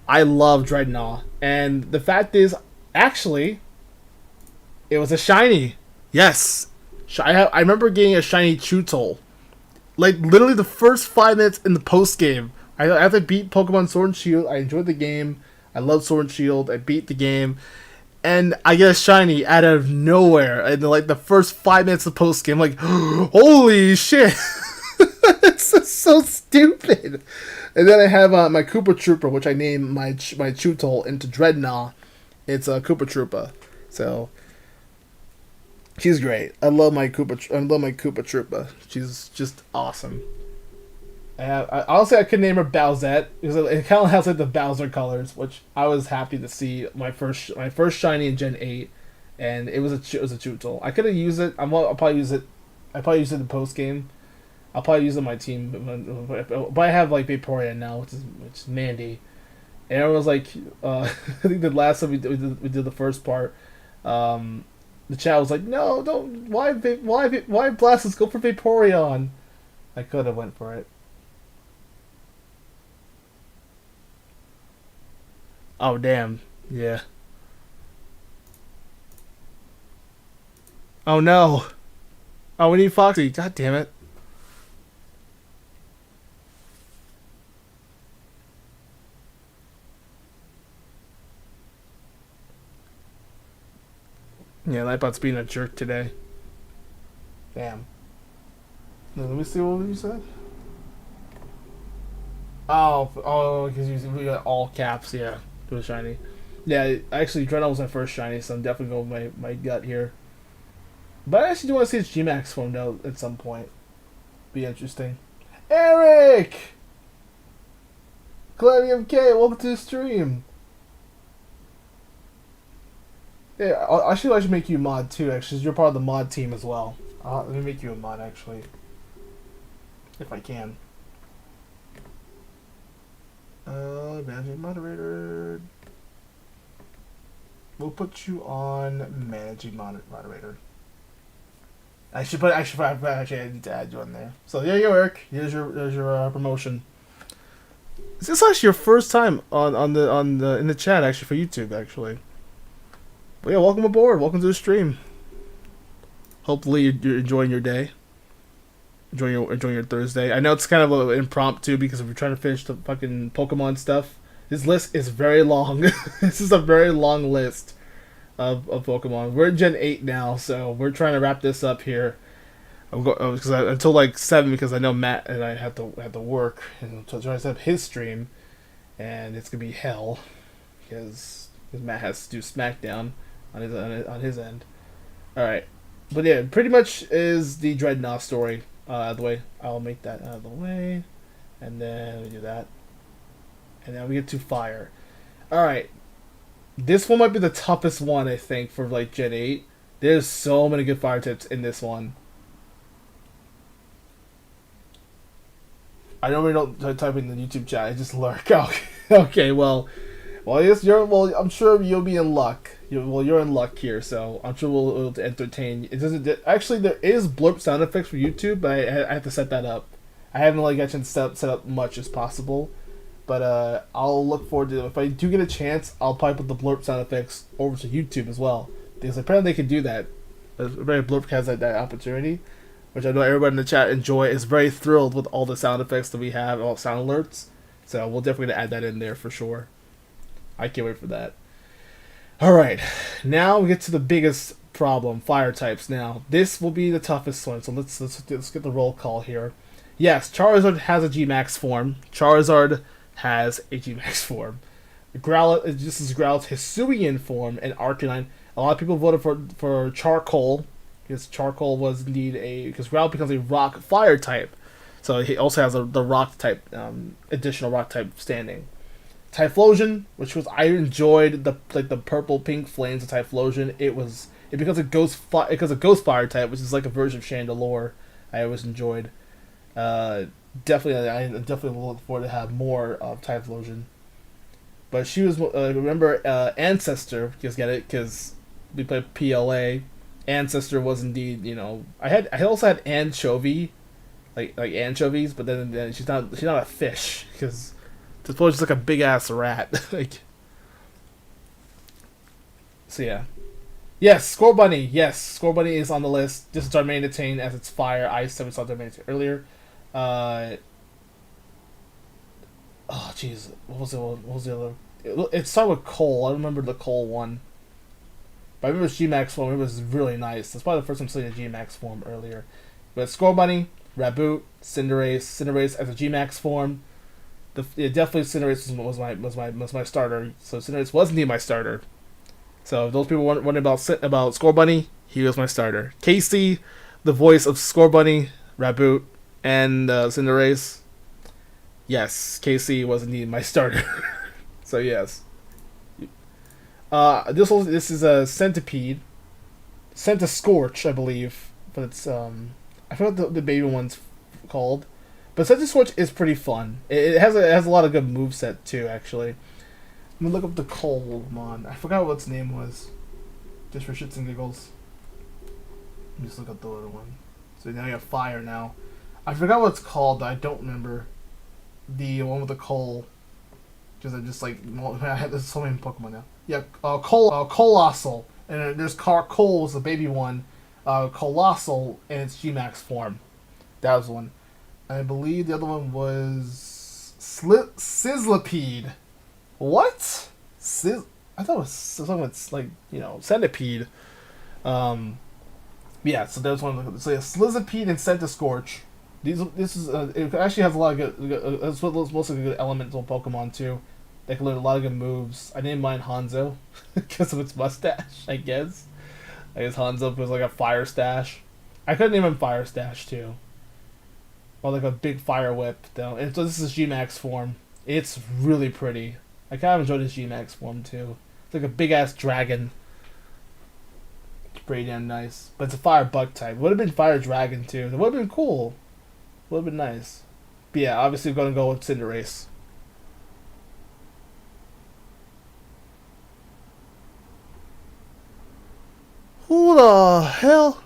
I love Dreadnought, and the fact is, actually. It was a shiny. Yes. I remember getting a shiny Chutel. Like, literally the first 5 minutes in the post-game. After I beat Pokemon Sword and Shield, I enjoyed the game. I love Sword and Shield. I beat the game. And I get a shiny out of nowhere. And, like, the first 5 minutes of post-game, like, holy shit. It's just so stupid. And then I have my Koopa Trooper, which I named my Chutel into Dreadnought. It's a Koopa Troopa. So... she's great. I love my Koopa Troopa. She's just awesome. Honestly, I could name her Bowsette because it kind of has like the Bowser colors, which I was happy to see my first shiny in Gen 8, and it was a Chutel. I could have used it. I'll probably use it. I probably use it in the post game. I'll probably use it on my team, but I have like Vaporeon now, which is Mandy, and everyone was like, I think the last time we did the first part. The chat was like, no, don't. Why Blastoise? Go for Vaporeon. I could have went for it. Oh damn, yeah. Oh no. Oh, we need Foxy. God damn it. Yeah, Lightbot's being a jerk today. Damn. Now, let me see what you said. Oh, because we got all caps, yeah. It was shiny. Yeah, actually, Dreadnought was my first shiny, so I'm definitely going with my gut here. But I actually do want to see its G-Max form, though, at some point. Be interesting. Eric! Calamium K, welcome to the stream. Yeah, I should make you a mod too, actually. You're part of the mod team as well. Let me make you a mod, actually. If I can. Managing moderator. We'll put you on managing moderator. Actually, I need to add you on there. So there you go, Eric. There's your promotion. Is this actually your first time on the in the chat actually for YouTube actually? But yeah, welcome aboard. Welcome to the stream. Hopefully you're enjoying your day. Enjoying your Thursday. I know it's kind of a impromptu because we're trying to finish the fucking Pokemon stuff. This list is very long. This is a very long list of Pokemon. We're in Gen 8 now, so we're trying to wrap this up here. Until like 7 because I know Matt and I have to work and trying to set up his stream, and it's gonna be hell because Matt has to do SmackDown on his end. All right, but yeah, pretty much is the Dreadnought story out of the way. I'll make that out of the way, and then we do that, and then we get to Fire. All right, this one might be the toughest one I think for like Gen 8. There's so many good fire types in this one. I normally don't type in the YouTube chat. I just lurk. Okay. Well, I guess I'm sure you'll be in luck. You're in luck here, so I'm sure we'll entertain. It doesn't actually. There is blurb sound effects for YouTube, but I have to set that up. I haven't really got a chance to set up much as possible, but I'll look forward to it. If I do get a chance, I'll probably put the blurb sound effects over to YouTube as well because apparently they can do that. Very Blurb has that opportunity, which I know everybody in the chat is very thrilled with all the sound effects that we have, all sound alerts. So we'll definitely add that in there for sure. I can't wait for that. All right, now we get to the biggest problem, fire types. Now this will be the toughest one, so let's get the roll call here. Yes, Charizard has a G-Max form. Charizard has a G-Max form. Growlithe, this is Growlithe's Hisuian form, and Arcanine. A lot of people voted for Charcoal. Because Charcoal was indeed because Growlithe becomes a rock fire type, so he also has the rock type, additional rock type standing. Typhlosion, which was I enjoyed the purple pink flames of Typhlosion. It becomes a ghost fire type, which is like a version of Chandelure. I always enjoyed. I definitely look forward to have more of Typhlosion. But she was remember Ancestor, just get it because we played PLA. Ancestor was indeed, I also had Anchovy, like anchovies, but then she's not a fish because Typhlosion's like a big ass rat. So yeah, yes, Scorbunny. Yes, Scorbunny is on the list. This is Darmanitan as its fire. I said we saw Darmanitan earlier. Oh jeez, what was the other? It started with Cole. I remember the Cole one. But I remember his G-Max form. It was really nice. That's probably the first time seeing a G-Max form earlier. But Scorbunny, Raboot, Cinderace as a G-Max form. Definitely Cinderace was my starter. So Cinderace was indeed my starter. So if those people wondering about Scorbunny, he was my starter. Casey, the voice of Scorbunny, Raboot, and Cinderace. Yes, Casey was indeed my starter. So yes. This is a Centipede, Centiscorch, I believe, but it's I forgot what the baby one's called, but Centiscorch is pretty fun. It has a lot of good moveset too, actually. Let me look up the Colemon. I forgot what its name was, just for shits and giggles. Let me just look up the other one. So now you have Fire now. I forgot what it's called, but I don't remember the one with the coal. Because I just there's so many Pokemon now. Yeah, Colossal, and there's Cole was the baby one. Colossal in its G-Max form. That was one. I believe the other one was Sizzlipede. What? I thought it was something that's Centipede. Yeah, so there's one. So yeah, Slizzipede and Centiscorch. It actually has a lot of good. It's mostly good elemental Pokemon too. They can learn a lot of good moves. I named mine Hanzo because of its mustache. I guess Hanzo was like a fire stash. I could name him Fire Stash too, or like a big fire whip though. And so this is G-Max form. It's really pretty. I kind of enjoyed his G-Max form too. It's like a big ass dragon. It's pretty damn nice. But it's a fire bug type. Would have been fire dragon too. It would have been cool. Would have been nice. But yeah, obviously we're gonna go with Cinderace. Who the hell?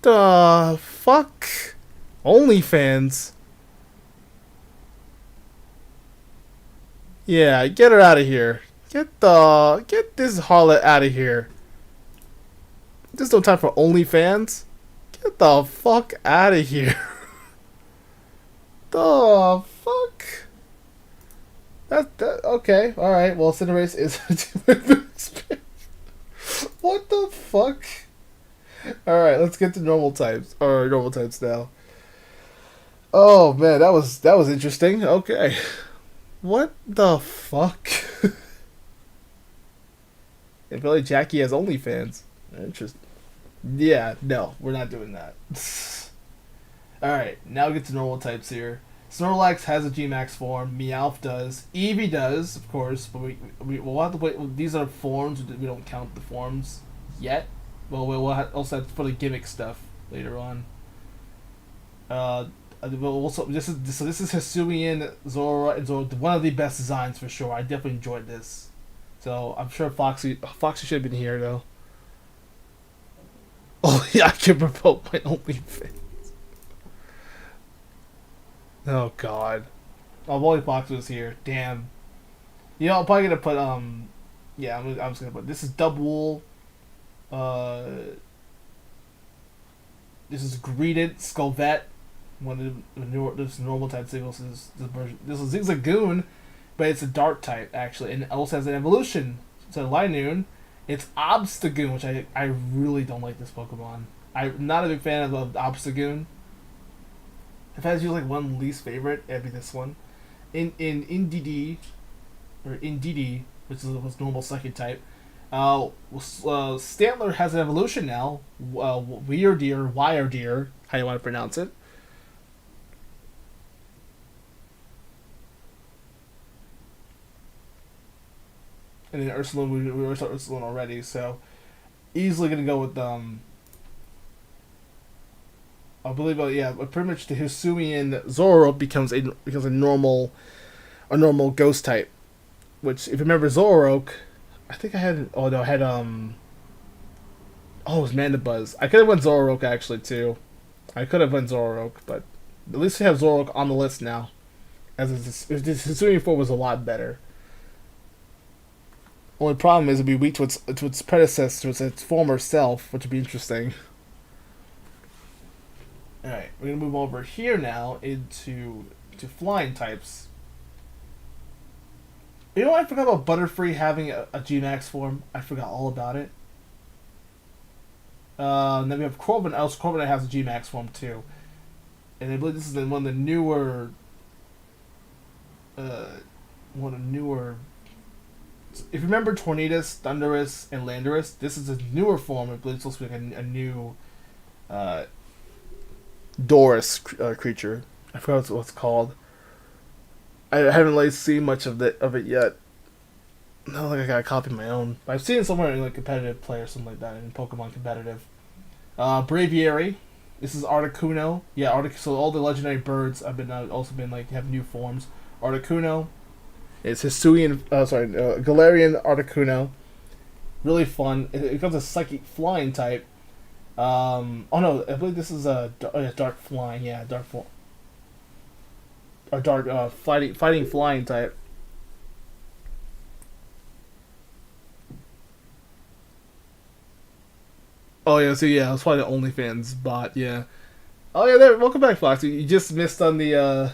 the fuck? OnlyFans? Yeah, get her out of here. Get this harlot out of here. There's no time for OnlyFans. Get the fuck out of here. The fuck? That okay, alright, well Cinderace is what the fuck? Alright, let's get to normal types. Or normal types now. Oh man, that was interesting. Okay. What the fuck? If only Jackie has OnlyFans. Interesting. Yeah, no, we're not doing that. Alright, now we get to normal types here. Snorlax has a Gmax form. Meowth does. Eevee does, of course, but we'll have to wait. These are forms. We don't count the forms yet. Well, we'll also have for the gimmick stuff later on. Also, this is Hisuian Zora and Zora, one of the best designs for sure. I definitely enjoyed this. So I'm sure Foxy should have been here though. Oh yeah, I can promote my OnlyFans. Oh god. Oh, Wally Fox was here. Damn. You know, I'm probably gonna put yeah, I'm just gonna put this is Dubwool. This is Greedent, Skullvet. One of the newer, this normal type singles is this version. This is Zigzagoon, but it's a dark type actually, and it also has an evolution. So Linoon, it's Obstagoon, which I really don't like this Pokemon. I'm not a big fan of Obstagoon. If I had to use like one least favorite, it'd be this one. In Indeedee, which is a normal second type. Stantler has an evolution now. Wyrdeer, how you want to pronounce it. And then Ursulune, we already saw Ursulune already, so easily gonna go with I believe, yeah, pretty much the Hisuian Zoro becomes a normal ghost type. Which, if you remember Zoroark, I think I had it was Mandibuzz. I could have went Zoroark actually too. I could have went Zoroark, but at least we have Zoroark on the list now. As this Hisuian form was a lot better. Only problem is it'd be weak to its predecessor, to its former self, which would be interesting. Alright, we're gonna move over here now into flying types. You know what? I forgot about Butterfree having a Gmax form. I forgot all about it. Then we have Corviknight. Also, Corviknight has a Gmax form too. And I believe this is one of the newer. If you remember Tornadus, Thundurus, and Landorus, this is a newer form. I believe it's supposed to be like a new Doris creature. I forgot what it's called. I haven't like seen much of it yet. I don't think I got a copy of my own. But I've seen it somewhere in like competitive play or something like that in Pokemon competitive. Braviary. This is Articuno. Yeah, so all the legendary birds have been also been like have new forms. Articuno. It's Hisuian. Galarian Articuno. Really fun. It becomes a psychic flying type. Oh no, I believe this is a dark flying. Yeah, dark or dark fighting flying type. Oh yeah, so yeah, it's probably the OnlyFans bot. Yeah. Oh yeah, there. Welcome back, Fox. You just missed on the.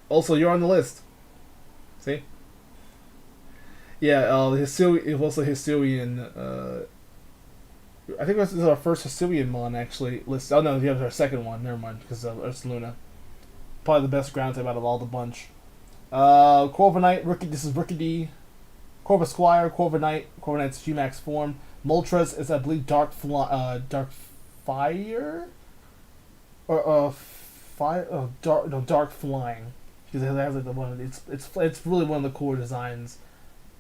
Also, you're on the list. See. Yeah. It was also Hisuian. I think this is our first Hisuian mon actually. List. Oh no, we have our second one. Never mind, because of Ursaluna. Probably the best ground type out of all the bunch. Corviknight, Rookie. This is Rookie D. Corvisquire, Corviknight's Gmax form. Moltres is, I believe, Dark Fire, or Fire. Dark Flying, because it has like the one. It's really one of the core designs.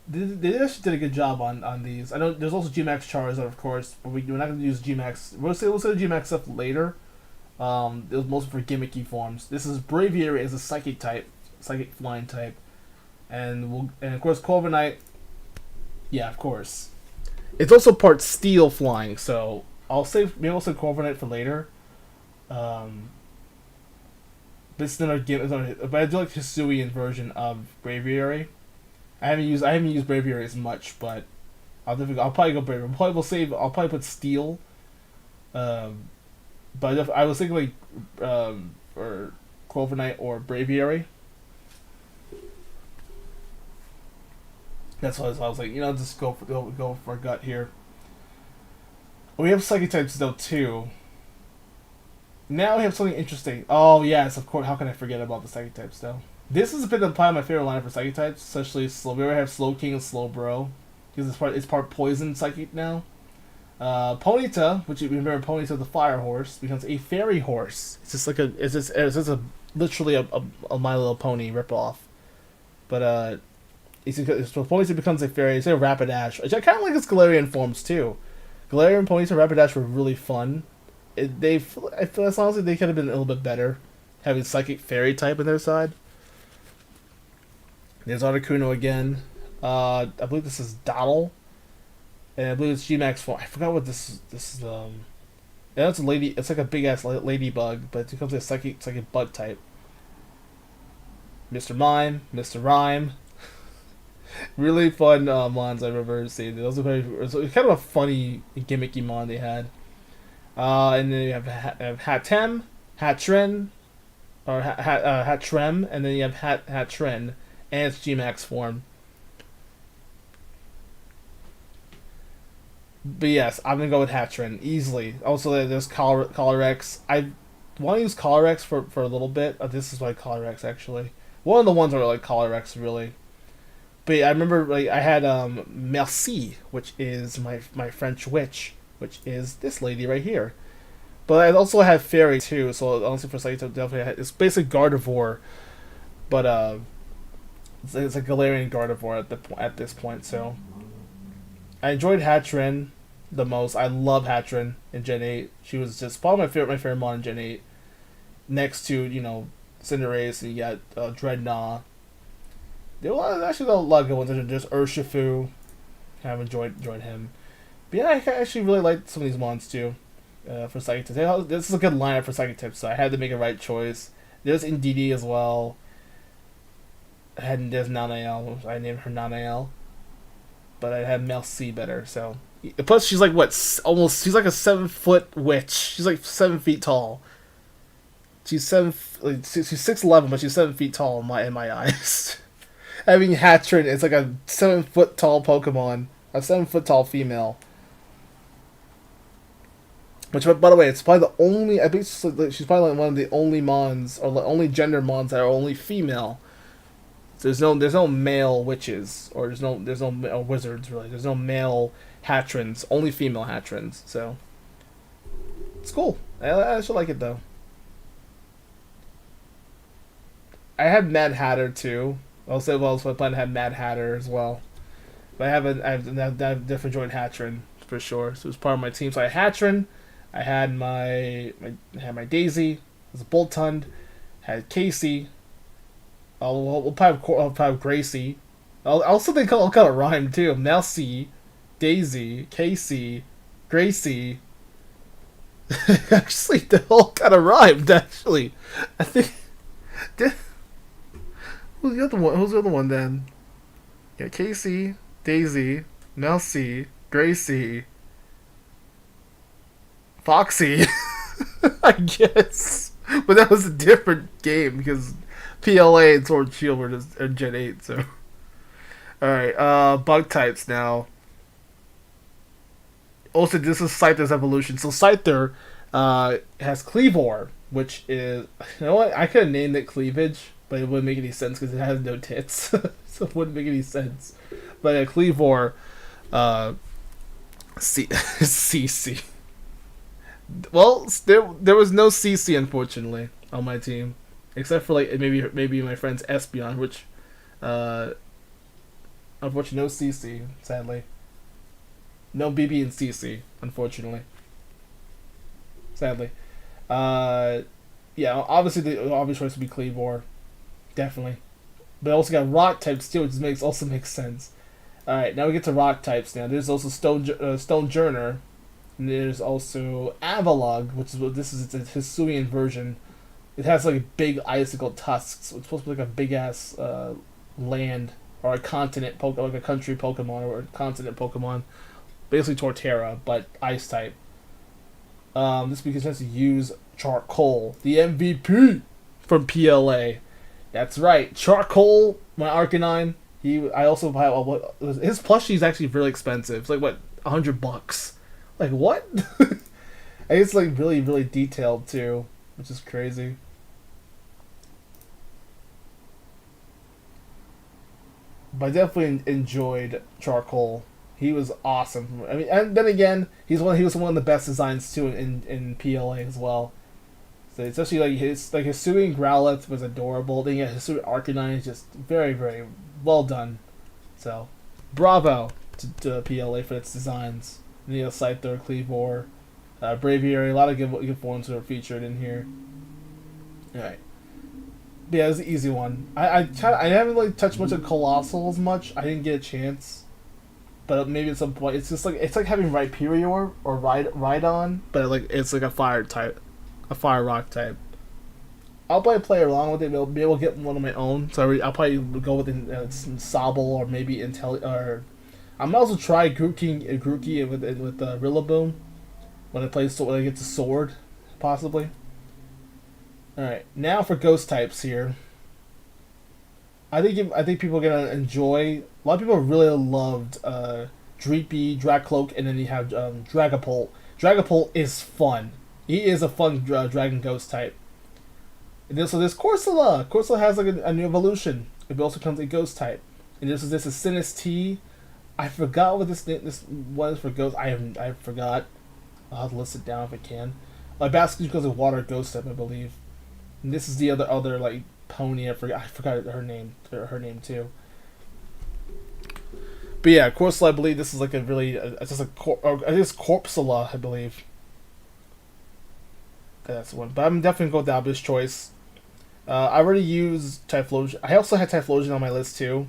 They actually did a good job on these. I know there's also Gmax Charizard, of course, but we're not going to use Gmax. We'll say Gmax stuff later. It was mostly for gimmicky forms. This is Braviary as a psychic flying type, and of course Corviknight. Yeah, of course. It's also part steel flying, so I'll save maybe I'll save Corviknight for later. This is another game, but I do like Hisuian version of Braviary. I haven't used Braviary as much, but I'll probably go Braviary. I'll probably put Steel. But I was thinking or Corviknight or Braviary. That's why I was like, just go for a gut here. We have Psychic types though too. Now we have something interesting. Oh yes, of course. How can I forget about the Psychic types though? This has been probably my favorite line for Psychic types, especially Slow. We already have Slow King and Slow Bro, because it's part Poison Psychic now. Ponyta, which you remember, Ponyta the Fire Horse, becomes a Fairy Horse. It's just literally a My Little Pony ripoff. But Ponyta becomes a fairy. It's a Rapidash, which I kind of like its Galarian forms too. Galarian, Ponyta, Rapidash were really fun. I feel honestly they could have been a little bit better, having Psychic Fairy type in their side. There's Articuno again. I believe this is Dottle, and I believe it's Gmax form. I forgot what this is. Yeah, it's a lady. It's like a big ass ladybug, but it becomes a psychic bug type. Mr. Mime, Mr. Rhyme. Really fun mons I remember seeing. It was kind of a funny, gimmicky mon they had. And then you have Hatem, Hatren, or Hatrem, and then you have Hatren, and its Gmax form. But yes, I'm gonna go with Hatren easily. Also, there's Calyrex. I want to use Calyrex for a little bit. This is why Calyrex actually. One of the ones are like Calyrex really. But yeah, I remember I had Merci, which is my French witch, which is this lady right here. But I also have Fairy too, so honestly for Psychic definitely it's basically Gardevoir, but it's a Galarian Gardevoir at this point. So I enjoyed Hatren the most. I love Hatren in Gen 8. She was just probably my favorite mon in Gen 8. Next to Cinderace, and you got Dreadnought. There were actually a lot of good ones. There's Urshifu. Kind of enjoyed him. But yeah, I actually really liked some of these mons too. For Psychic tips, this is a good lineup for Psychic tips, so I had to make a right choice. There's Indeedee as well. There's Nanael. I named her Nanael, but I had Merci better. So plus she's like she's like a 7-foot witch. She's like 7 feet tall. She's 6'11", but she's 7 feet tall in my eyes. Having Hatrin, it's like a 7-foot tall Pokemon, a 7-foot tall female. Which, by the way, it's probably the only. I think she's probably like one of the only mons, or the only gender mons that are only female. So there's no male witches, or there's no wizards really. There's no male Hatrins, only female Hatrins. So it's cool. I actually like it though. I have Mad Hatter too. I was planning to have Mad Hatter as well, but I've definitely joined Hatrin for sure. So it was part of my team. So I had Hatrin. I had my Daisy. It was a Boltund. Had Casey. We'll probably have Gracie. I'll also think I'll kind of rhyme too. Melcy, Daisy, Casey, Gracie. Actually, they all kind of rhymed. Actually, I think. Who's the other one? Who's the other one then? Yeah, Casey, Daisy, Melcy, Gracie, Foxy. I guess, but that was a different game because PLA and Sword and Shield were just Gen 8. So, all right, bug types now. Also, this is Scyther's evolution. So Scyther has Cleavor, which is, you know what? I could have named it Cleavage, but it wouldn't make any sense because it has no tits, so it wouldn't make any sense. But Cleavor, CC. Well, there was no CC unfortunately on my team, except for like maybe my friend's Espeon, which unfortunately no CC, sadly. No BB and CC, unfortunately. Sadly. Yeah, obviously the obvious choice would be Cleavor. Definitely. But I also got rock types too, which makes sense. Alright, now we get to rock types now. There's also Stone Journer, And there's also Avalog, which is what this is. It's a Hisuian version. It has like big icicle tusks. It's supposed to be like a big ass land or a continent, like a country Pokemon or a continent Pokemon. Basically Torterra, but ice type. This because it has to use Charcoal, the MVP from PLA. That's right, Charcoal, my Arcanine. I also buy his plushie is actually really expensive. It's like what, $100. Like what? And it's like really really detailed too, which is crazy. But I definitely enjoyed Charcoal. He was awesome. I mean, and then again, he was one of the best designs too in PLA as well. So especially like his Hisuian Growlithe was adorable. Then his Hisuian Arcanine is just very very well done. So, bravo to PLA for its designs. Scyther, Cleavor, Braviary, a lot of good forms that are featured in here. All right. But yeah, it was an easy one. I haven't really touched much of Colossal as much. I didn't get a chance. But maybe at some point, it's like having Rhyperior or Rhydon, but it's like a fire type, a fire rock type. I'll probably play along with it. Maybe I'll get one of my own. So I'll probably go with Sobble or maybe Intel. Or I might also try Grookey with Rillaboom when I get to Sword, possibly. All right, now for Ghost types here. I think people are gonna enjoy. A lot of people really loved Dreepy, Dracloak, and then you have Dragapult. Dragapult is fun. He is a fun Dragon Ghost type. And so there's Corsola. Corsola has like a new evolution. It also comes a Ghost type. And this is Sinistee. I forgot what this one is for Ghost. I forgot. I'll have to list it down if I can. Like basically because of Water Ghost type, I believe. And this is the other like pony. I forgot her name too. But yeah, Corsola, I believe this is like a really I think it's Corpsola, I believe. That's the one. But I'm definitely going with the obvious choice. I already used Typhlosion. I also had Typhlosion on my list too.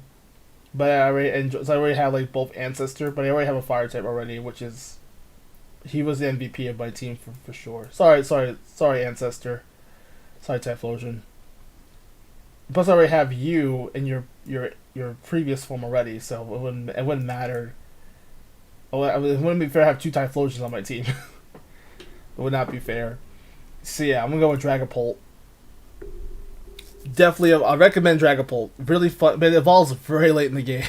But I already have like both Ancestor, but I already have a Fire type already, which is he was the MVP of my team for sure. Sorry Ancestor. Sorry Typhlosion. Plus I already have you in your previous form already, so it wouldn't matter. It wouldn't be fair to have two Typhlosions on my team. It would not be fair. So yeah, I'm gonna go with Dragapult. Definitely, I recommend Dragapult. Really fun, but it evolves very late in the game.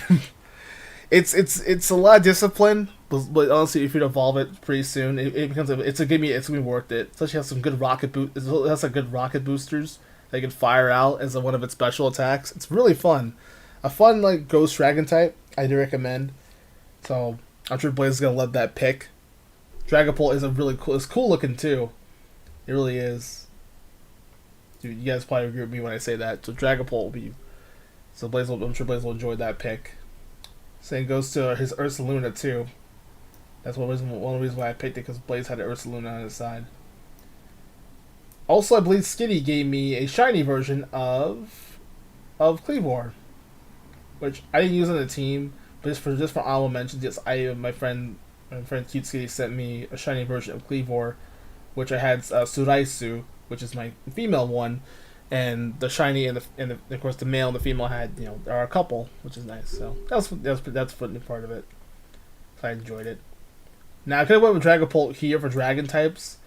it's a lot of discipline, but honestly, if you evolve it pretty soon, it becomes it's gonna be worth it. Especially has some good it has some good rocket boosters that can fire out as one of its special attacks. It's really fun, a fun like Ghost Dragon type. I do recommend. So I'm sure Blaze is gonna love that pick. Dragapult is it's cool looking too. It really is. Dude, you guys probably agree with me when I say that. So Dragapult will be. So I'm sure Blaze will enjoy that pick. Same goes to his Ursaluna too. That's one of the reasons why I picked it, because Blaze had an Ursaluna on his side. Also, I believe Skitty gave me a shiny version of Cleavor, which I didn't use on the team, but just for honorable mention, my friend Cute Skitty sent me a shiny version of Cleavor, which I had Suraisu, which is my female one, and the shiny and of course the male and the female had there are a couple, which is nice. So that's part of it. So I enjoyed it. Now I could have went with Dragapult here for dragon types,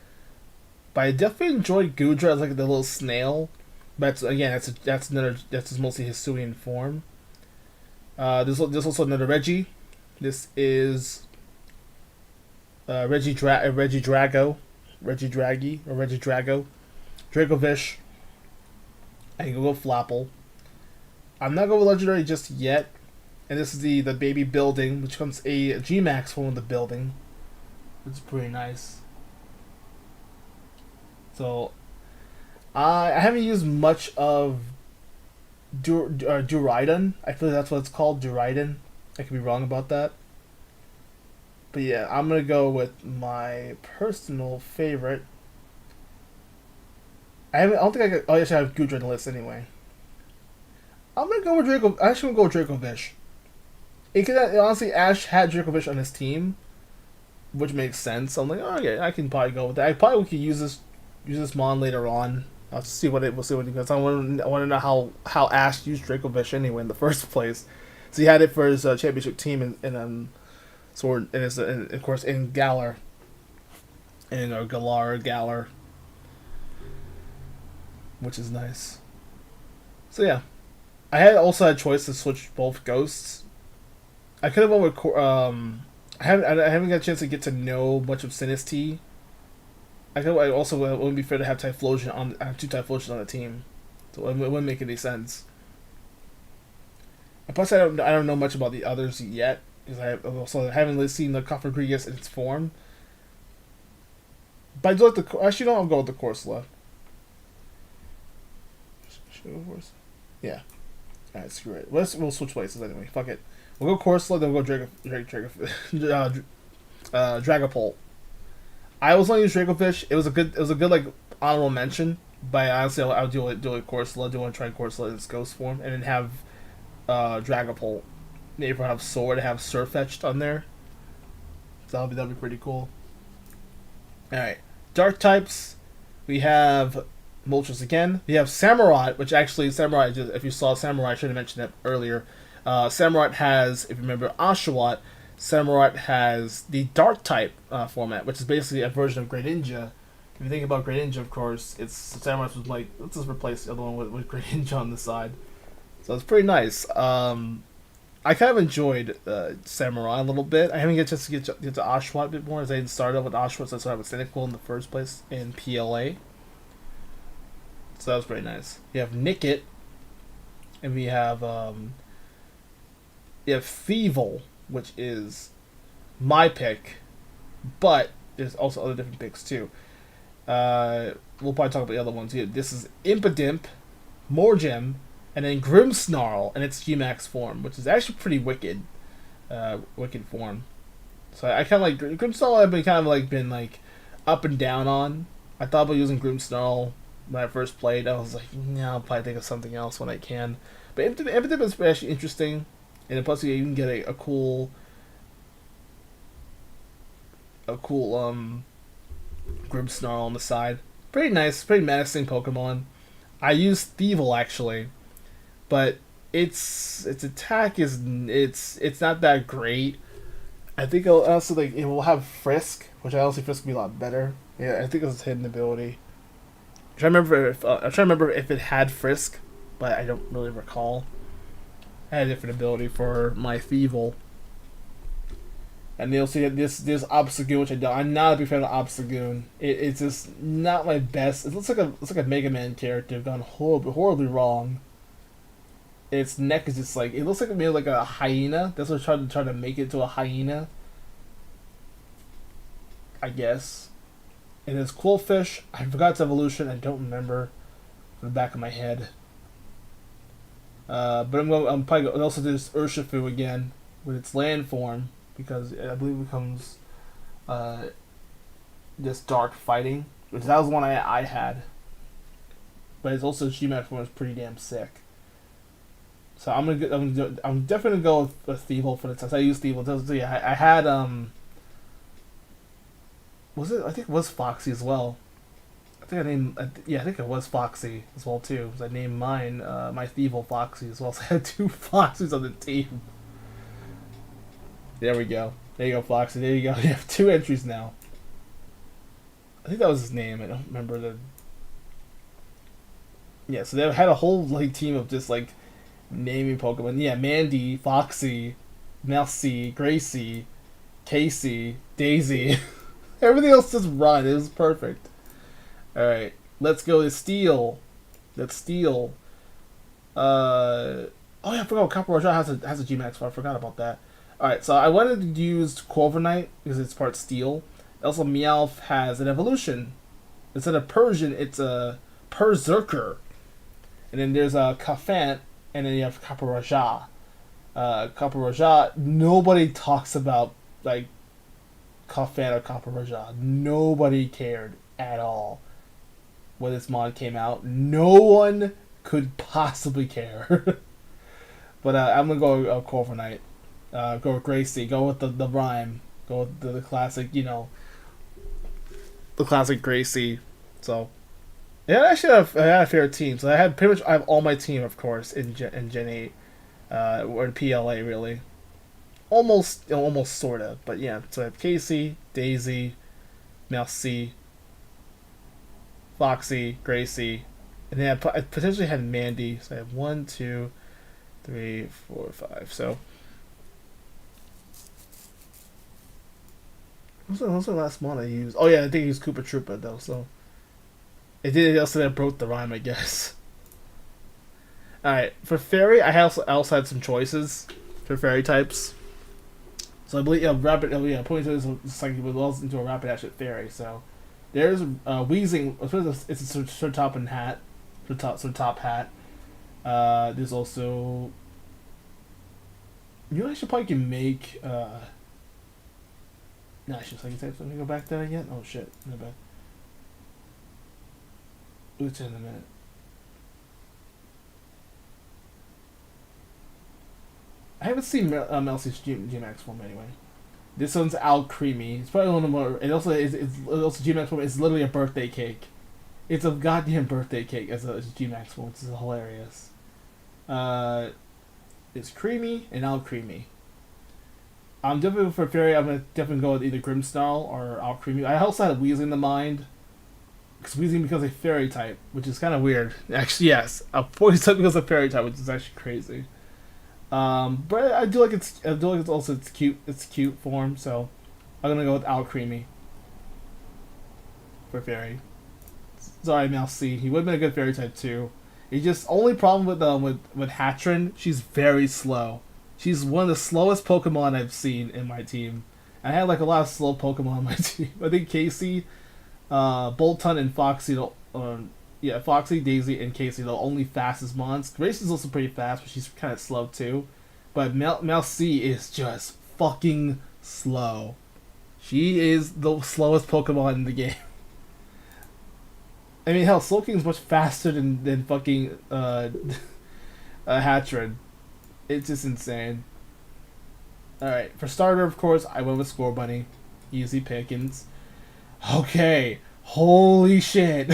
but I definitely enjoyed Goodra as like the little snail. But that's mostly Hisuian form. There's also another Reggie. This is Regidrago, Dracovish. I can go Flapple. I'm not going with Legendary just yet. And this is the baby building, which comes a G-Max form of the building. It's pretty nice. So, I haven't used much of Duraiden. I feel like that's what it's called, Duraiden. I could be wrong about that. But yeah, I'm going to go with my personal favorite. I don't think I could. Oh, yes, I have Goodra on the list anyway. I'm gonna go with Draco. I'm actually gonna go with Dracovish. Honestly, Ash had Dracovish on his team, which makes sense. I'm like, oh yeah, I can probably go with that. I probably could use this mon later on. I'll see what we'll see what it does. I want to know how Ash used Dracovish anyway in the first place. So he had it for his championship team in Sword, and it's of course in Galar, Galar, which is nice. So yeah, I also had a choice to switch both ghosts. I could have went with I haven't got a chance to get to know much of Sinistea. I also it wouldn't be fair to have Typhlosion I have two Typhlosion on the team, so it wouldn't make any sense. And plus, I don't know much about the others yet because I haven't really seen the Cofagrigus in its form. But I do like actually no, I'll go with the Corsola. Should I go Corsola? Yeah. Alright, screw it. We'll switch places anyway. Fuck it. We'll go Corsola, then we'll go Dragapult. I was only use Dracovish. It was a good like honorable mention. But honestly, I would do it Corsola. Do want to try Corsola in its ghost form, and then have Dragapult. Maybe if I have Sword, have Surfetched on there. So that'll be pretty cool. All right, dark types. We have Moltres again. We have Samurott, which actually Samurott. If you saw Samurott, I should have mentioned it earlier. Samurott has, if you remember Oshawott, Samurott has the dark type format, which is basically a version of Greninja. If you think about Greninja, of course, it's Samurott was like, let's just replace the other one with Greninja on the side. So it's pretty nice. I kind of enjoyed Samurott a little bit. I haven't get a chance to get to Oshawott a bit more, as I didn't start off with Oshawott, so that's why I was cynical in the first place in PLA. So that was pretty nice. You have Nickit, and we have Thievul, which is my pick, but there's also other different picks too. We'll probably talk about the other ones here. This is Impidimp, Morgem, and then Grimmsnarl in its Gmax form, which is actually pretty wicked. Wicked form. So I kind of like Grimmsnarl. I've been up and down on. I thought about using Grimmsnarl when I first played. I was like, nah, I'll probably think of something else when I can. But Impidimp is actually interesting, and plus you can get a cool Grimmsnarl on the side. Pretty nice, pretty menacing Pokemon. I use Thievul actually, but its attack is it's not that great. I think it will have Frisk, which I also think Frisk will be a lot better. Yeah, I think it's its hidden ability. I'm trying to remember if it had Frisk, but I don't really recall. I had a different ability for my Thievul. And you'll see that this Obstagoon, which I'm not a big fan of Obstagoon. It's just not my best. It looks like a Mega Man character gone horribly wrong. Its neck is just it looks like maybe like a hyena. That's what I tried to make it to a hyena, I guess. And it's Quillfish. I forgot its evolution. I don't remember from the back of my head. But I'm probably going. Also, there's Urshifu again with its land form, because I believe it becomes just dark fighting, which that was the one I had. But it's also Gmax form is pretty damn sick. So I'm definitely gonna go with Thievul for the test. I use Thievul. So yeah, I had was it? I think it was Foxy as well. I think it was Foxy as well too. So I named mine my Thievul Foxy as well. So I had two Foxys on the team. There we go. There you go, Foxy. There you go. You have two entries now. I think that was his name. I don't remember the. Yeah, so they had a whole team of just naming Pokemon. Yeah, Mandy, Foxy, Melcy, Gracie, Casey, Daisy. Everything else just run. It was perfect. Alright, let's go to Steel. Let's Steel. Oh yeah, I forgot Copper Roger has a Gmax, so I forgot about that. Alright, so I wanted to use Corviknight because it's part Steel. Also, Meowth has an evolution. Instead of Persian, it's a Berserker. And then there's a Cafant, and then you have Copper Raja. Copper Raja, nobody talks about Cafant or Copper Raja. Nobody cared at all when this mod came out. No one could possibly care. But I'm gonna go Corviknight. Go with Gracie. Go with the rhyme. Go with the classic, the classic Gracie. So yeah, I had a favorite team. So I have all my team, of course, in Gen 8, or in PLA really. Almost sorta, but yeah. So I have Casey, Daisy, Mousy, Foxy, Gracie, and then I potentially had Mandy. So I have 1, 2, 3, 4, 5. So what was the last one I used? Oh yeah, I think I used Koopa Troopa though. So it did also that broke the rhyme, I guess. All right, for fairy, I also had some choices for fairy types. So I believe rapid. Putting this like well into a rapid action fairy. So there's Wheezing. It's a sort of top and hat, sort of top hat. There's also. I should probably can make. No, I should second types. Let me go back to that again. Oh shit, my bad. Oots in a minute. I haven't seen Elsie's G-Max form anyway. This one's Al Creamy. It's probably one of the more. It also it's also G-Max form. It's literally a birthday cake. It's a goddamn birthday cake as a G-Max form, which is hilarious. It's creamy and Al Creamy. I'm definitely for fairy. I'm gonna definitely go with either Grimmsnarl or Al Creamy. I also had Weezing in the mind because Weezing becomes a fairy type, which is kind of weird. Actually, yes, a poison type becomes a fairy type, which is actually crazy. But I do like it's also it's cute. It's cute form, so I'm gonna go with Al Creamy for fairy. Sorry, Mousy. He would have been a good fairy type too. He just only problem with Hatrin. She's very slow. She's one of the slowest Pokemon I've seen in my team. I had like a lot of slow Pokemon on my team. I think Casey, Bolton, and Foxy. Foxy, Daisy, and Casey, the only fastest mons. Grace is also pretty fast, but she's kind of slow too. But Mousy is just fucking slow. She is the slowest Pokemon in the game. I mean, hell, Slowking's much faster than fucking Hatred. It's just insane. Alright, for starter, of course, I went with Score Bunny. Easy pickings. Okay, holy shit.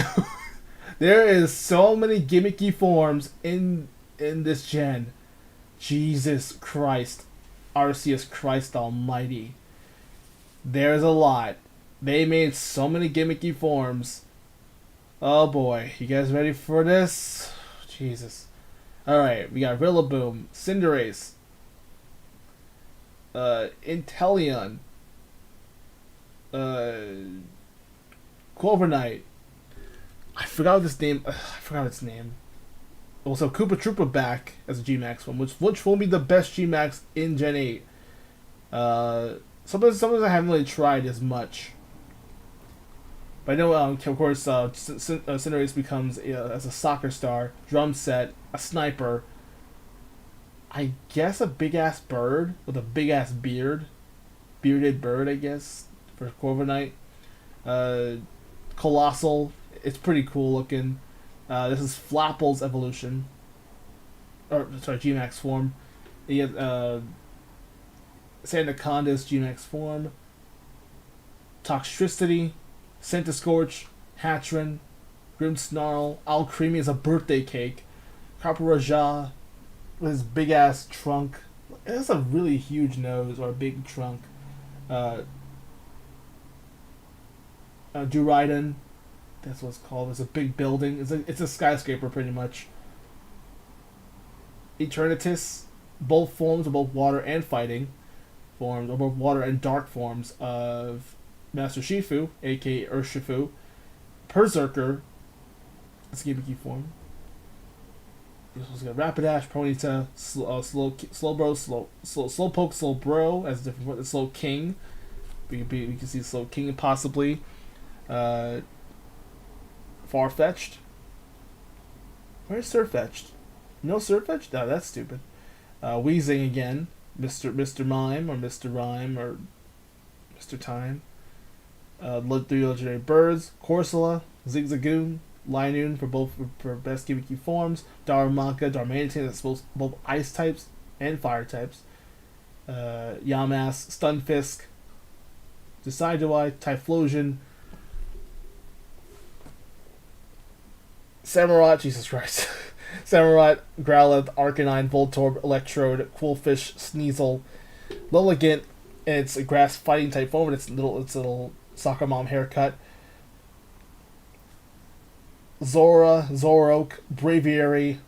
There is so many gimmicky forms in this gen. Jesus Christ. Arceus Christ Almighty. There's a lot. They made so many gimmicky forms. Oh boy, you guys ready for this? Jesus. Alright, we got Rillaboom, Cinderace, Inteleon, Clover I forgot its name. Also, Koopa Troopa back as a G-Max one, which will be the best G-Max in Gen 8. Sometimes I haven't really tried as much. But I know, of course, Cinderace becomes as a soccer star, drum set, a sniper. I guess a big ass bird with a big ass beard, bearded bird, I guess, for Corviknight. Colossal, it's pretty cool looking. This is Flapple's evolution, or sorry, G-Max form. You get Sandaconda's G-Max form. Toxtricity. Centiskorch, Hatrin, Grimmsnarl, Alcremie is a birthday cake, Carparaja with his big ass trunk. It has a really huge nose or a big trunk. Duraiden, that's what it's called. It's a big building. It's a skyscraper pretty much. Eternatus, both forms of both water and fighting forms, or both water and dark forms of Master Shifu, aka Urshifu, Berserker, that's a gimmicky form. This was got Rapidash, Ponyta, Slowpoke, Slowbro as a different one. The Slow King, we can see Slow King possibly. Farfetch'd. Where's Surfetch'd? No Surfetch'd? No, that's stupid. Weezing again, Mr. Mime or Mr. Rhyme or Mr. Time. 3 legendary birds, Corsola, Zigzagoon, Linoon for best gimmicky forms, Darumaka, Darmanitan that's both ice types and fire types, Yamask, Stunfisk, Decidueye, Typhlosion, Samurott, Jesus Christ. Samurott, Growlithe, Arcanine, Voltorb, Electrode, Quillfish, Sneasel, Lilligant, and it's a grass fighting type form, and its little soccer mom haircut. Zora, Zoroark, Braviary.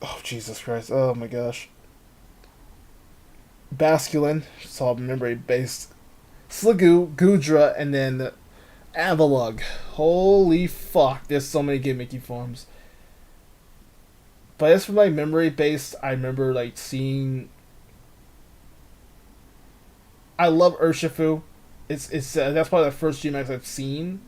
Oh, Jesus Christ. Oh my gosh. Basculin, it's all memory based. Sliggoo, Goodra, and then Avalugg. Holy fuck, there's so many gimmicky forms. But as for my memory based, I remember like seeing. I love Urshifu. It's that's probably the first GMAX I've seen.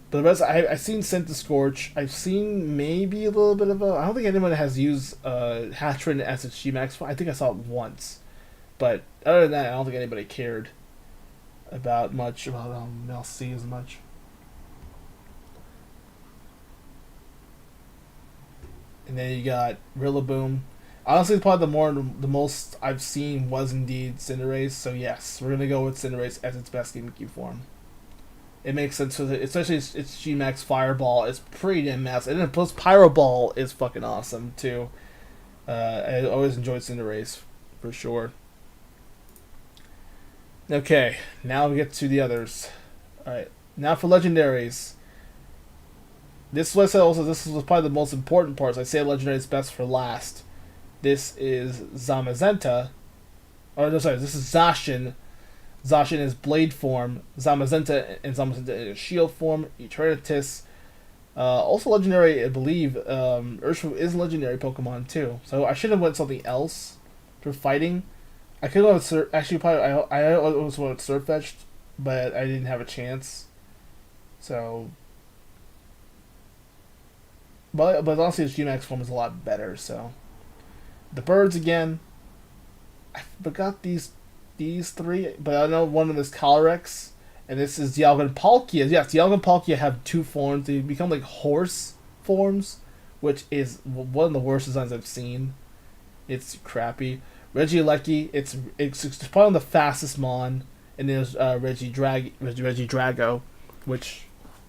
But the rest, I've seen Scorch. I've seen maybe a little bit of a. I don't think anyone has used Hatchrin as its GMAX. I think I saw it once. But other than that, I don't think anybody cared about LC as much. And then you got Rillaboom. Honestly, probably the most I've seen was indeed Cinderace. So yes, we're gonna go with Cinderace as its best gimmicky form. It makes sense for especially its GMAX Fireball is pretty damn massive, and then plus Pyro Ball is fucking awesome too. I always enjoyed Cinderace for sure. Okay, now we get to the others. Alright, now for legendaries. This was also this was probably the most important part, so I say legendary is best for last. This is Zamazenta. Or no, sorry, this is Zacian. Zacian is Blade form. Zamazenta is Shield form. Eternatus. Also legendary, I believe. Urshifu is legendary Pokemon too. So I should have went something else for fighting. I could go with actually probably I almost went with Surfetched, but I didn't have a chance. So, but honestly, its GMAX form is a lot better. So, the birds again. I forgot these three, but I know one of them is Calyrex, and this is Dialga Palkia. Yes, Dialga and Palkia have two forms. They become like horse forms, which is one of the worst designs I've seen. It's crappy. Regieleki, it's probably the fastest Mon, and there's Regidrago, which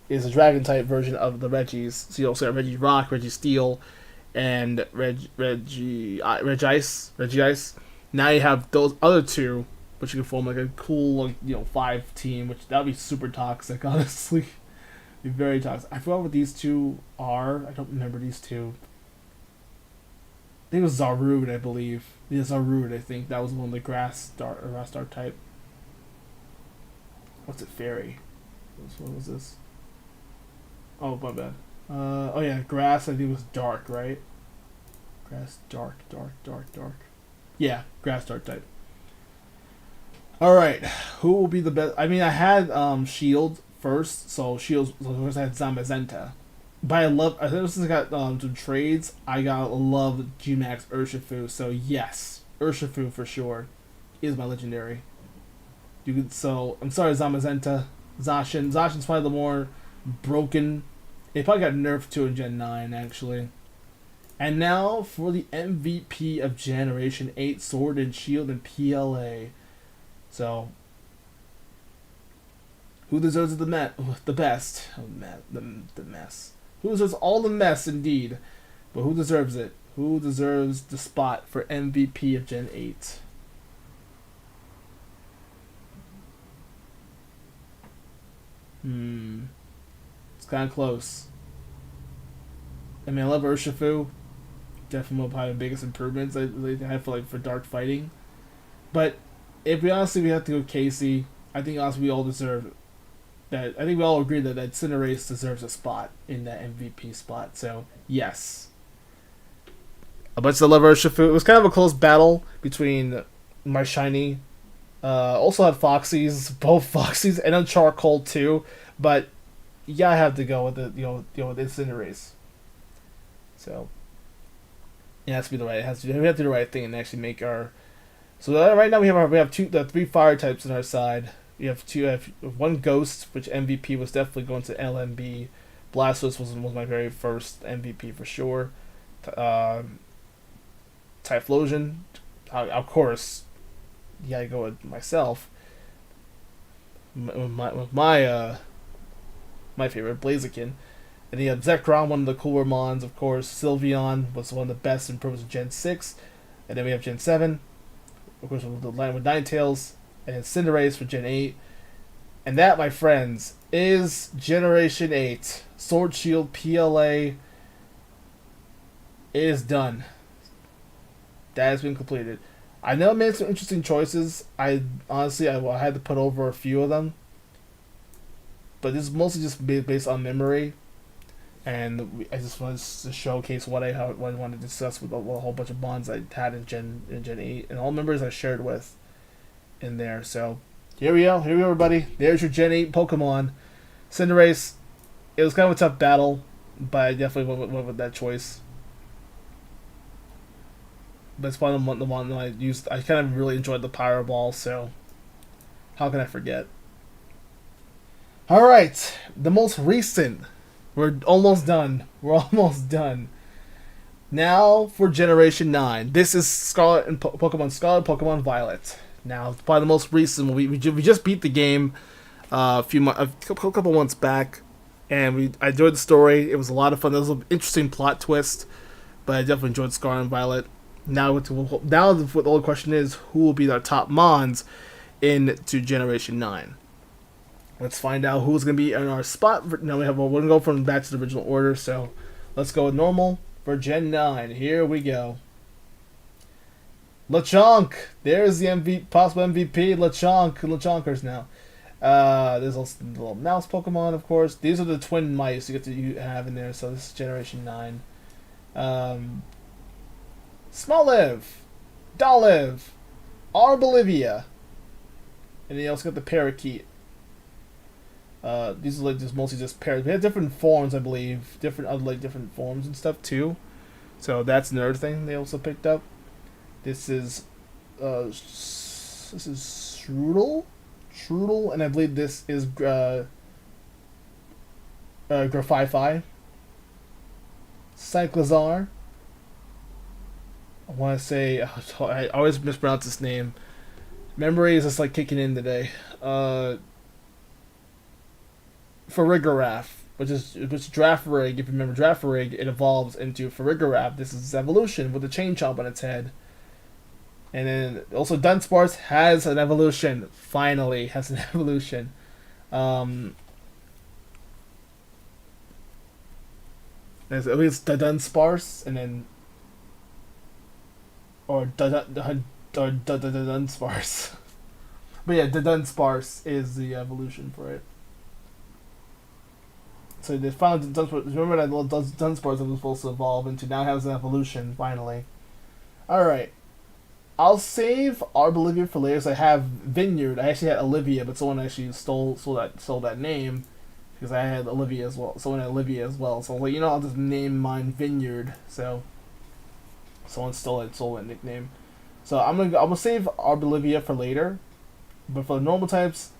is a dragon type version of the Regis. So you also have Regirock, Registeel, and Regice. Now you have those other two, which you can form like a cool 5 team, which that would be super toxic, honestly. Be very toxic. I forgot what these two are. I don't remember these two. I think it was Zarude, I believe. Yeah, Zarude, I think. That was one of the grass dark type. What's it, Fairy? What was this? Oh, my bad. Oh yeah, grass, I think it was dark, right? Grass, dark. Yeah, grass dark type. Alright, who will be the best? I mean, I had Shield first, so first I had Zamazenta. But since I got some trades, I love GMAX Urshifu, so yes, Urshifu for sure is my legendary. I'm sorry, Zamazenta. Zacian's probably the more broken. It probably got nerfed too in Gen 9, actually. And now for the MVP of Generation 8, Sword and Shield and PLA. So, who deserves the best? The mess. Who deserves all the mess, indeed. But who deserves it? Who deserves the spot for MVP of Gen 8? It's kind of close. I mean, I love Urshifu. Definitely one of the biggest improvements I have for dark fighting. But if we have to go Casey, I think honestly we all deserve that. I think we all agree that Cinderace deserves a spot in that MVP spot. So yes. But I love Urshifu. It was kind of a close battle between my shiny. Also had both Foxies, and then Charcoal too. But yeah, I have to go with the with the Cinderace. So it has to be the right. We have to do the right thing and actually make our. So right now we have 3 fire types on our side. We have one Ghost, which MVP was definitely going to LMB. Blastoise was my very first MVP for sure. Typhlosion, of course, you gotta go with myself. My favorite Blaziken. And you have Zekrom, one of the cooler mons, of course. Sylveon was one of the best improvements of Gen 6. And then we have Gen 7. Of course, with the line with Ninetales. And then Cinderace for Gen 8. And that, my friends, is Generation 8. Sword Shield PLA. It is done. That has been completed. I know I made some interesting choices. I had to put over a few of them. But this is mostly just based on memory. And I just wanted to showcase what I wanted to discuss with a whole bunch of bonds I had in Gen 8. And all members I shared with in there. So, here we go, everybody. There's your Gen 8 Pokemon. Cinderace. It was kind of a tough battle, but I definitely went with that choice. But it's probably the one that I used. I kind of really enjoyed the Power Ball, so how can I forget? Alright, the most recent. We're almost done. Now for Generation 9. This is Scarlet and Pokemon Scarlet, Pokemon Violet. Now, probably the most recent. We just beat the game a couple months back, and I enjoyed the story. It was a lot of fun. There was an interesting plot twist, but I definitely enjoyed Scarlet and Violet. Now the only question is, who will be our top mons into Generation 9? Let's find out who's going to be in our spot. Now we're going to go from back to the original order, so let's go with normal for Gen 9. Here we go. Lechonk. There's the possible MVP. Lechonkers now. There's also the little mouse Pokemon, of course. These are the twin mice you have in there, so this is Generation 9. Smoliv, Doliv, Arbolivia, and then you also got the Parakeet. These are like just mostly just pairs. They have different forms, I believe, different forms and stuff too. So that's another thing they also picked up. This is Strudel, and I believe this is Grafify, Cyclizar. I want to say, I always mispronounce this name. Memory is just like kicking in today. Farigiraf, which is Draftrig. If you remember Draftrig, it evolves into Farigiraf. This is its evolution with a chain chomp on its head. And then also Dunsparce has an evolution. Finally has an evolution. There's at least the Dunsparce, and then or Dunsparce. But yeah, the Dunsparce is the evolution for it. So they found Dunsparce. Remember that little Dunsparce that was supposed to evolve into now has an evolution finally. All right, I'll save Arbolivia for later. So I have Vineyard. I actually had Olivia, but someone actually stole that name because I had Olivia as well. Someone had Olivia as well. So I was like, I'll just name mine Vineyard. So someone stole that nickname. So I'm gonna save Arbolivia for later. But for the normal types,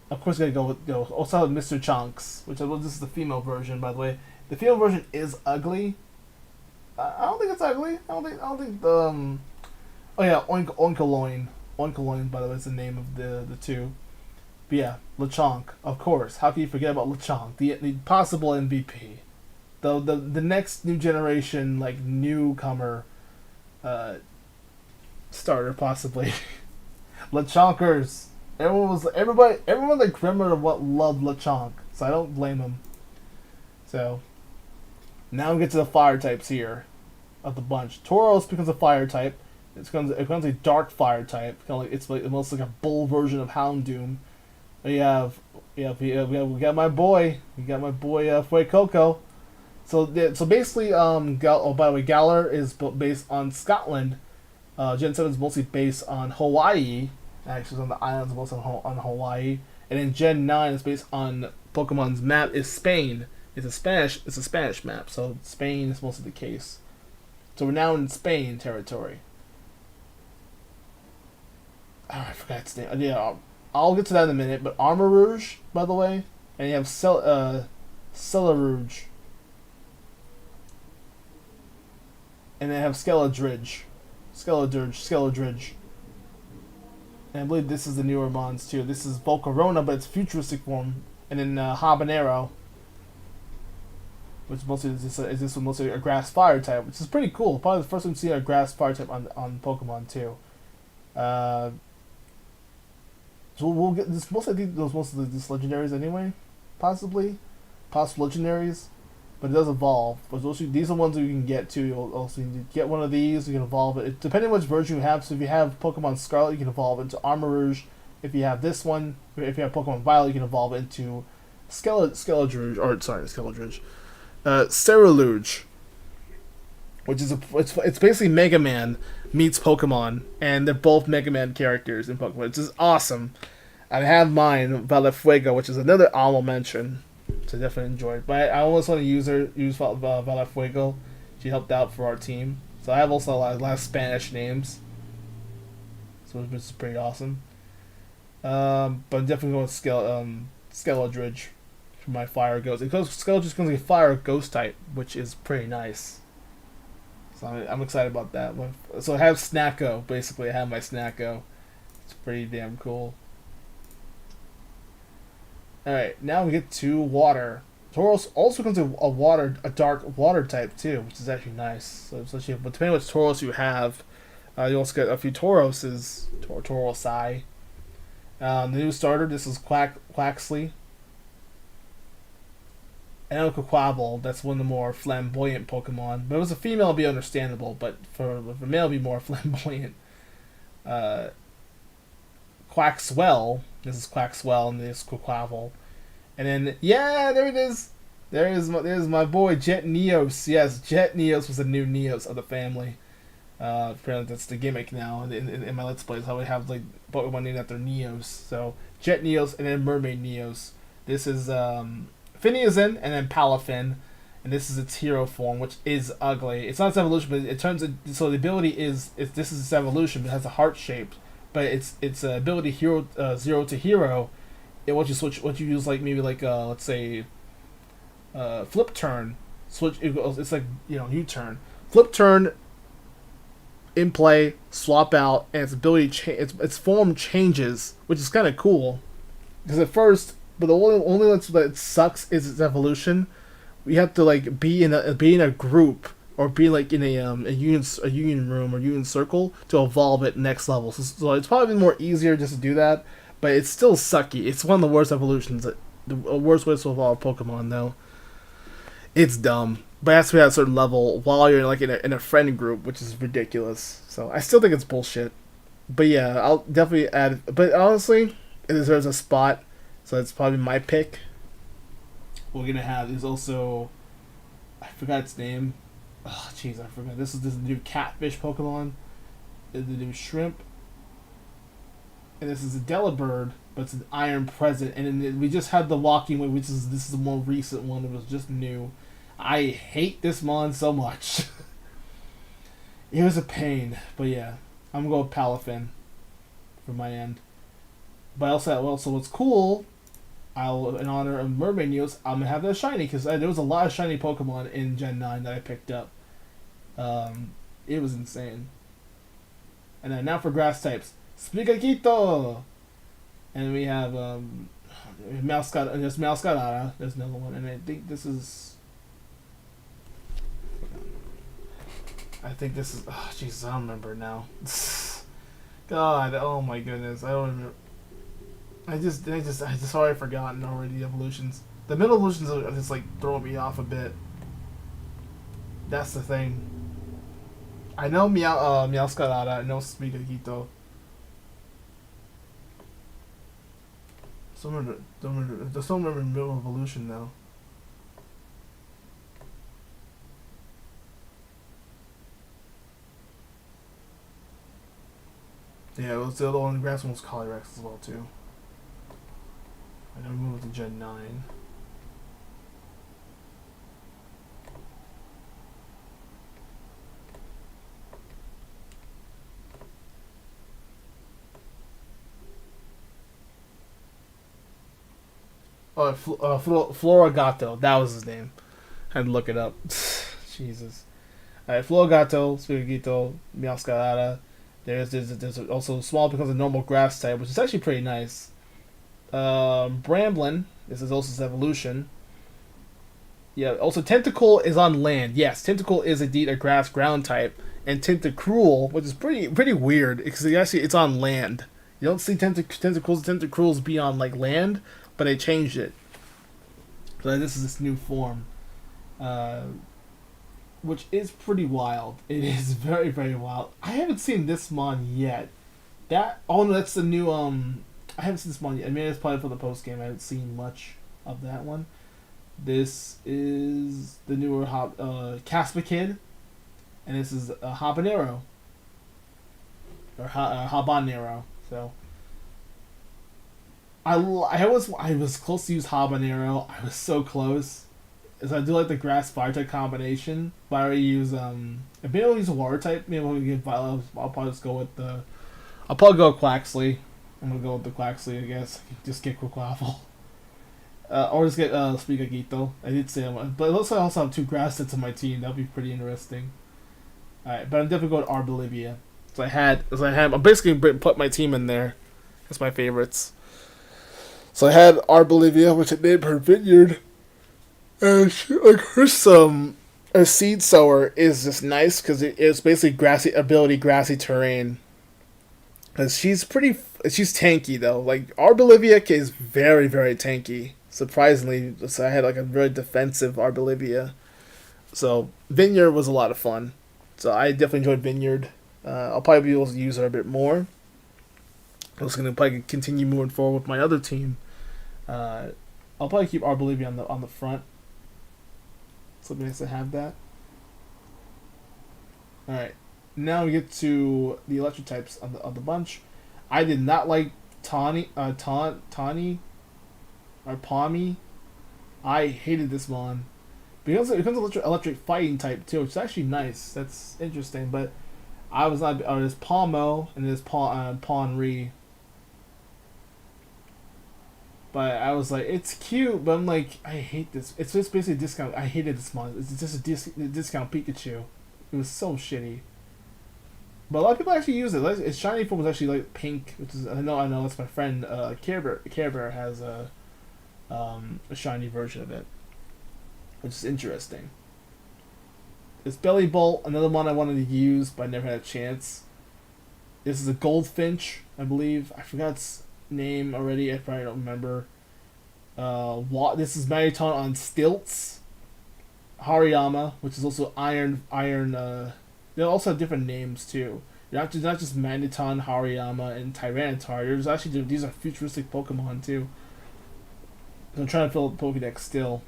of course, gotta go. Also have Mr. Chonks, which this is the female version, by the way. The female version is ugly. I don't think it's ugly. I don't think the. Oh yeah, Oinkoloin. Oinkoloin, by the way, is the name of the two. But yeah, Lechonk, of course. How can you forget about Lechonk, the possible MVP, the next new generation newcomer, starter possibly. Lechonkers. Everyone loved Lechonk, so I don't blame them. So now we get to the fire types here of the bunch. Tauros becomes a fire type. It becomes a dark fire type. It's almost like a bull version of Houndoom. We got my boy Fuecoco. So basically, by the way, Galar is based on Scotland. Gen 7 is mostly based on Hawaii. Actually, it's on the islands, mostly on Hawaii. And then Gen 9 is based on Pokemon's map is Spain. It's a Spanish map, so Spain is mostly the case. So we're now in Spain territory. Oh, I forgot its name. Yeah, I'll get to that in a minute. But Armor Rouge, by the way, and you have Celerouge. And they have Skeledridge. And I believe this is the newer mons too. This is Volcarona, but it's futuristic form. And then Habanero, which mostly is this one mostly a grass fire type, which is pretty cool. Probably the first time to see a grass fire type on Pokemon too. So we'll get this most of these legendaries anyway, possible legendaries, but it does evolve. But these are ones that you can get too. You'll also need to get one of these. You can evolve it depending on which version you have. So if you have Pokemon Scarlet, you can evolve it into Armarouge. If you have this one, if you have Pokemon Violet, you can evolve it into Skeleluge, Cerulean, which is it's basically Mega Man meets Pokemon, and they're both Mega Man characters in Pokemon, which is awesome. I have mine, Valefuego, which is another honorable mention, so I definitely enjoyed. But I almost want to use Valefuego. She helped out for our team, so I have also a lot of Spanish names, so which is pretty awesome. But I'm definitely going with Skeledridge for my fire ghost. Skeledridge is going to be fire ghost type, which is pretty nice. So I'm excited about that one. So I have Snacko. Basically, I have my Snacko. It's pretty damn cool. Alright, now we get to water. Tauros also comes in a dark water type too, which is actually nice. So especially, but depending on which Tauros you have, you also get a few Tauroses, Taurosai. The new starter, this is Quaxley. And Quaquaval, that's one of the more flamboyant Pokemon. But if it was a female, it'd be understandable. But for a male, it'd be more flamboyant. Quaxwell, this is Quaxwell, and this is Quaquaval. And then, yeah, there it is. There's my boy Jet Neos. Yes, Jet Neos was the new Neos of the family. Apparently that's the gimmick now in my Let's Plays. How we have like Pokemon named after Neos. So Jet Neos and then Mermaid Neos. This is Finneason and then Palafin, and this is its hero form, which is ugly. It's not its evolution, but it turns it, so the ability is this is its evolution. It has a heart shape, but its ability hero 0 to hero. Once you use like maybe like let's say flip turn, switch. It's like U-turn, flip turn. In play, swap out, and its ability its form changes, which is kind of cool. Because at first, but the only that sucks is its evolution. We have to like be in a group or be like in a union room or union circle to evolve it next level. So it's probably more easier just to do that, but it's still sucky. It's one of the worst evolutions, the worst ways to evolve Pokemon though. It's dumb. But it has to be at a certain level while you're like in a friend group, which is ridiculous. So I still think it's bullshit. But yeah, I'll definitely add. But honestly, it deserves a spot. So it's probably my pick. What we're gonna have is also, I forgot its name. Oh jeez, I forgot. This is new catfish Pokemon. The new shrimp. And this is a Delibird, but it's an Iron Present. And then we just had the Walking Way, this is the more recent one. It was just new. I hate this mon so much. It was a pain, but yeah, I'm gonna go with Palafin for my end. But also what's cool, in honor of Mermaid Neos, I'm gonna have that shiny because there was a lot of shiny Pokemon in Gen 9 that I picked up. It was insane. And then now for grass types, Spikakito, and we have there's Meowscarada. There's another one, and I think this is. Oh Jesus, I don't remember now. God, oh my goodness, I don't remember. I just already forgotten already the evolutions. The middle evolutions are just like throwing me off a bit. That's the thing. I know Meowscarada, I know Spikakito. Don't remember middle evolution though. Yeah, it was the other one. The grass one was Calyrex as well too. I know we moved to Gen 9. Oh, Floragato. That was his name. I had to look it up. Jesus. Alright, Floragato, Spikakito, Meowscarada. There's also small becomes a normal grass type, which is actually pretty nice. Bramblin, this is also his evolution. Yeah, also Tentacle is on land. Yes, Tentacle is indeed a grass ground type, and Tentacruel, which is pretty weird because it's on land. You don't see Tentacruels be on like land, but they changed it. So this is this new form, which is pretty wild. It is very very wild. I haven't seen this mon yet. No, that's the new I haven't seen this one yet. I mean, it's probably for the post game. I haven't seen much of that one. This is the newer Caspa Kid, and this is a Habanero or Habanero. So I was close to use Habanero. I was so close. As I do like the grass fire type combination, but I already use if maybe I'll use a water type. Maybe I'll get I'll probably just go with the. I'll probably go with Quaxley. I'm gonna go with the Quaxley, I guess. Just get Quaquaffle. Or just get Spigagito. I did say one, but it looks like I also have 2 grass sets on my team. That'll be pretty interesting. Alright, but I'm definitely going to Arbolivia. I basically put my team in there. That's my favorites. So I had Arbolivia, which I named her Vineyard. And her Seed Sower is just nice because it's basically grassy terrain. Because she's tanky though. Like Arbolivia is very very tanky. Surprisingly, so I had like a very defensive Arbolivia. So Vineyard was a lot of fun. So I definitely enjoyed Vineyard. I'll probably be able to use her a bit more. I was gonna probably continue moving forward with my other team. I'll probably keep Arbolivia on the front. So it'd be nice to have that. All right. Now we get to the electric types of the bunch. I did not like Tawny or Palmy. I hated this mon. Because it becomes electric fighting type too, which is actually nice. That's interesting, but I was not. There's Palmo and there's Pawnri. But I was like, it's cute, but I'm like, I hate this. It's just basically a discount. I hated this mon. It's just a discount Pikachu. It was so shitty. But a lot of people actually use it. Its shiny form was actually like pink, which is I know. It's my friend Care Bear has a shiny version of it, which is interesting. It's Belly Bolt, another one I wanted to use, but I never had a chance. This is a Goldfinch, I believe. I forgot its name already. I probably don't remember. This is Mariton on stilts. Hariyama, which is also Iron. They also have different names too. They're not just Magneton, Hariyama, and Tyranitar. There's actually these are futuristic Pokemon too. I'm trying to fill up the Pokédex still.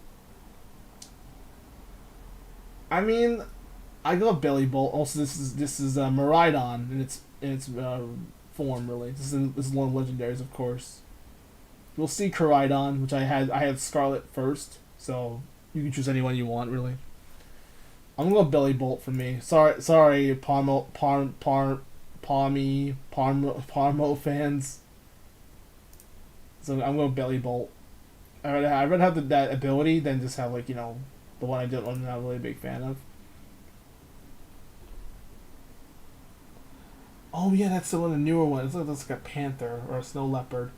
I mean, I go Belly Bolt. Also, this is Miraidon in its form really. This is one of the legendaries, of course. We'll see Koraidon, which I had Scarlet first, so you can choose anyone you want really. I'm gonna go Belly Bolt for me. Sorry, Parmo fans. So I'm going Belly Bolt. I'd rather have that ability than just have like the one I'm not really a big fan of. Oh yeah, that's the one, the newer one. It's like a panther or a snow leopard.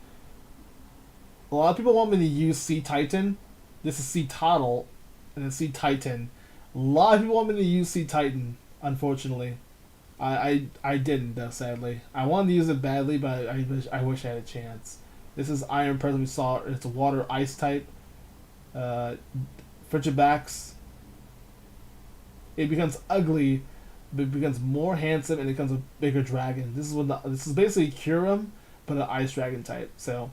A lot of people want me to use Sea Titan. This is Sea Toddle, and then Sea Titan. A lot of people want me to use Sea Titan, unfortunately. I didn't, though, sadly. I wanted to use it badly, but I wish I had a chance. This is Iron Present. We saw it's a water ice type. Frigibax. It becomes ugly, but it becomes more handsome, and it becomes a bigger dragon. This is basically Kyurem, but an ice dragon type. So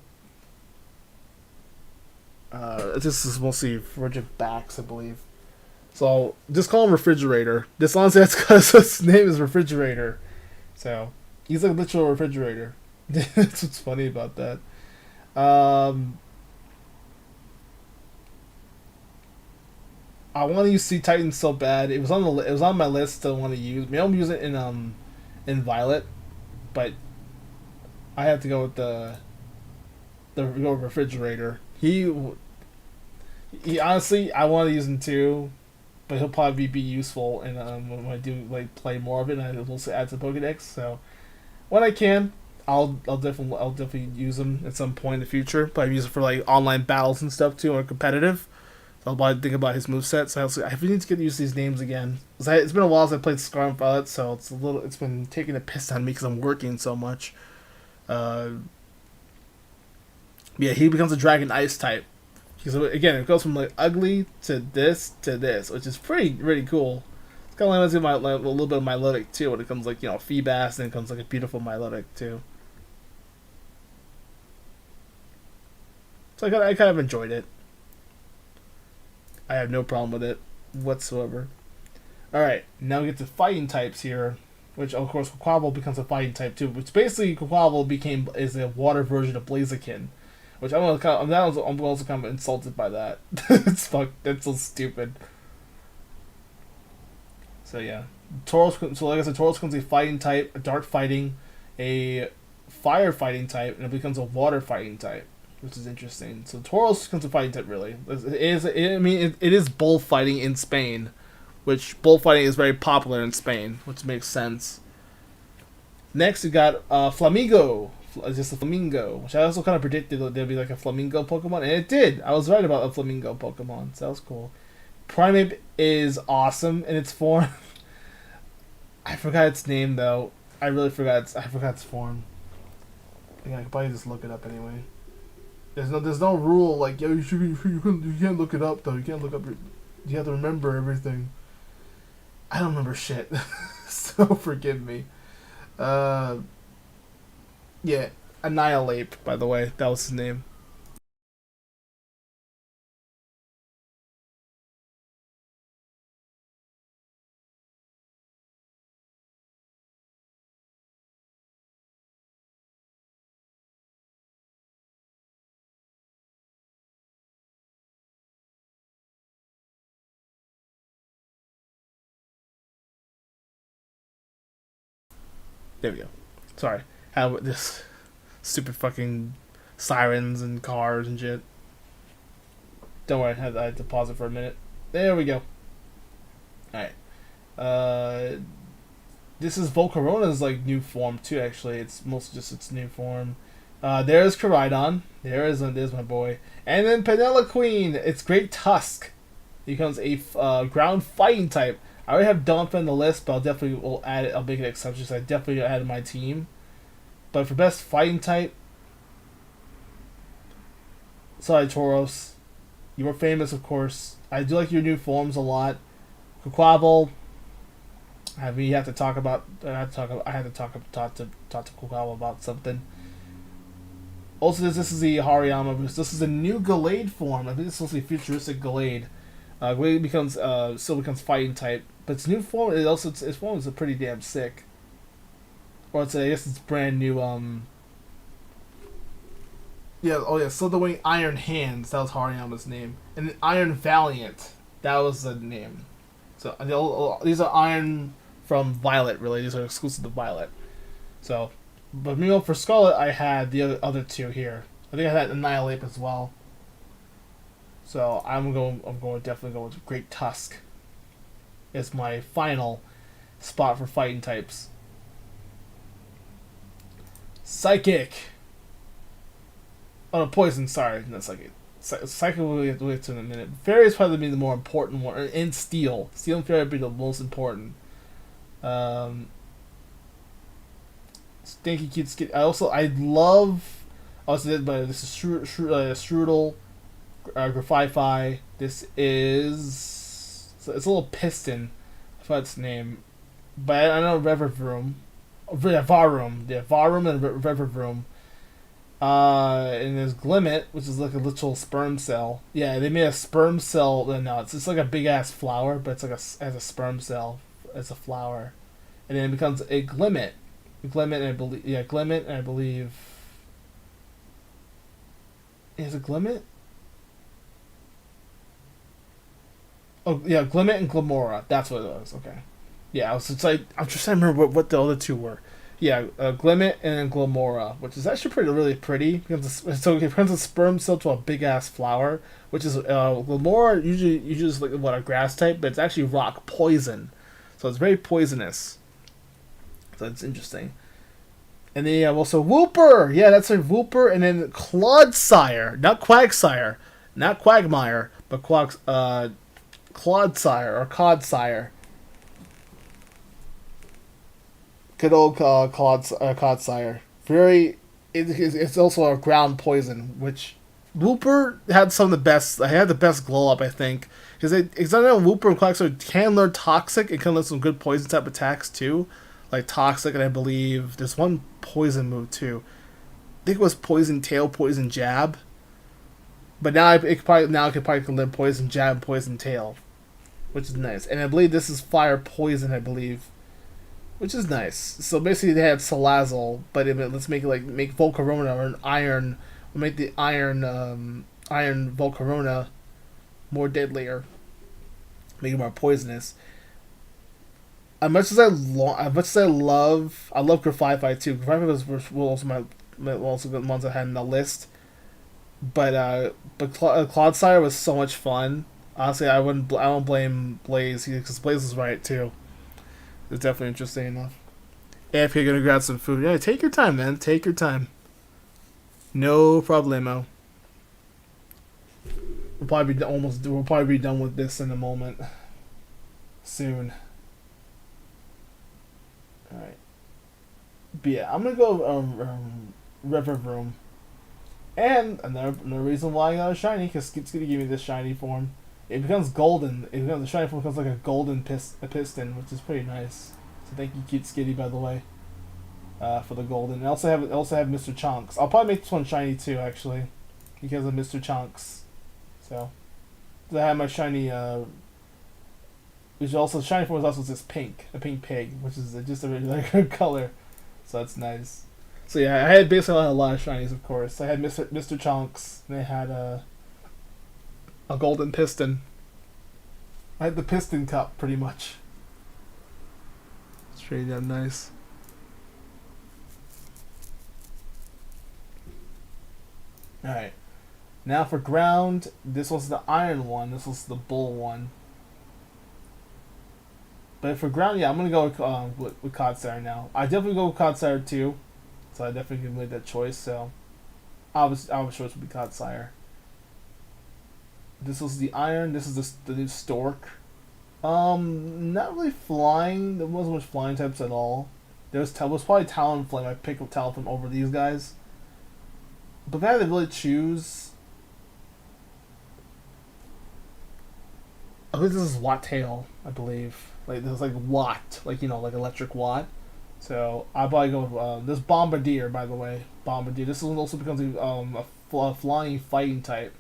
this is mostly Frigibax, I believe. So just call him Refrigerator. This honestly, that's because his name is Refrigerator. So he's like a literal refrigerator. That's what's funny about that. I want to use Sea Titan so bad. It was on my list to want to use. Maybe I'll use it in Violet, but I have to go with the Refrigerator. He honestly, I want to use him too, but he'll probably be useful and when I do like play more of it, and I will also add to the Pokédex. So when I can, I'll definitely use them at some point in the future. But I use it for like online battles and stuff too, or competitive. I'll probably think about his moveset. So I need to get used to these names again. It's been a while since I played Scarlet Violet, so it's been taking a piss on me because I'm working so much. Uh, yeah, he becomes a Dragon Ice type. Because again, it goes from like ugly to this, which is pretty cool. It's kind of reminds me of a little bit of Milotic too, when it comes like Feebas, and it comes like a beautiful Milotic too. So I kind of enjoyed it. I have no problem with it whatsoever. Alright, now we get to fighting types here, which of course Quaquaval becomes a fighting type too, which basically Quaquaval is a water version of Blaziken, which I'm also kind of insulted by that. That's so stupid. So yeah, Tauros. So like I said, Tauros becomes a fighting type, a dark fighting, a fire fighting type, and it becomes a water fighting type, which is interesting. So Tauros becomes a fighting type. Really, it is bullfighting in Spain, which bullfighting is very popular in Spain, which makes sense. Next, we got Flamingo. Just a Flamingo, which I also kind of predicted that there'd be like a Flamingo Pokemon, and it did. I was right about a Flamingo Pokemon, so that was cool. Primeape is awesome in its form. I forgot its name though. I really forgot. I forgot its form. Yeah, I could probably just look it up anyway. There's no rule like you can't look it up though. You can't look up. You have to remember everything. I don't remember shit, so forgive me. Yeah, Annihilate. By the way, that was his name. There we go. Sorry, how this stupid fucking sirens and cars and shit. Don't worry, I had to pause it for a minute. There we go. Alright. This is Volcarona's like new form too, actually. It's mostly just its new form. There's Koraidon. There's my boy. And then Penela Queen. It's Great Tusk. He becomes a ground fighting type. I already have Dunphy on the list, but I'll definitely will add it. I'll make an exception. So I definitely added my team. But for best fighting type, sorry, Tauros. You were famous, of course. I do like your new forms a lot. Quaquaval. We have to talk about. I had to talk to Quaquaval about something. Also, this is the Hariyama because this is a new Gallade form. I think it's supposed to be futuristic Gallade. Gallade becomes still becomes fighting type, but its new form its form is pretty damn sick. Or I guess it's brand new. Yeah, oh yeah, Slitherwing Iron Hands, that was Hariyama's name. And then Iron Valiant, that was the name. So these are Iron from Violet, really. These are exclusive to Violet. So, but meanwhile for Scarlet, I had the other two here. I think I had Annihilate as well. So I'm going to definitely go with Great Tusk. It's my final spot for fighting types. Psychic. Oh no, Poison. Sorry, not Psychic. Psychic we'll get to in a minute. Fairy is probably the more important one, and Steel. Steel and Fairy would be the most important. Stinky Cute Skid. I love. Also did, but this is Strudel, Grafify. This is. It's a little piston. I forgot its name, but I know Revavroom. Varum. Yeah, Varum and Revavroom. And there's Glimmet, which is like a literal sperm cell. Yeah, they made a sperm cell. No, it's like a big ass flower, but it's like as a sperm cell as a flower, and then it becomes a Glimmet. Glimmet, and I believe. Is it Glimmet? Oh yeah, Glimmet and Glamora. That's what it was. Okay. Yeah, I'm just trying to remember what the other two were. Yeah, Glimmet and Glamora, which is actually really pretty. So it becomes a sperm cell to a big ass flower, which is Glamora usually is like a grass type, but it's actually rock poison, so it's very poisonous. So it's interesting. And then you have also Wooper. Yeah, that's a Wooper. And then Clodsire. Not Quagsire. Not Quagmire. But Clodsire or Codsire. Good old Codsire. Very. It's also a ground poison, which Wooper had some of the best. I had the best glow up, I think, because it's not Wooper and Quagsire can learn Toxic and can learn some good poison type attacks too, like Toxic, and I believe there's one poison move too. I think it was Poison Tail, Poison Jab. But now it could probably learn Poison Jab, Poison Tail, which is nice. And I believe this is Fire Poison, I believe, which is nice. So basically, they had Salazzle, but let's make it make Volcarona or an Iron. We'll make the Iron Volcarona more deadlier, make it more poisonous. As much as I love Grafify too. Grafify was also also the ones I had in the list. But Clodsire was so much fun. Honestly, I won't blame Blaze because Blaze was right too. It's definitely interesting enough. If you're gonna grab some food, yeah, take your time, man. Take your time. No problemo. We'll probably be done with this in a moment. Soon. All right. But yeah, I'm gonna go River Room. And another reason why I got a shiny, because it's gonna give me this shiny form. It becomes golden. The shiny form becomes like a golden piston, which is pretty nice. So thank you, Cute Skitty, by the way, for the golden. And I also have Mr. Chunks. I'll probably make this one shiny too, actually, because of Mr. Chunks. So I have my shiny. Which also shiny form is also just pink, a pink pig, which is just a really good color. So that's nice. So yeah, I had basically a lot of shinies, of course. I had Mr. Chunks, and I had a golden piston. I had the piston cup, pretty much. It's pretty damn nice. Alright. Now for ground, this was the iron one, this was the bull one. But for ground, yeah, I'm going to go with Codsire now. I definitely go with Codsire too. So I definitely made that choice. So our choice would be Codsire. This was the iron. This is the new Stork. Not really flying. There wasn't much flying types at all. There was probably Talonflame. I picked up Talonflame over these guys. But if I had to really choose, I think this is Wattail, I believe. Like there's like Watt, like like electric Watt. So I'll probably go with this Bombardier, by the way. Bombardier. This one also becomes a flying fighting type.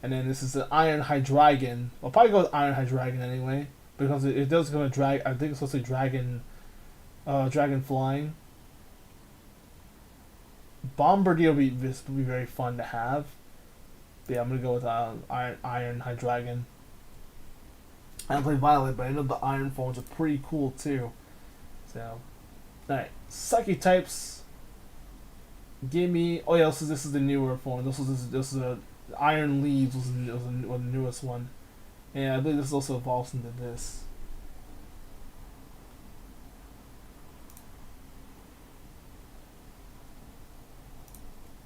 And then this is the Iron Hydreigon. I'll probably go with Iron Hydreigon anyway, because it does become a drag. I think it's supposed to be dragon flying. Bombardier will be very fun to have. But yeah, I'm gonna go with Iron Hydreigon. I don't play Violet, but I know the Iron forms are pretty cool too. So, alright, Sucky types. Give me. Oh yeah, this is the newer form. This is a Iron Leaves was the newest one, and I believe this also evolves into this.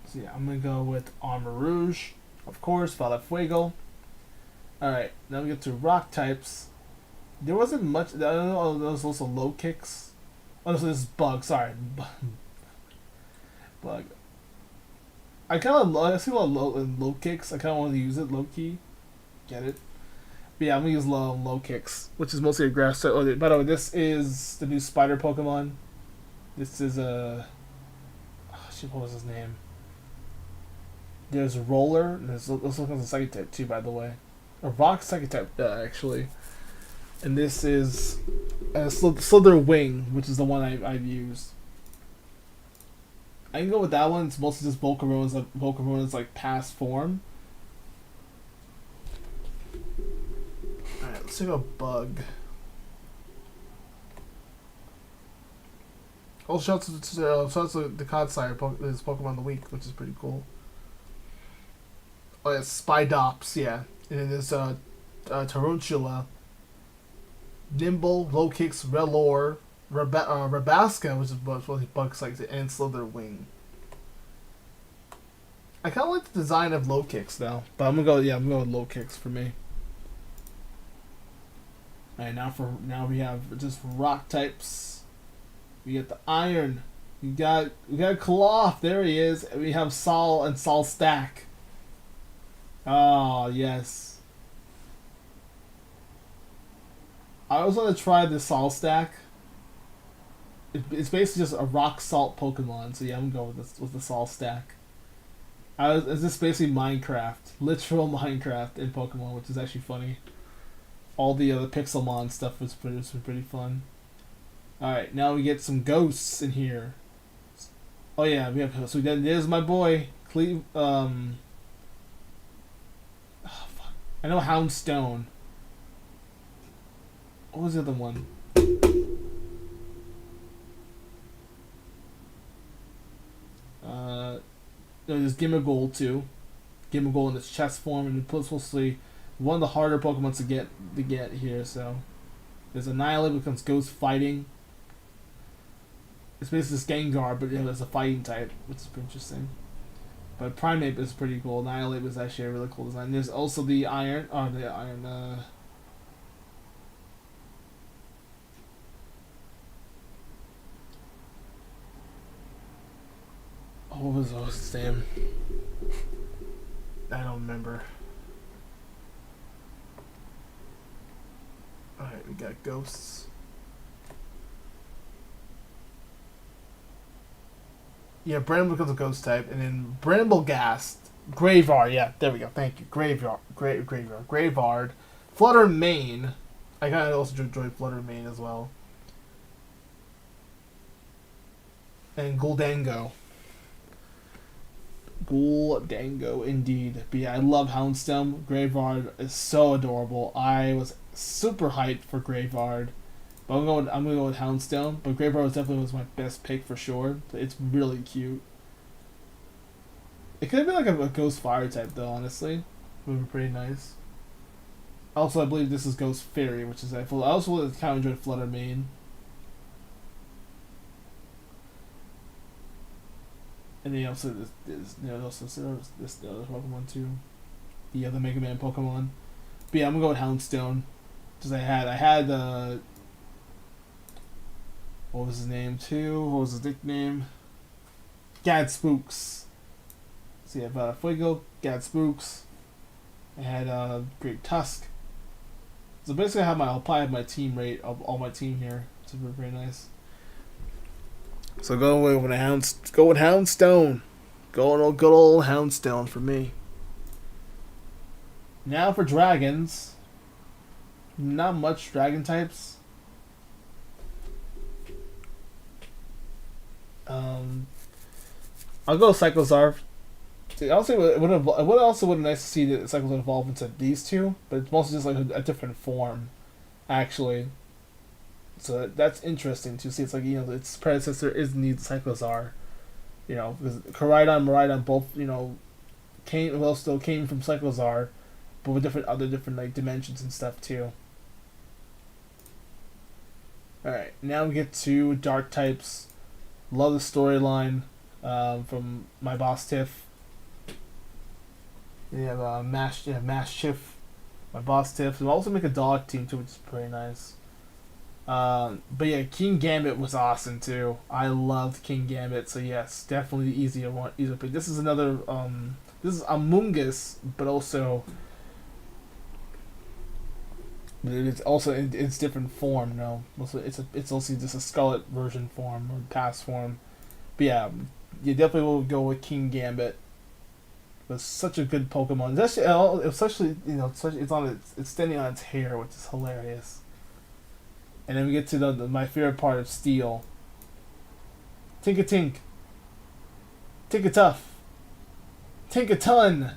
So yeah, I'm gonna go with Armor Rouge, of course, Violet Fuego. Alright, now we get to rock types. There wasn't much. I don't know. There was also low kicks. Oh, so this is Bug. Sorry, Bug. I see a lot of low kicks. I kind of want to use it low key. Get it? But yeah, I'm gonna use low kicks, which is mostly a grass type. Oh, by the way, this is the new spider Pokemon. This is what was his name? There's Roller. And this looks like a psychic type too, by the way. A rock psychic type, actually. And this is Slither Wing, which is the one I've used. I can go with that one. It's mostly just Volcarona's like past form. Alright, let's take a Bug. Also, shout out to the Codsire, his Pokemon of the Week, which is pretty cool. Oh yeah, Spidops, yeah. And then there's Tarantula, Nimble, Low Kicks, Relor, Rabaska, which is what bugs like, and Slither Wing. I kind of like the design of low kicks though, but I'm gonna go with low kicks for me. Alright, now we have just rock types. We get the iron. We got Cloth. There he is. And we have Sol and Sol Stack. Oh yes. I always want to try the Sol Stack. It's basically just a rock salt Pokemon. So yeah, I'm going with the Sol Stack. It's just basically Minecraft, literal Minecraft in Pokemon, which is actually funny. All the other Pixelmon stuff was pretty fun. Alright, now we get some ghosts in here. Oh yeah, there's my boy, oh fuck. I know Houndstone. What was the other one? There's Gimmighoul too. Gimmighoul in its chest form, and it's supposedly one of the harder Pokemon to get here. So there's Annihilate, becomes Ghost Fighting. It's basically this Gengar, but it's a fighting type, which is pretty interesting. But Primeape is pretty cool. Annihilate was actually a really cool design. There's also the Iron. Oh, the Iron. What was his name? I don't remember. Alright, we got ghosts. Yeah, Bramble becomes a ghost type, and then Bramblghast, Graveyard. Yeah, there we go. Thank you. Graveyard. Graveyard. Flutter Mane. I kind of also enjoy Flutter Mane as well. And Guldango. Guldango, indeed. But yeah, I love Houndstone. Graveyard is so adorable. I was super hyped for Graveyard. But I'm gonna go with Houndstone. But Graveyard was my best pick for sure. It's really cute. It could have been like a Ghost Fire type though, honestly. It would be pretty nice. Also, I believe this is Ghost Fairy, which is I also kind of enjoyed Flutter Mane. And then also this other Pokemon too. The other Mega Man Pokemon. But yeah, I'm gonna go with Houndstone. Because I had what was his name too? What was his nickname? Gadspooks. So you have Fuego, Gadspooks. I had Great Tusk. So basically I probably have my team rate of all my team here. It's very nice. So go with Houndstone. Good old Houndstone for me. Now for dragons. Not much dragon types. I'll go Cyclozar. See, also it would also would nice to see that Cyclozar evolve into these two, but it's mostly just like a different form, actually. So that's interesting to see. It's like, its predecessor is indeed Cyclozar. Because Koraidon and Miraidon both, still came from Cyclozar, but with other different like dimensions and stuff too. Alright, now we get to dark types. Love the storyline from my boss Tiff. You have Maschiff, my boss Tiff. We also make a dog team too, which is pretty nice. But yeah, King Gambit was awesome too. I loved King Gambit, so yes, definitely easier pick. This is another this is Amoonguss, but also it's also in its different form. It's also just a Scarlet version form or past form. But yeah, you definitely will go with King Gambit. It was such a good Pokemon. It's standing on its hair, which is hilarious. And then we get to my favorite part of Steel. Tink-a-tink. Tink-a-tough. Tink-a-ton.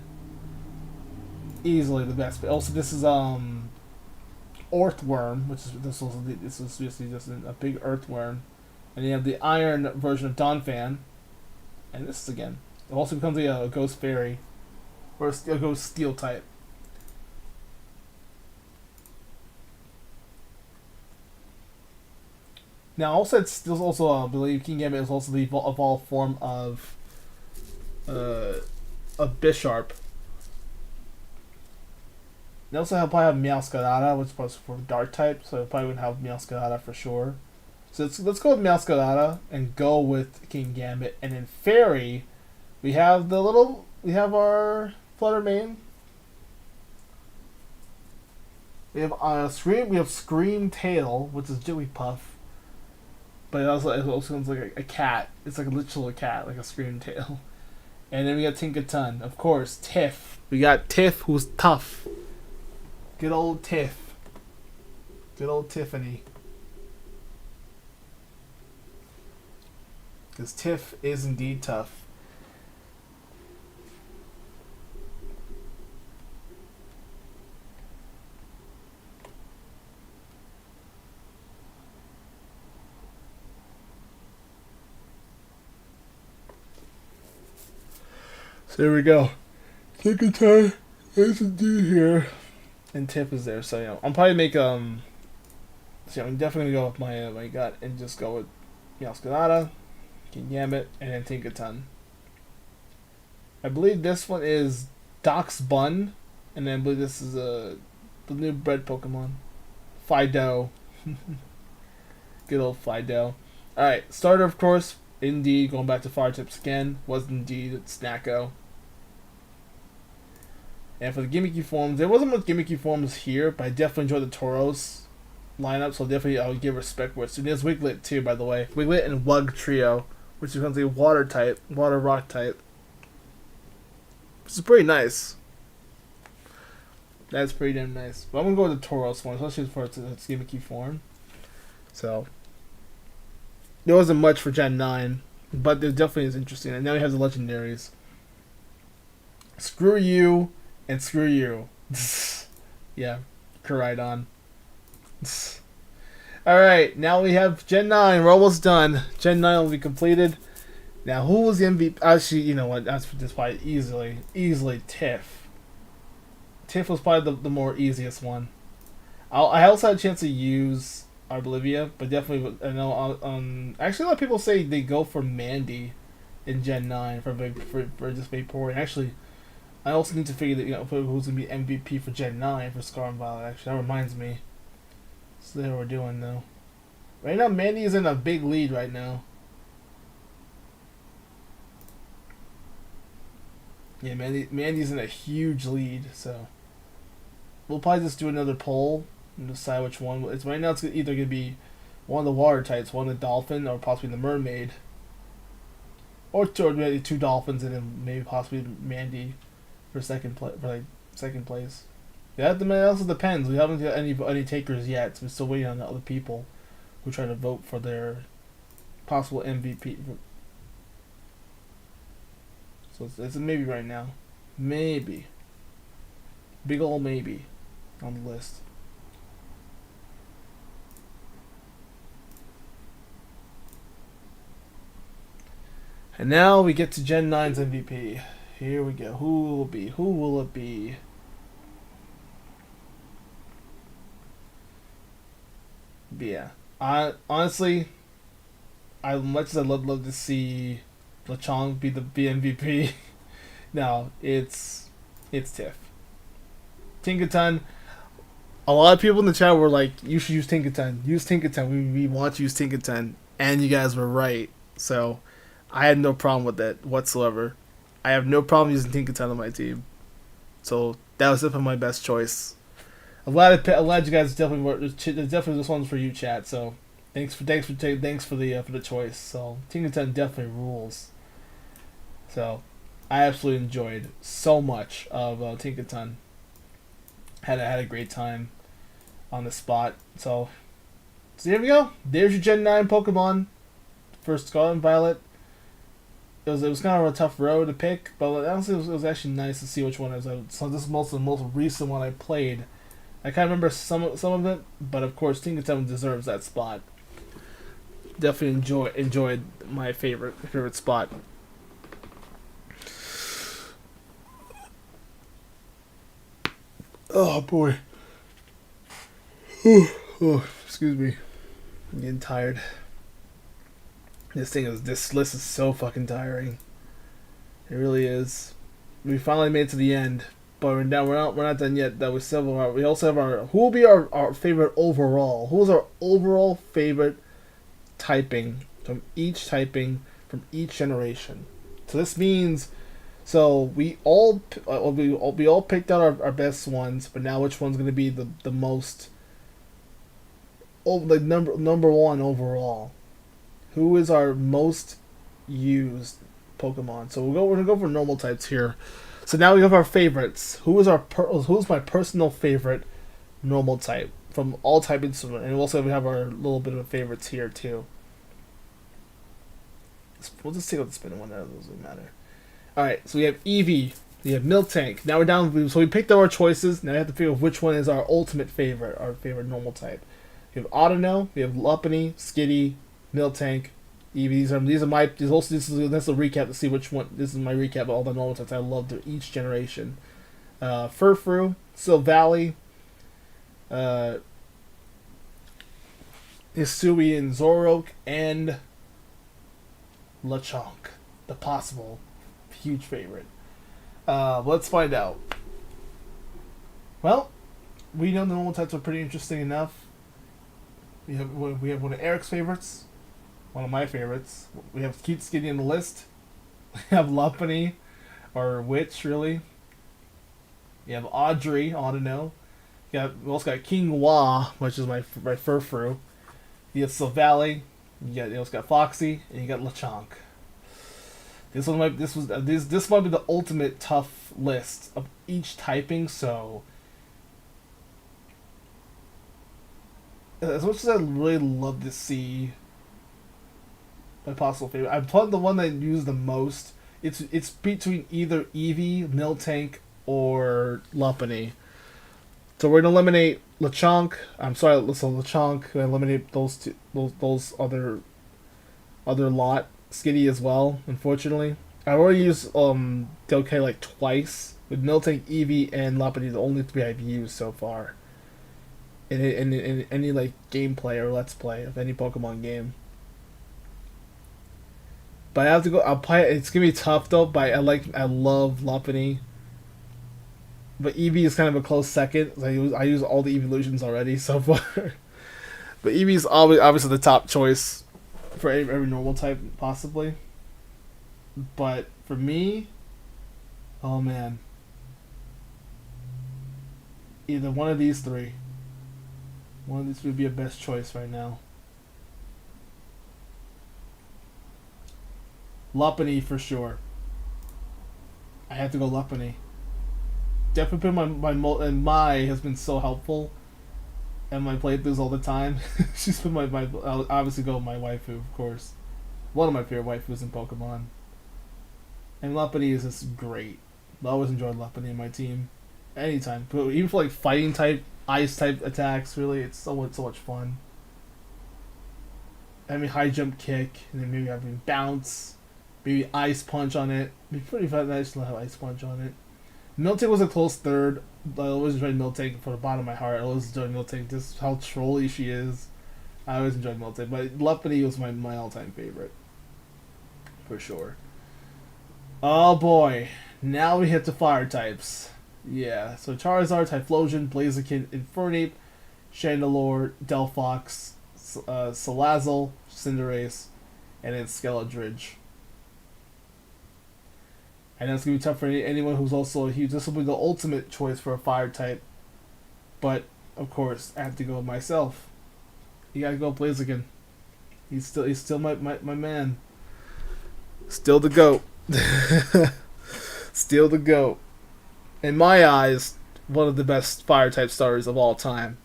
Easily the best. But also this is Earthworm, which is this is basically just a big earthworm. And you have the iron version of Donphan. And this is again. It also becomes a Ghost Fairy. Or a Ghost Steel type. Now, also, there's also, I believe, King Gambit is also the evolved form uh, of Bisharp. They also probably have Meowscarada, which is for Dark type, so they probably would have Meowscarada for sure. So let's go with Meowscarada and go with King Gambit, and in Fairy, we have our Fluttermane. We have Scream Tail, which is Jigglypuff, but it also sounds like a cat. It's like literally a cat, like a Scream Tail. And then we got Tinkaton, of course. Tiff. We got Tiff, who's tough. Good old Tiff. Good old Tiffany. Because Tiff is indeed tough. So there we go. Tinkaton is indeed here. And Tiff is there, so I'm probably make so I'm definitely gonna go with my gut and just go with Meowscarada, King Gambit, and then Tinkaton. I believe this one is Doc's Bun, and then I believe this is the new bred Pokemon, Fido. Good old Fido. Alright, starter of course, indeed, going back to fire tips again, was indeed Snacko. And for the gimmicky forms, there wasn't much gimmicky forms here, but I definitely enjoyed the Tauros lineup, so definitely I would give respect for it. So there's Wiglet too, by the way. Wiglet and Wug trio, which becomes a water rock type. Which is pretty nice. That's pretty damn nice. But I'm gonna go with the Tauros one, especially for its gimmicky form. So there wasn't much for Gen 9, but there definitely is interesting. And now we have the legendaries. Screw you. And screw you. Yeah, Koraidon. Alright, now we have Gen 9. We're almost done. Gen 9 will be completed. Now, who was the MVP? Actually, you know what? That's probably easily Tiff. Tiff was probably the more easiest one. I also had a chance to use Arbolivia, but definitely, I know, actually a lot of people say they go for Mandy in Gen 9 for just being poor. And actually, I also need to figure that who's gonna be MVP for Gen 9 for Scar and Violet. Actually, that reminds me. So there we're doing though. Right now, Mandy is in a big lead right now. Yeah, Mandy's in a huge lead. So we'll probably just do another poll and decide which one. Right now it's either gonna be one of the water types, one of the dolphin, or possibly the mermaid, or maybe two dolphins and then maybe possibly Mandy. For second place. Yeah, that also depends. We haven't got any takers yet, so we're still waiting on the other people who try to vote for their possible MVP. So it's a maybe right now. Maybe. Big ol' maybe on the list. And now we get to Gen 9's MVP. Here we go. Who will it be? Who will it be? But yeah. Honestly, much as I'd love to see Lechonk be the MVP. No, it's Tiff. Tinkaton. A lot of people in the chat were like, you should use Tinkaton. Use Tinkaton. We want to use Tinkaton. And you guys were right. So, I had no problem with that whatsoever. I have no problem using Tinkaton on my team. So that was definitely my best choice. I'm glad you guys definitely this one's for you, chat. So thanks for the choice. So Tinkaton definitely rules. So I absolutely enjoyed so much of Tinkaton. Had a great time on the spot. So there we go. There's your Gen 9 Pokemon for Scarlet and Violet. It was kind of a tough road to pick, but honestly, it was actually nice to see which one is. So this is the most recent one I played. I can't remember some of it, but of course, Tinkaton deserves that spot. Definitely enjoyed my favorite spot. Oh boy. Oh, excuse me. I'm getting tired. This list is so fucking tiring. It really is. We finally made it to the end, but we're not done yet. That we also have our who will be our favorite overall. Who is our overall favorite typing from each generation? So this means we all picked out our best ones, but now which one's going to be the most like number one overall? Who is our most used Pokemon? So we're gonna go for normal types here. So now we have our favorites. Who's my personal favorite normal type from all typings, and also we have our little bit of favorites here too. We'll just take out the spinning one. That doesn't matter. All right. So we have Eevee. We have Miltank. Now we're down. So we picked out our choices. Now we have to figure out which one is our ultimate favorite, our favorite normal type. We have Audino. We have Lopunny, Skitty, Miltank, Eevee. These are my. This is a recap to see which one. This is my recap of all the normal types I loved each generation. Furfrou, Silvally, Hisui and Zoroark, and Lechonk, the possible huge favorite. Let's find out. Well, we know the normal types are pretty interesting enough. We have one of Eric's favorites, one of my favorites. We have Cute Skitty in the list. We have Lopunny, or Witch, really. You have Audino. We also got King Wah, which is my Furfrou. You have Silvally. You also got Foxy, and you got Lechonk. This might be the ultimate tough list of each typing. So, as much as I really love to see my possible favorite, I put the one that I use the most. It's between either Eevee, Miltank, or Lopunny. So we're gonna eliminate Lechonk. Lechonk. Eliminate those other lot. Skitty as well. Unfortunately, I've already used Delkay like twice with Miltank, Eevee, and Lopunny. The only three I've used so far. In any like gameplay or let's play of any Pokemon game. But I have to go. I'll play. It's gonna be tough though. But I love Lopunny. But Eevee is kind of a close second. I use all the evolutions already so far. But Eevee is obviously the top choice for every normal type, possibly. But for me, oh man. Either one of these three. One of these would be a best choice right now. Lopunny for sure. I have to go Lopunny. Definitely my has been so helpful and my playthroughs all the time. She's been I'll obviously go with my waifu, of course. One of my favorite waifus in Pokemon. And Lopunny is just great. I always enjoyed Lopunny in my team. Anytime. But even for like fighting type, ice type attacks, really, it's so much fun. I mean, high jump kick, and then maybe having bounce, maybe ice punch on it. It'd be pretty fun. Nice to have ice punch on it. Miltank was a close third. I always enjoyed Miltank from the bottom of my heart. I always enjoyed Miltank, just how trolly she is. I always enjoyed Miltank, but Lopunny was my all-time favorite. For sure. Oh boy. Now we hit the fire types. Yeah, so Charizard, Typhlosion, Blaziken, Infernape, Chandelure, Delphox, Salazzle, Cinderace, and then Skeledridge. And that's going to be tough for anyone who's also a huge... This will be the ultimate choice for a fire type. But, of course, I have to go with myself. You gotta go Blaziken. He's still my man. Still the GOAT. Still the GOAT. In my eyes, one of the best fire type starters of all time.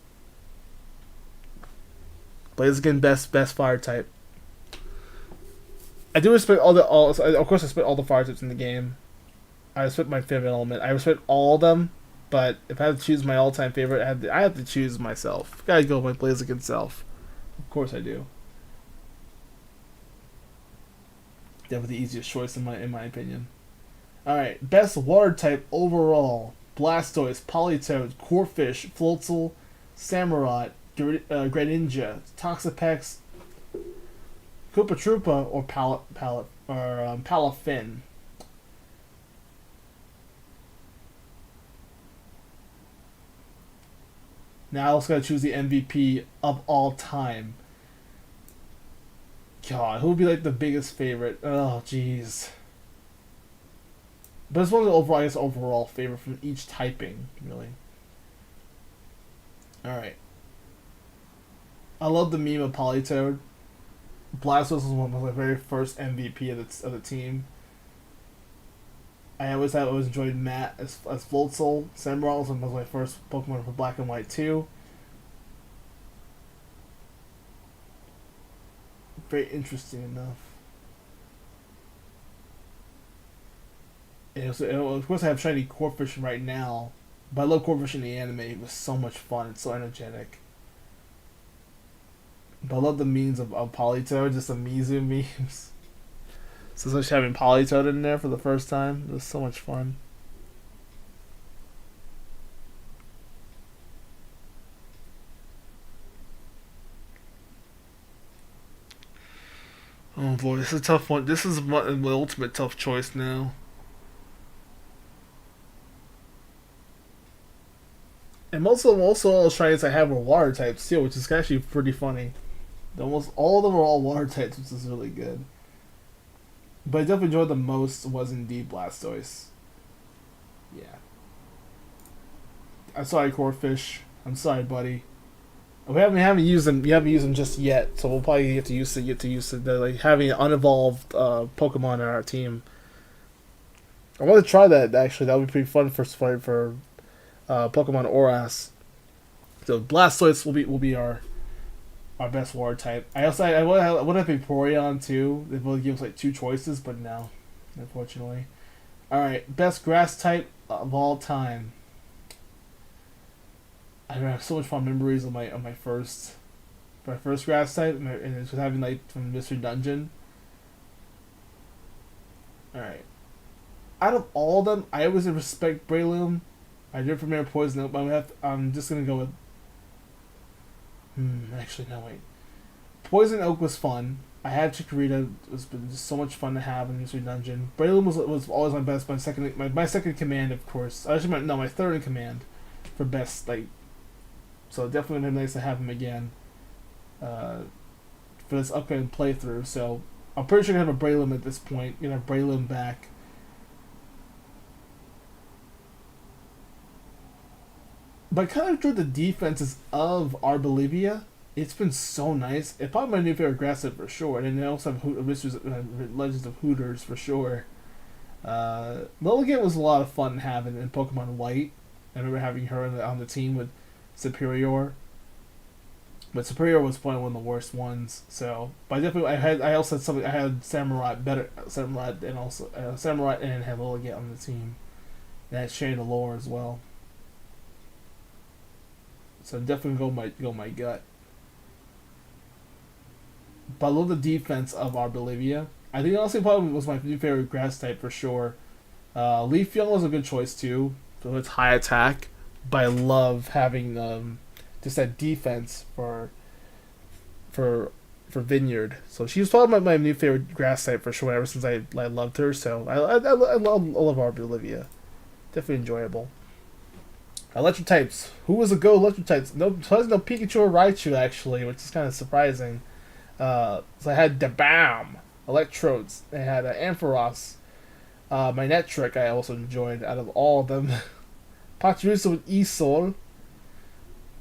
Blaziken, best fire type. I do respect of course I respect all the fire types in the game. I respect my favorite element. I respect all of them, but if I have to choose my all-time favorite, I have to choose myself. Gotta go with my Blaziken self. Of course I do. Definitely the easiest choice in my opinion. Alright, best water type overall. Blastoise, Politoed, Corphish, Floatzel, Samurott, Greninja, Toxapex, Koopa Troopa or Palafin. Now I also gotta choose the MVP of all time. God, who would be like the biggest favorite? Oh, jeez. But it's one of the overall, I guess, overall favorite from each typing, really. Alright. I love the meme of Politoed. Blastoise was one of my very first MVP of the team. I always enjoyed Matt as Floatzel. Samurott was my first Pokemon for Black and White too. Very interesting enough. And of course, I have shiny Corphish right now, but I love Corphish in the anime. It was so much fun. It's so energetic. But I love the memes of Politoed, just the Mizu memes. So especially having Politoed in there for the first time, it was so much fun. Oh boy, this is a tough one. This is my ultimate tough choice now. And also all the shinies I have were water types too, which is actually pretty funny. Almost all of them were all water types, which is really good. But I definitely enjoyed the most was indeed Blastoise. Yeah. I'm sorry, Corphish. I'm sorry, buddy. We haven't used them. We haven't used them just yet, so we'll probably get to use it. Like having an unevolved Pokemon in our team. I want to try that actually. That would be pretty fun for Pokemon Oras. So Blastoise will be our best water type. I would have Vaporeon too. They both give us like two choices, but no, unfortunately. All right, best grass type of all time. I have so much fun memories of my first grass type, and it was having like from Mystery Dungeon. All right, out of all of them, I always respect Breloom. I did premiere Poison Oak, but I'm just gonna go with. Actually, no, wait. Poison Oak was fun. I had Chikorita. It was just so much fun to have in Mystery Dungeon. Breloom was always my best. My second command, of course. Actually, my third in command for best. Like, so definitely would be nice to have him again for this upcoming playthrough. So I'm pretty sure I have a Breloom at this point. Gonna have Breloom back. But I kind of enjoyed the defenses of Arboliva. It's been so nice. It's probably my new favorite grass type for sure. And then I also have Legends of Hooters for sure. Lilligant was a lot of fun having in Pokemon White. I remember having her on the team with Superior. But Superior was probably one of the worst ones. So, but I also had something. I had Samurai and also Samurai and had Lilligant on the team. And I had Shane Lore as well. So I'm definitely go my gut. But I love the defense of Arboliva. I think honestly probably was my new favorite grass type for sure. Leafeon was a good choice too. So it's high attack. But I love having just that defense for Vineyard. So she was probably my new favorite grass type for sure ever since I loved her. So I love Arboliva. Definitely enjoyable. Electric types. Who was a go electric types? No Pikachu or Raichu actually, which is kind of surprising. So I had DeBam, Electrodes. I had Ampharos. My Netric I also enjoyed out of all of them. Pachirisu with Esol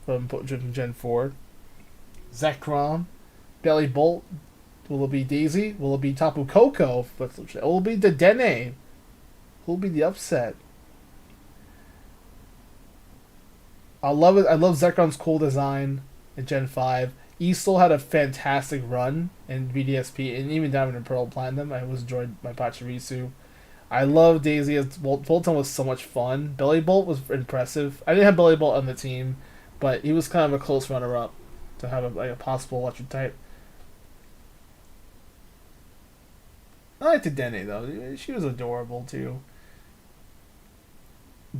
from Gen 4. Zekrom. Belly Bolt. Will it be Daisy? Will it be Tapu Koko? Will it be Dedenne? Who will be the upset? I love it. I love Zekrom's cool design in Gen 5. Esol had a fantastic run in VDSP and even Diamond and Pearl Platinum. I always enjoyed my Pachirisu. I love Daisy. Volton was so much fun. Belly Bolt was impressive. I didn't have Belly Bolt on the team, but he was kind of a close runner-up to have a possible electric type. I liked Dedenne though. She was adorable too.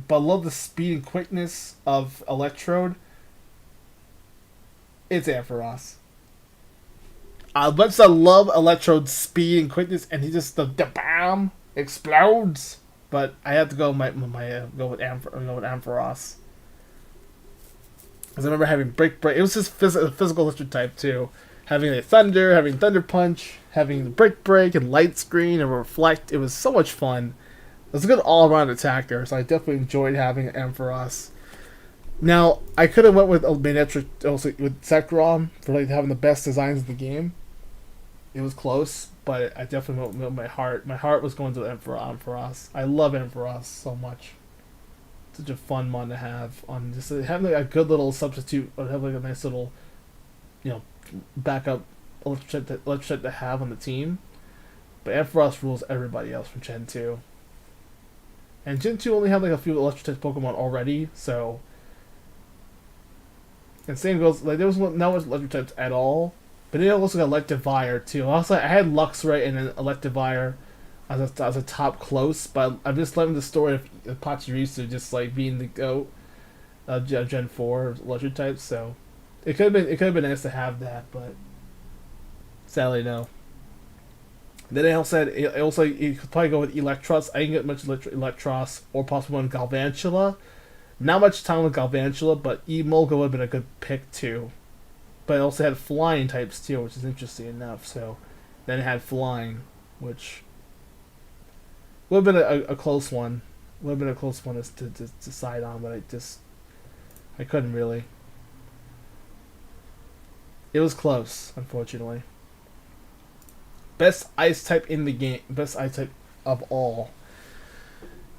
But I love the speed and quickness of Electrode. It's Ampharos. Much as I love Electrode's speed and quickness, and he just the bam explodes. But I have to go go with Ampharos. Because I remember having Break. It was just physical electric type too. Having a Thunder, having Thunder Punch, having the Break and Light Screen and Reflect. It was so much fun. It was a good all-around attacker, so I definitely enjoyed having Ampharos. Now, I could have went with Manectric also with Zekrom for like having the best designs in the game. It was close, but I definitely went with my heart. My heart was going to Ampharos. I love Ampharos so much. Such a fun one to have on just having like a good little substitute or have like a nice little, backup electric to have on the team. But Ampharos rules everybody else from Gen 2. And Gen 2 only had like a few electric Pokemon already, so. And same goes, like there was not much electric types at all. But then also got Electivire too. Also, I had Luxray and then Electivire as a top close, but I'm just loving the story of Pachirisu just like being the GOAT of Gen 4 electric types, so it could have been nice to have that, but sadly no. Then I also said you could probably go with Electros. I didn't get much Electros or possibly one Galvantula. Not much time with Galvantula, but Emolga would have been a good pick too. But it also had flying types too, which is interesting enough. So then it had flying, which would have been a close one. Would have been a close one to decide on, but I couldn't really. It was close, unfortunately. Best ice type in the game. Best ice type of all.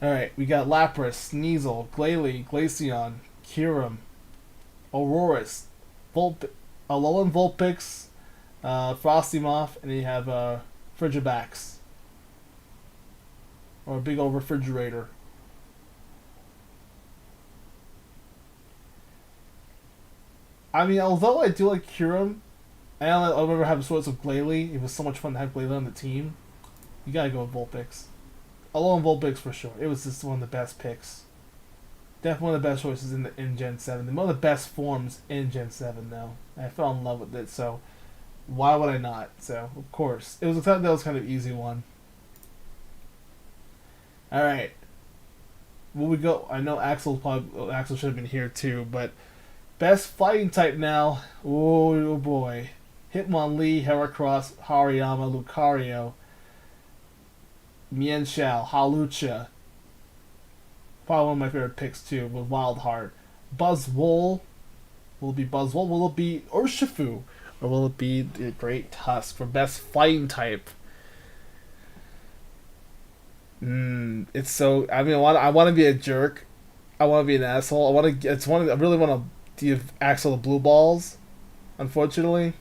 Alright, we got Lapras, Sneasel, Glalie, Glaceon, Kyurem, Aurorus, Alolan Vulpix, Frostymoth, and then you have Frigibax. Or a big old refrigerator. I mean, although I do like Kyurem, I remember having sorts of Glalie. It was so much fun to have Glalie on the team. You gotta go with Vulpix. Alolan Vulpix for sure. It was just one of the best picks. Definitely one of the best choices in Gen 7. One of the best forms in Gen 7, though. I fell in love with it, so why would I not? So, of course. It was that was kind of easy one. Alright. Will we go? I know Axel should have been here too, but best fighting type now. Oh boy. Hitmonlee, Heracross, Hariyama, Lucario, Mienshao, Hawlucha. Probably one of my favorite picks too, with Wild Heart. Buzzwole. Will it be Buzzwole? Will it be Urshifu? Or will it be the Great Tusk for best fighting type? It's so. I mean, I want to be a jerk. I want to be an asshole. I really want to give Axel the blue balls. Unfortunately,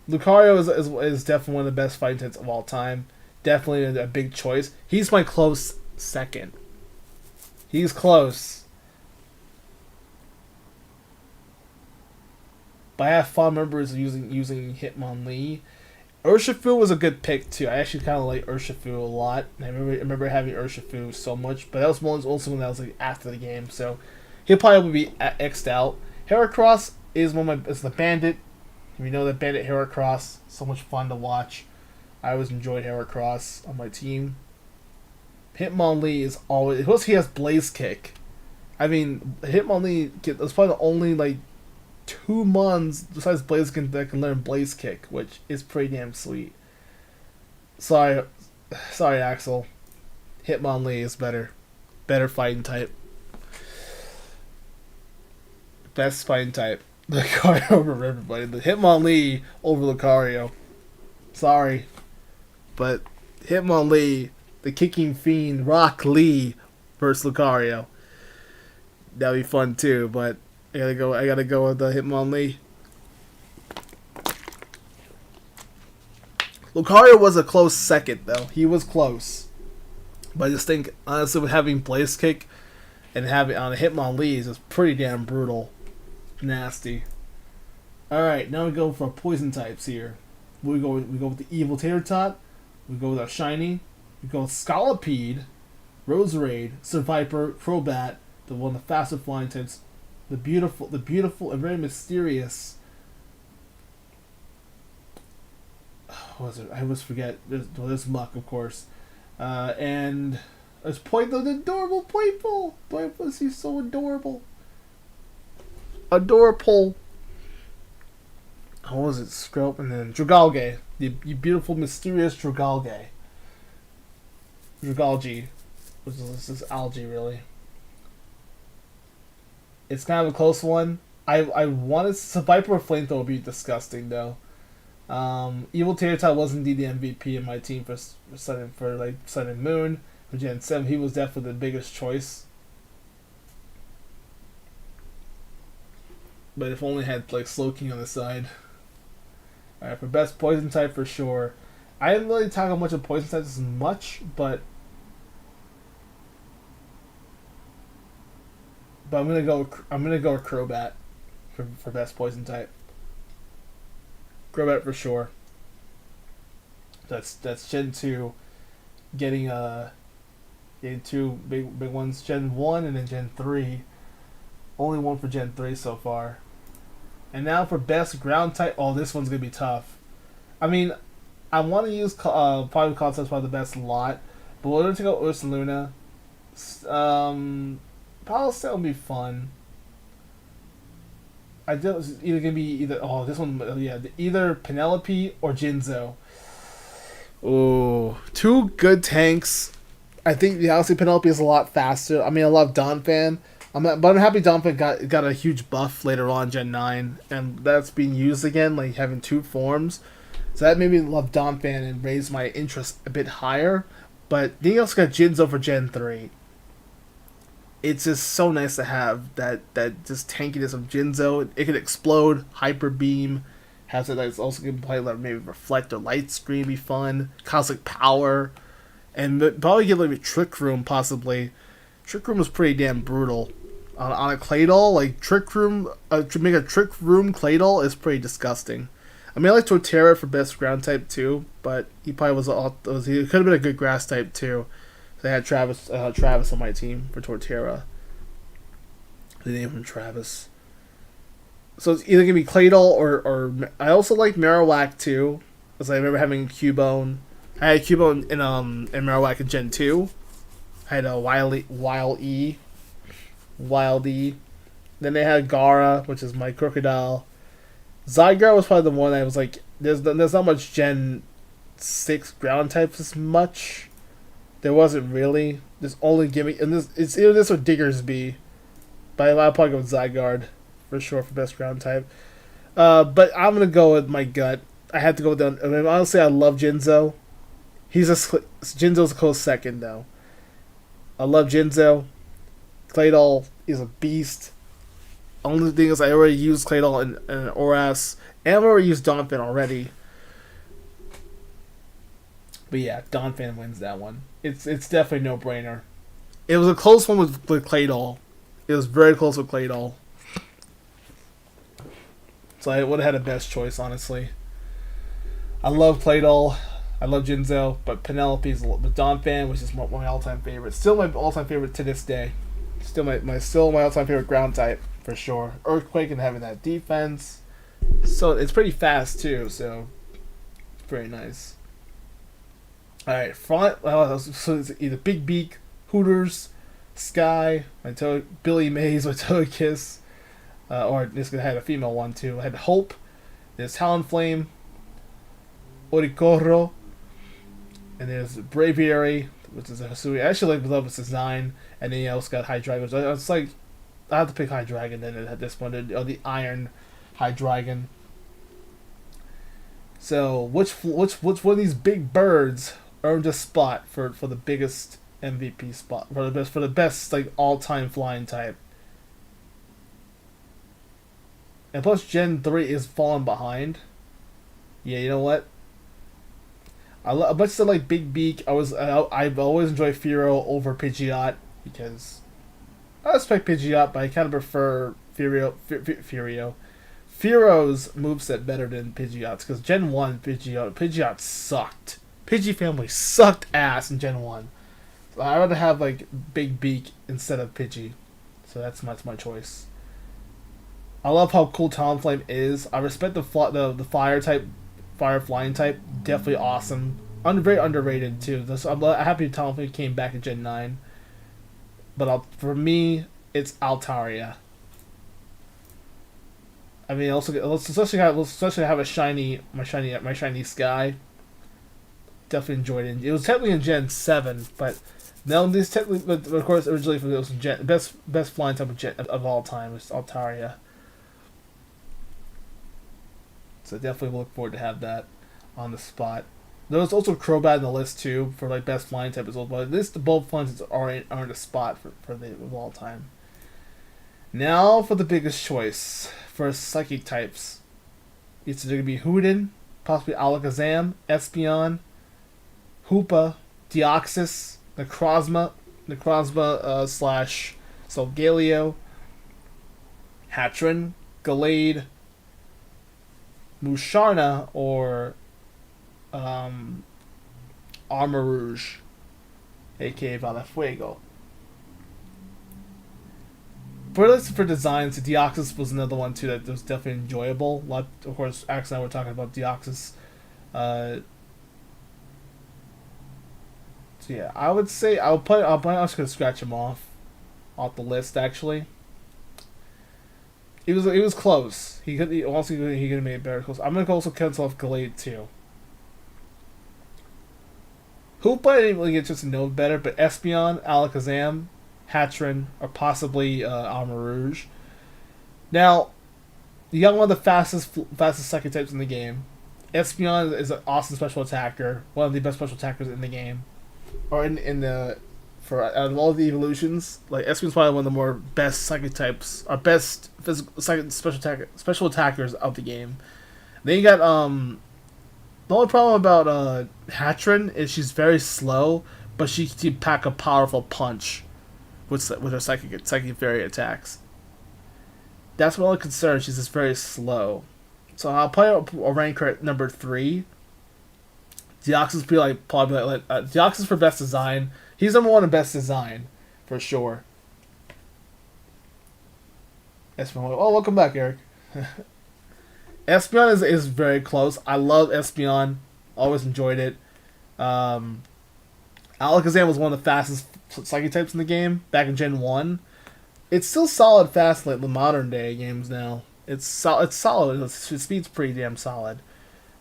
Lucario is definitely one of the best fighting types of all time. Definitely a big choice. He's my close second. He's close. But I have fond memories of using Hitmonlee. Urshifu was a good pick too. I actually kind of like Urshifu a lot. I remember having Urshifu so much, but that was also when that was like after the game, so he'll probably be X'd out. Heracross is the Bandit. We know that Bandit Heracross, so much fun to watch. I always enjoyed Heracross on my team. Hitmonlee is always. Plus, he has Blaze Kick. I mean, Hitmonlee is probably the only like 2 months besides Blaziken that can learn Blaze Kick, which is pretty damn sweet. Sorry, Axel. Hitmonlee is better fighting type. Best fighting type. Lucario over everybody. The Hitmonlee over Lucario. Sorry, but Hitmonlee, the kicking fiend, Rock Lee versus Lucario. That'd be fun too, but I gotta go with the Hitmonlee. Lucario was a close second though. He was close. But I just think honestly with having Blaze Kick and having on a Hitmonlee is just pretty damn brutal. Nasty. Alright, now we go for poison types here. We go with the Evil Tater Tot, we go with our Shiny, we go with Scolipede, Roserade, Survivor, Crobat, one of the faster flying types. The beautiful and very mysterious what was it? I always forget. There's Muck, of course. And there's Pointle, the adorable Pointle. Pointle, he's so adorable. Adorable. How was it? Scrope and then Dragalge. You beautiful, mysterious Dragalge. Dragalge. Which is this algae, really. It's kind of a close one. I wanted to Viper or Flamethrower would be disgusting, though. Evil Tyranitar was indeed the MVP in my team for Sun and Moon. For Gen 7, he was definitely the biggest choice. But if only had like Slowking on the side. Alright, for best poison type for sure. I didn't really talk about much of poison types as much, but I'm gonna go with Crobat for best poison type. Crobat for sure. That's Gen 2 getting two big ones. Gen 1 and then Gen 3. Only one for Gen 3 so far. And now for best ground type. Oh, this one's gonna be tough. I mean, I want to use probably Concept's probably the best lot, but we're gonna take out Ursaluna. Palisade will be fun. I think it's either gonna be either Penelope or Jinzo. Oh, two good tanks. I think obviously Penelope is a lot faster. I mean, I love Donphan. But I'm happy Donphan got a huge buff later on Gen 9, and that's being used again, like having two forms. So that made me love Donphan and raise my interest a bit higher. But then you also got Jinzo for Gen 3. It's just so nice to have that just tankiness of Jinzo. It can explode, Hyper Beam, has it that's also going to play like maybe Reflect or Light Screen, be fun, Cosmic Power, and probably get like a Trick Room possibly. Trick Room was pretty damn brutal. On a Claydol, like Trick Room, to make a Trick Room Claydol is pretty disgusting. I mean, I like Torterra for best ground type too, but he probably he could have been a good grass type too. So I had Travis on my team for Torterra. The name him Travis. So it's either gonna be Claydol or I also like Marowak too, because I remember having Cubone. I had Cubone in Marowak in Gen 2. I had a Wildy. Then they had Gara, which is my Crocodile. Zygarde was probably the one I was like, there's not much Gen 6 ground types as much. There wasn't really. There's only gimmick, and it's either this or Diggersby. But I'll probably go with Zygarde for sure for best ground type. But I'm gonna go with my gut. I have to go with I mean, honestly, I love Jinzo. Jinzo's a close second though. I love Jinzo. Claydol is a beast. Only thing is I already used Claydol in Oras, and I've already used Donphan already. But yeah, Donphan wins that one. It's definitely no brainer. It was a close one with Claydol. It was very close with Claydol. So I would have had a best choice, honestly. I love Claydol. I love Jinzo, but Penelope's the Donphan, which is my all-time favorite. Still my all-time favorite to this day. Still my all-time favorite ground type for sure. Earthquake and having that defense, so it's pretty fast too. So it's very nice. All right, front. So it's either Big Beak, Hooters, Sky, Billy Mays, Togekiss, or this guy had a female one too. I had Hope. There's Talonflame, Oricoro, and there's Braviary, which is a Hisui. I actually love its design, and then you also got Hydreigon. So it's like I have to pick Hydreigon then at this one, or the Iron Hydreigon. So which one of these big birds earned a spot for the biggest MVP spot for the best like all-time flying type? And plus Gen 3 is falling behind. Yeah, you know what? Much to like Big Beak, I've always enjoyed Fearow over Pidgeot because I respect Pidgeot, but I kind of prefer Fearow's moveset better than Pidgeot's because Gen 1 Pidgeot sucked. Pidgey family sucked ass in Gen 1. So I'd rather have like Big Beak instead of Pidgey. So that's my choice. I love how cool Talonflame is. I respect the fire type fire flying type, definitely awesome. Very underrated too. I'm happy to tell him it came back in Gen 9. But for me, it's Altaria. I mean, also especially have a shiny Sky. Definitely enjoyed it. It was technically in Gen 7, but now this technically, but of course, originally it was best flying type of all time was Altaria. So definitely look forward to have that on the spot. There was also Crobat in the list too for like best flying type as well, but at least the both flying types aren't a spot for the of all time. Now for the biggest choice for psychic types. It's either gonna be Hoodin, possibly Alakazam, Espeon, Hoopa, Deoxys, Necrozma slash Solgaleo, Hatron, Gallade, Musharna, or Armarouge, aka Valafuego. For designs, Deoxys was another one too that was definitely enjoyable. Of course, Alex and I were talking about Deoxys. So yeah, I would say I'm just gonna scratch him off the list. Actually, it was close. He could have made it better. Close. I'm gonna also cancel off Gallade too. Hoopa I didn't really get just to know better, but Espeon, Alakazam, Hatron, or possibly Armarouge. Now, you got one of the fastest psychic types in the game. Espeon is an awesome special attacker, one of the best special attackers in the game, or in the out of all the evolutions. Like Espeon's probably one of the more best psychic types, or best special attackers of the game. Then you got the only problem about Hatron is she's very slow, but she can pack a powerful punch with her psychic fairy attacks. That's my only concern. She's just very slow. So I'll probably rank her at number 3. Deoxys Deoxys for best design. He's number 1 in best design, for sure. Espeon. Oh, welcome back, Eric. Espeon is very close. I love Espeon. Always enjoyed it. Alakazam was one of the fastest psychic types in the game back in Gen 1. It's still solid fast like the modern day games now. It's solid. Its speed's pretty damn solid.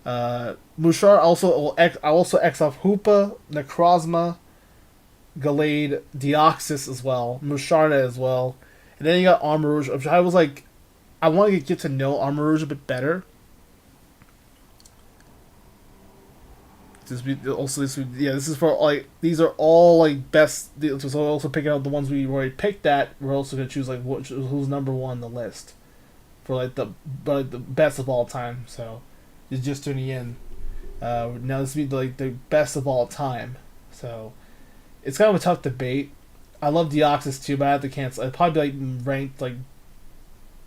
Mushar I also X off Hoopa, Necrozma, Gallade, Deoxys as well, Musharna as well, and then you got Armarouge, which I was like, I want to get to know Armarouge a bit better. This is for like these are all like best. So also picking out the ones we already picked at. We're also gonna choose like who's number 1 on the list for like the best of all time. So it's just tuning in. Now this would be like the best of all time. So it's kind of a tough debate. I love Deoxys too, but I have to cancel. I'd probably be like ranked like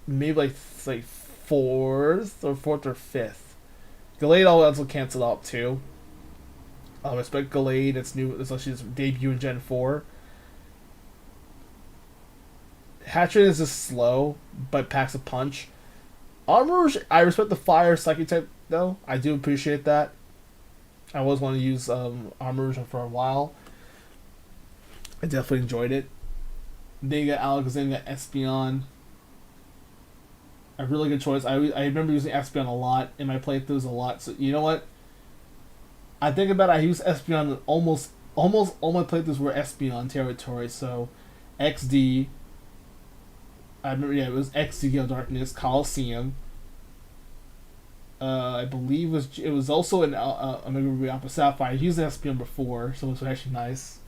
maybe like 4th or 5th. Gallade I'll also cancel out too. I respect Gallade. It's new, especially its debut in Gen 4. Hatron is just slow, but packs a punch. Armarouge, I respect the fire psychic type though. I do appreciate that. I always want to use Armarouge for a while. I definitely enjoyed it. Then you got Alakazam, you got Espeon. A really good choice. I remember using Espeon a lot in my playthroughs a lot. So you know what? I think about it, I use Espeon almost all my playthroughs were Espeon territory. So XD. I remember, it was XD Gale Darkness, Coliseum. I believe it was also in Omega Ruby Alpha Sapphire. I used Espeon before, so it was actually nice.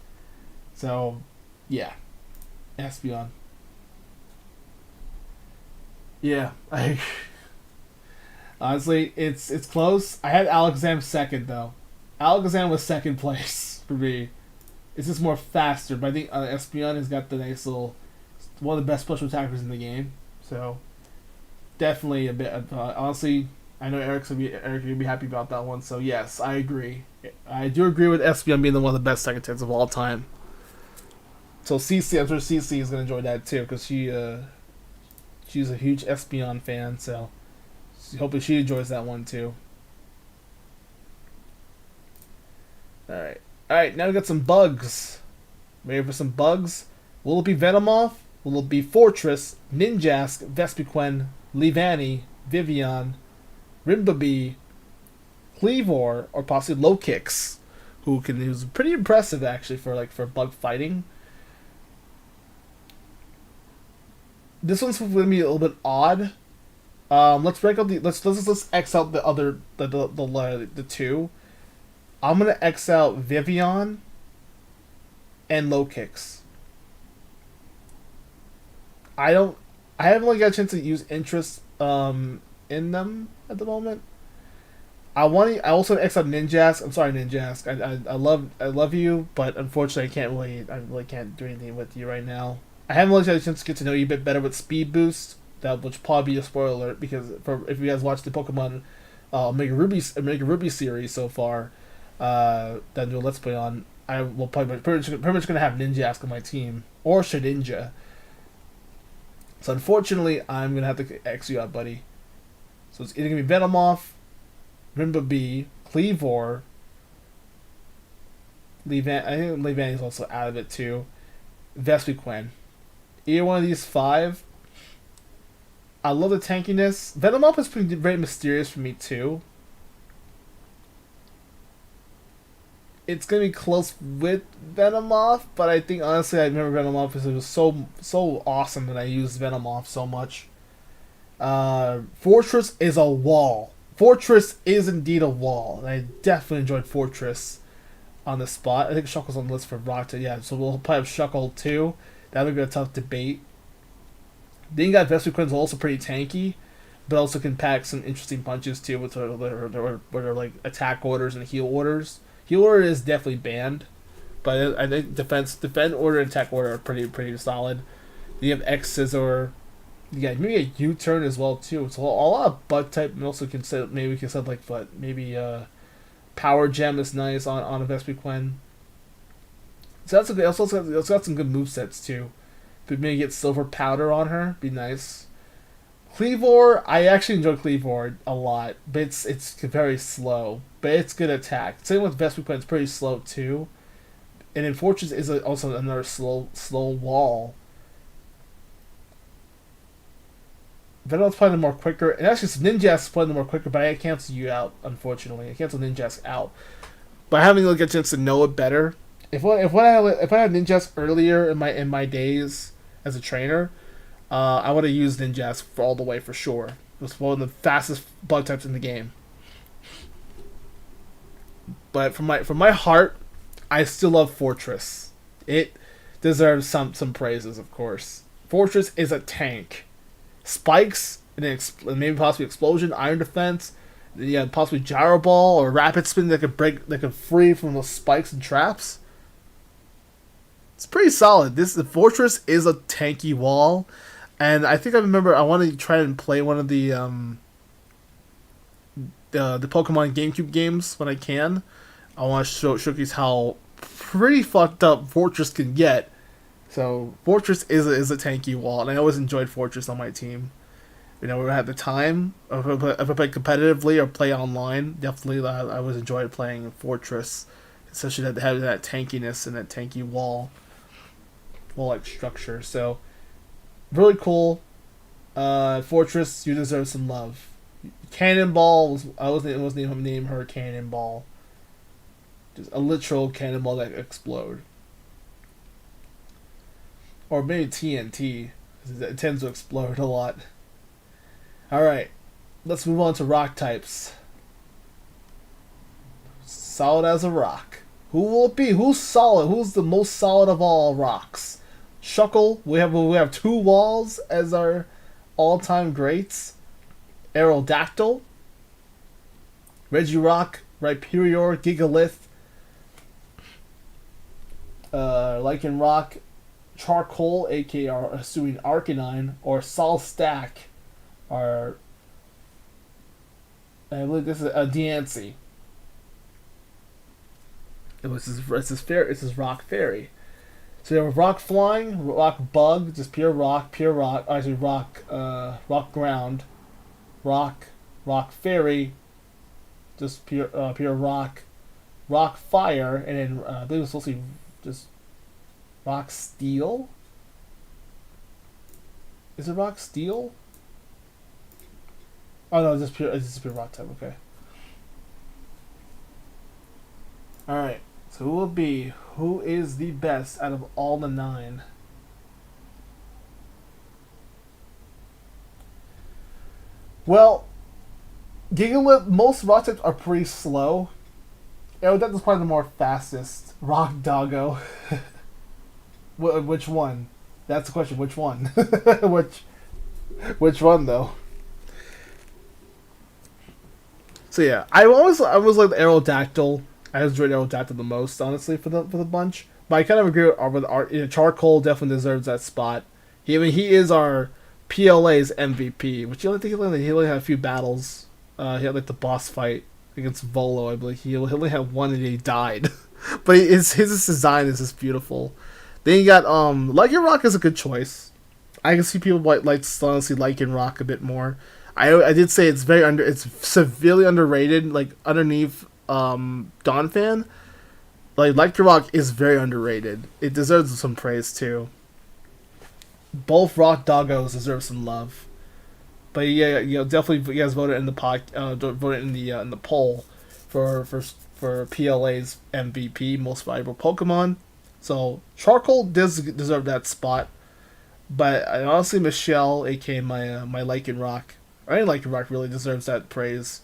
So, yeah, Espeon. Yeah, honestly, it's close. I had Alakazam second though. Alakazam was second place for me. It's just more faster, but I think Espeon has got the nice little, one of the best special attackers in the game. So definitely a bit. Honestly, I know Eric's gonna be happy about that one. So yes, I agree. I do agree with Espeon being one of the best second types of all time. So CC, I'm sure CC is gonna enjoy that too because she's a huge Espeon fan. So hopefully she enjoys that one too. Alright. Alright, now we got some bugs. Ready for some bugs? Will it be Venomoth? Will it be Fortress, Ninjask, Vespiquen, Leavanny, Vivian, Rimbabee, Cleavor, or possibly Lowkicks, who's pretty impressive actually for bug fighting. This one's going to be a little bit odd. Let's break up let's X out the other the two. I'm gonna X out Vivian and Lowkicks. I haven't really got a chance to use interest in them at the moment. I also X out Ninjask. I'm sorry, Ninjask. I love you, but unfortunately I really can't do anything with you right now. I haven't really had a chance to get to know you a bit better with Speed Boost. That which probably be a spoiler alert because if you guys watch the Pokemon Omega Ruby series so far, that do a Let's Play on, I will probably pretty much gonna have Ninjask on my team or Shedinja. So unfortunately, I'm gonna have to X you out, buddy. So it's either gonna be Venomoth, Rimbabee, Cleavor, I think Leavanny is also out of it too. Vespiquen. Either one of these five. I love the tankiness. Venomoth is very mysterious for me too. It's gonna be close with Venomoth, but I think honestly I remember Venomoth because it was so awesome that I used Venomoth so much. Fortress is a wall. Fortress is indeed a wall, and I definitely enjoyed Fortress on the spot. I think Shuckle's on the list for Rock. Yeah, so we'll probably have Shuckle too. That would be a tough debate. Then you got Vespiquen's also pretty tanky, but also can pack some interesting punches too, with are like attack orders and heal orders. Heal order is definitely banned, but I think defend order and attack order are pretty solid. You have X Scissor, yeah, maybe a U-turn as well too. It's a lot of bug type. And also maybe we can set like maybe Power Gem is nice on a Vespiquen. So that's a good. Also got some good movesets too. But maybe get Silver Powder on her, be nice. Cleavor, I actually enjoy Cleavor a lot, but it's very slow, but it's good attack. Same with Vespiquen, it's pretty slow too. And then Fortress is also another slow wall. Venomoth's playing them more quicker, and actually Ninjask's playing them more quicker, but I cancel you out, unfortunately. I cancel Ninjask out. But having like a chance to know it better. If I had Ninjask earlier in my days as a trainer, I would have used Ninjask for all the way for sure. It was one of the fastest bug types in the game. But from my heart, I still love Fortress. It deserves some praises, of course. Fortress is a tank. Spikes and maybe possibly Explosion, Iron Defense, yeah, possibly Gyro Ball or Rapid Spin that could free from those spikes and traps. It's pretty solid. The Fortress is a tanky wall, and I think I remember I want to try and play one of the Pokemon GameCube games when I can. I want to showcase how pretty fucked up Fortress can get. So Fortress is a tanky wall, and I always enjoyed Fortress on my team. You know, at the time, if I play competitively or play online, definitely I always enjoyed playing Fortress, especially that having that tankiness and that tanky wall-like structure. So really cool. Fortress, you deserve some love. Cannonball I wasn't even name her Cannonball. Just a literal cannonball that explode. Or maybe TNT, because it tends to explode a lot. Alright, let's move on to rock types. Solid as a rock. Who will it be? Who's solid? Who's the most solid of all rocks? Shuckle, we have two walls as our all-time greats. Aerodactyl, Regirock, Rhyperior, Gigalith, Lycanroc, Charcoal, aka assuming Arcanine, or Solstack, or I believe this is a Diancie. This is Rock Fairy. So you have Rock Flying, Rock Bug, just pure rock, actually rock ground, Rock Fairy, just pure rock, Rock Fire, and then I believe it's supposed to be just Rock Steel. Is it Rock Steel? Oh no, it's just pure Rock type. Okay. All right. So who is the best out of all the 9? Well, Gigalith, most rock types are pretty slow. Aerodactyl is probably the more fastest. Rock Doggo. Which one? That's the question. Which one? which one though? So yeah, I was like the Aerodactyl. I enjoyed Aerodactyl the most, honestly, for the bunch. But I kind of agree with our Charcoal definitely deserves that spot. He is our PLA's MVP, which you only think he only had a few battles. He had like the boss fight against Volo, I believe. He only had one and he died. But his design is just beautiful. Then you got Lycanroc is a good choice. I can see people like honestly Lycanroc a bit more. I did say it's severely underrated, like underneath Donphan. Like Lycanroc is very underrated. It deserves some praise too. Both Rock Doggos deserve some love. But yeah, definitely you guys voted in the voted in the poll for PLA's MVP, most valuable Pokemon. So does deserve that spot. But honestly, Michelle, aka my Lycanroc, Lycanroc really deserves that praise.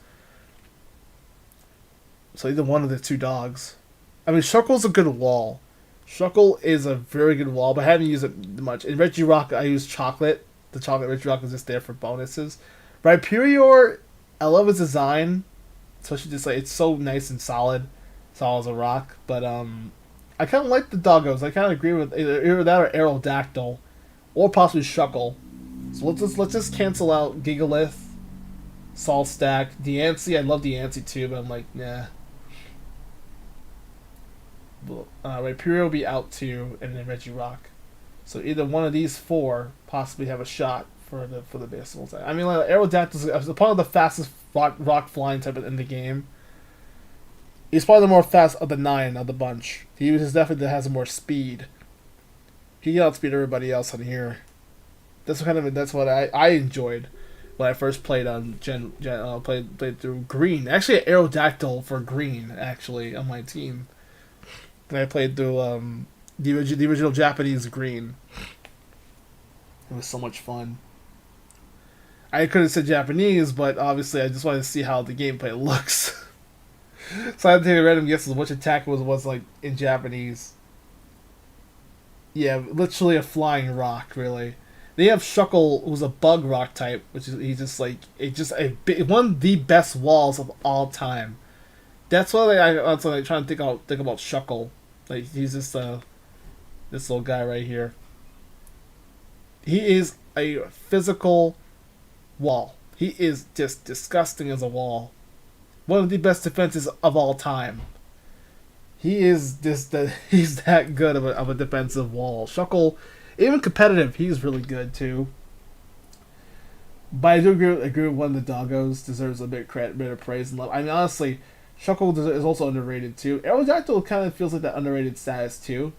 So either one of the two dogs. I mean, Shuckle's a good wall. Shuckle is a very good wall, but I haven't used it much. In Regirock, I use Chocolate. The Chocolate Regirock is just there for bonuses. Rhyperior, I love its design. Especially just like, it's so nice and solid. Solid as a rock. But I kind of like the Doggos. I kind of agree with either that or Aerodactyl. Or possibly Shuckle. So let's just cancel out Gigalith, Saltstack, Diancie. I love Diancie too, but I'm like, nah. Rhyperior will be out too, and then Regirock. So either one of these 4 possibly have a shot for the baseball type. I mean, like, Aerodactyl is probably the fastest rock flying type in the game. He's probably the more fast of the 9 of the bunch. He is definitely has more speed. He can outspeed everybody else on here. That's what I enjoyed when I first played on played through Green. Actually, Aerodactyl for Green actually on my team. And I played through the original Japanese Green. It was so much fun. I could have said Japanese, but obviously I just wanted to see how the gameplay looks. So I had to take a random guess of which attack was like in Japanese. Yeah, literally a flying rock, really. They have Shuckle, who's a bug rock type, which is he's just like one of the best walls of all time. That's why I was like trying to think about Shuckle. Like he's just this little guy right here. He is a physical wall. He is just disgusting as a wall. One of the best defenses of all time. He is he's that good of a defensive wall. Shuckle, even competitive, he's really good too. But I do agree with one of the Doggos deserves a bit of praise and love. I mean, honestly, Shuckle is also underrated too. Aerodactyl kind of feels like that underrated status too.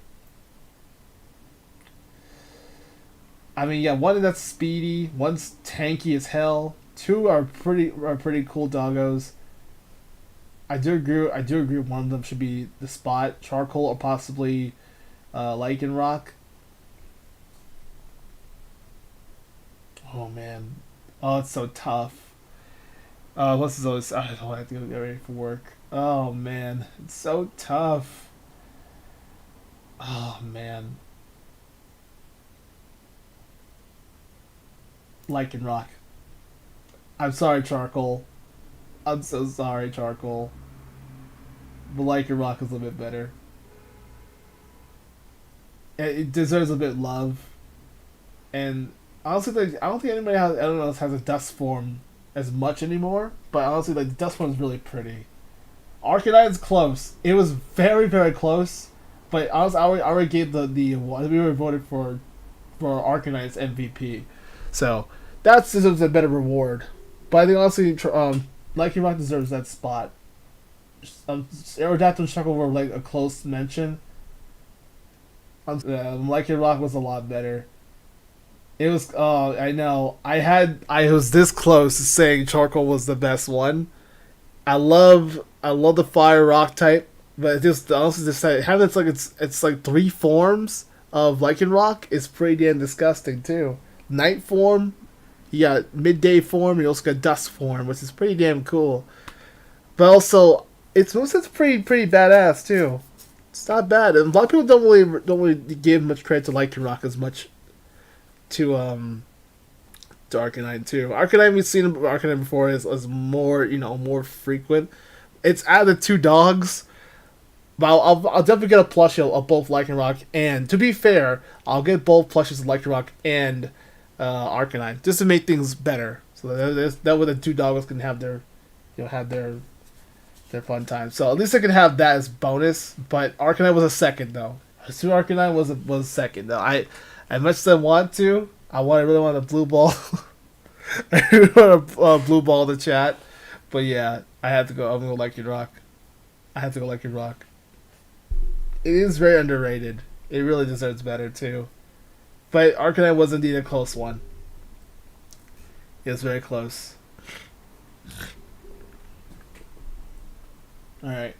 I mean, yeah, one that's speedy, one's tanky as hell. 2 are pretty cool Doggos. I do agree one of them should be the spot. Charcoal or possibly Lycanroc. Oh man. Oh, it's so tough. This is always. I have to go get ready for work. Oh man, it's so tough. Oh man. Lycanroc. I'm sorry, Charcoal. I'm so sorry, Charcoal. But Lycanroc is a bit better. It deserves a bit of love. And honestly, I don't think anybody else has a dust form as much anymore. But honestly, like the dust form is really pretty. Arcanine's close. It was very, very close. But honestly, I already gave we were voted for Arcanine's MVP. So that deserves a better reward. But I think honestly, Lycanroc deserves that spot. Aerodactyl and Shuckle were like a close mention. Lycan Rock was a lot better. It was. I know. I was this close to saying Charcoal was the best one. I love the Fire Rock type, but it just honestly just having it's like three forms of Lycan Rock is pretty damn disgusting too. Night form, you got midday form, you also got dusk form, which is pretty damn cool. But also, it's pretty badass too. It's not bad. And a lot of people don't really give much credit to Lycan Rock as much to Arcanine too. Arcanine we've seen Arcanine before is more more frequent. It's out of the two dogs, but I'll definitely get a plushie of both Lycanroc, and to be fair, I'll get both plushies of Lycanroc and Arcanine just to make things better. So that way the two dogs can have their have their fun time. So at least I can have that as bonus. But Arcanine was a second though. Pursuit Arcanine was second though. As much as I want to, really want a blue ball. I really want a blue ball the chat. But yeah, I have to go. I'm gonna go Lycan Rock. I have to go Lycan Rock. It is very underrated. It really deserves better too. But Arcanine was indeed a close one. It was very close. Alright.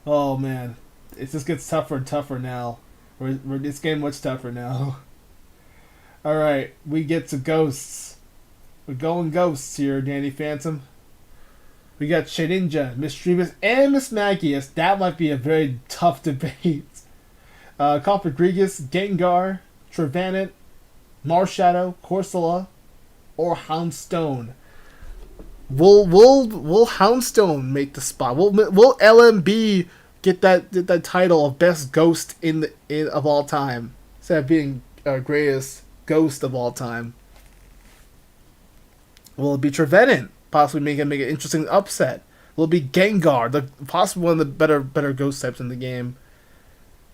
Oh man. It just gets tougher and tougher now. It's getting much tougher now. Alright, we get to ghosts. We're going ghosts here, Danny Phantom. We got Shedinja, Mischievous, and Miss Magius. That might be a very tough debate. Cofagrigus, Gengar, Trevenant, Marshadow, Corsola, or Houndstone. Will Houndstone make the spot? Will LMB get that title of best ghost in of all time instead of being greatest ghost of all time? Will it be Trevenant? Possibly make an interesting upset. Will it be Gengar, possibly one of the better ghost types in the game?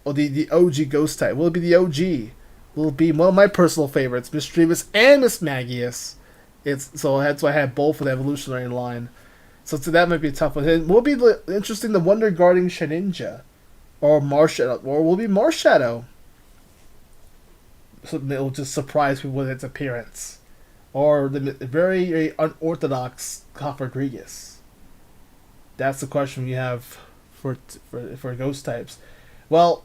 Or the OG ghost type? Will it be the OG? Will it be one of my personal favorites, Mischievous and Miss Magius? So that's why I had both of the evolutionary line. So that might be a tough one. And will it be interesting the Wonder Guarding Shedinja? Or Marshadow? Or will it be Marshadow? So it'll just surprise people with its appearance. Or the very unorthodox Cofagrigus. That's the question we have for ghost types. Well,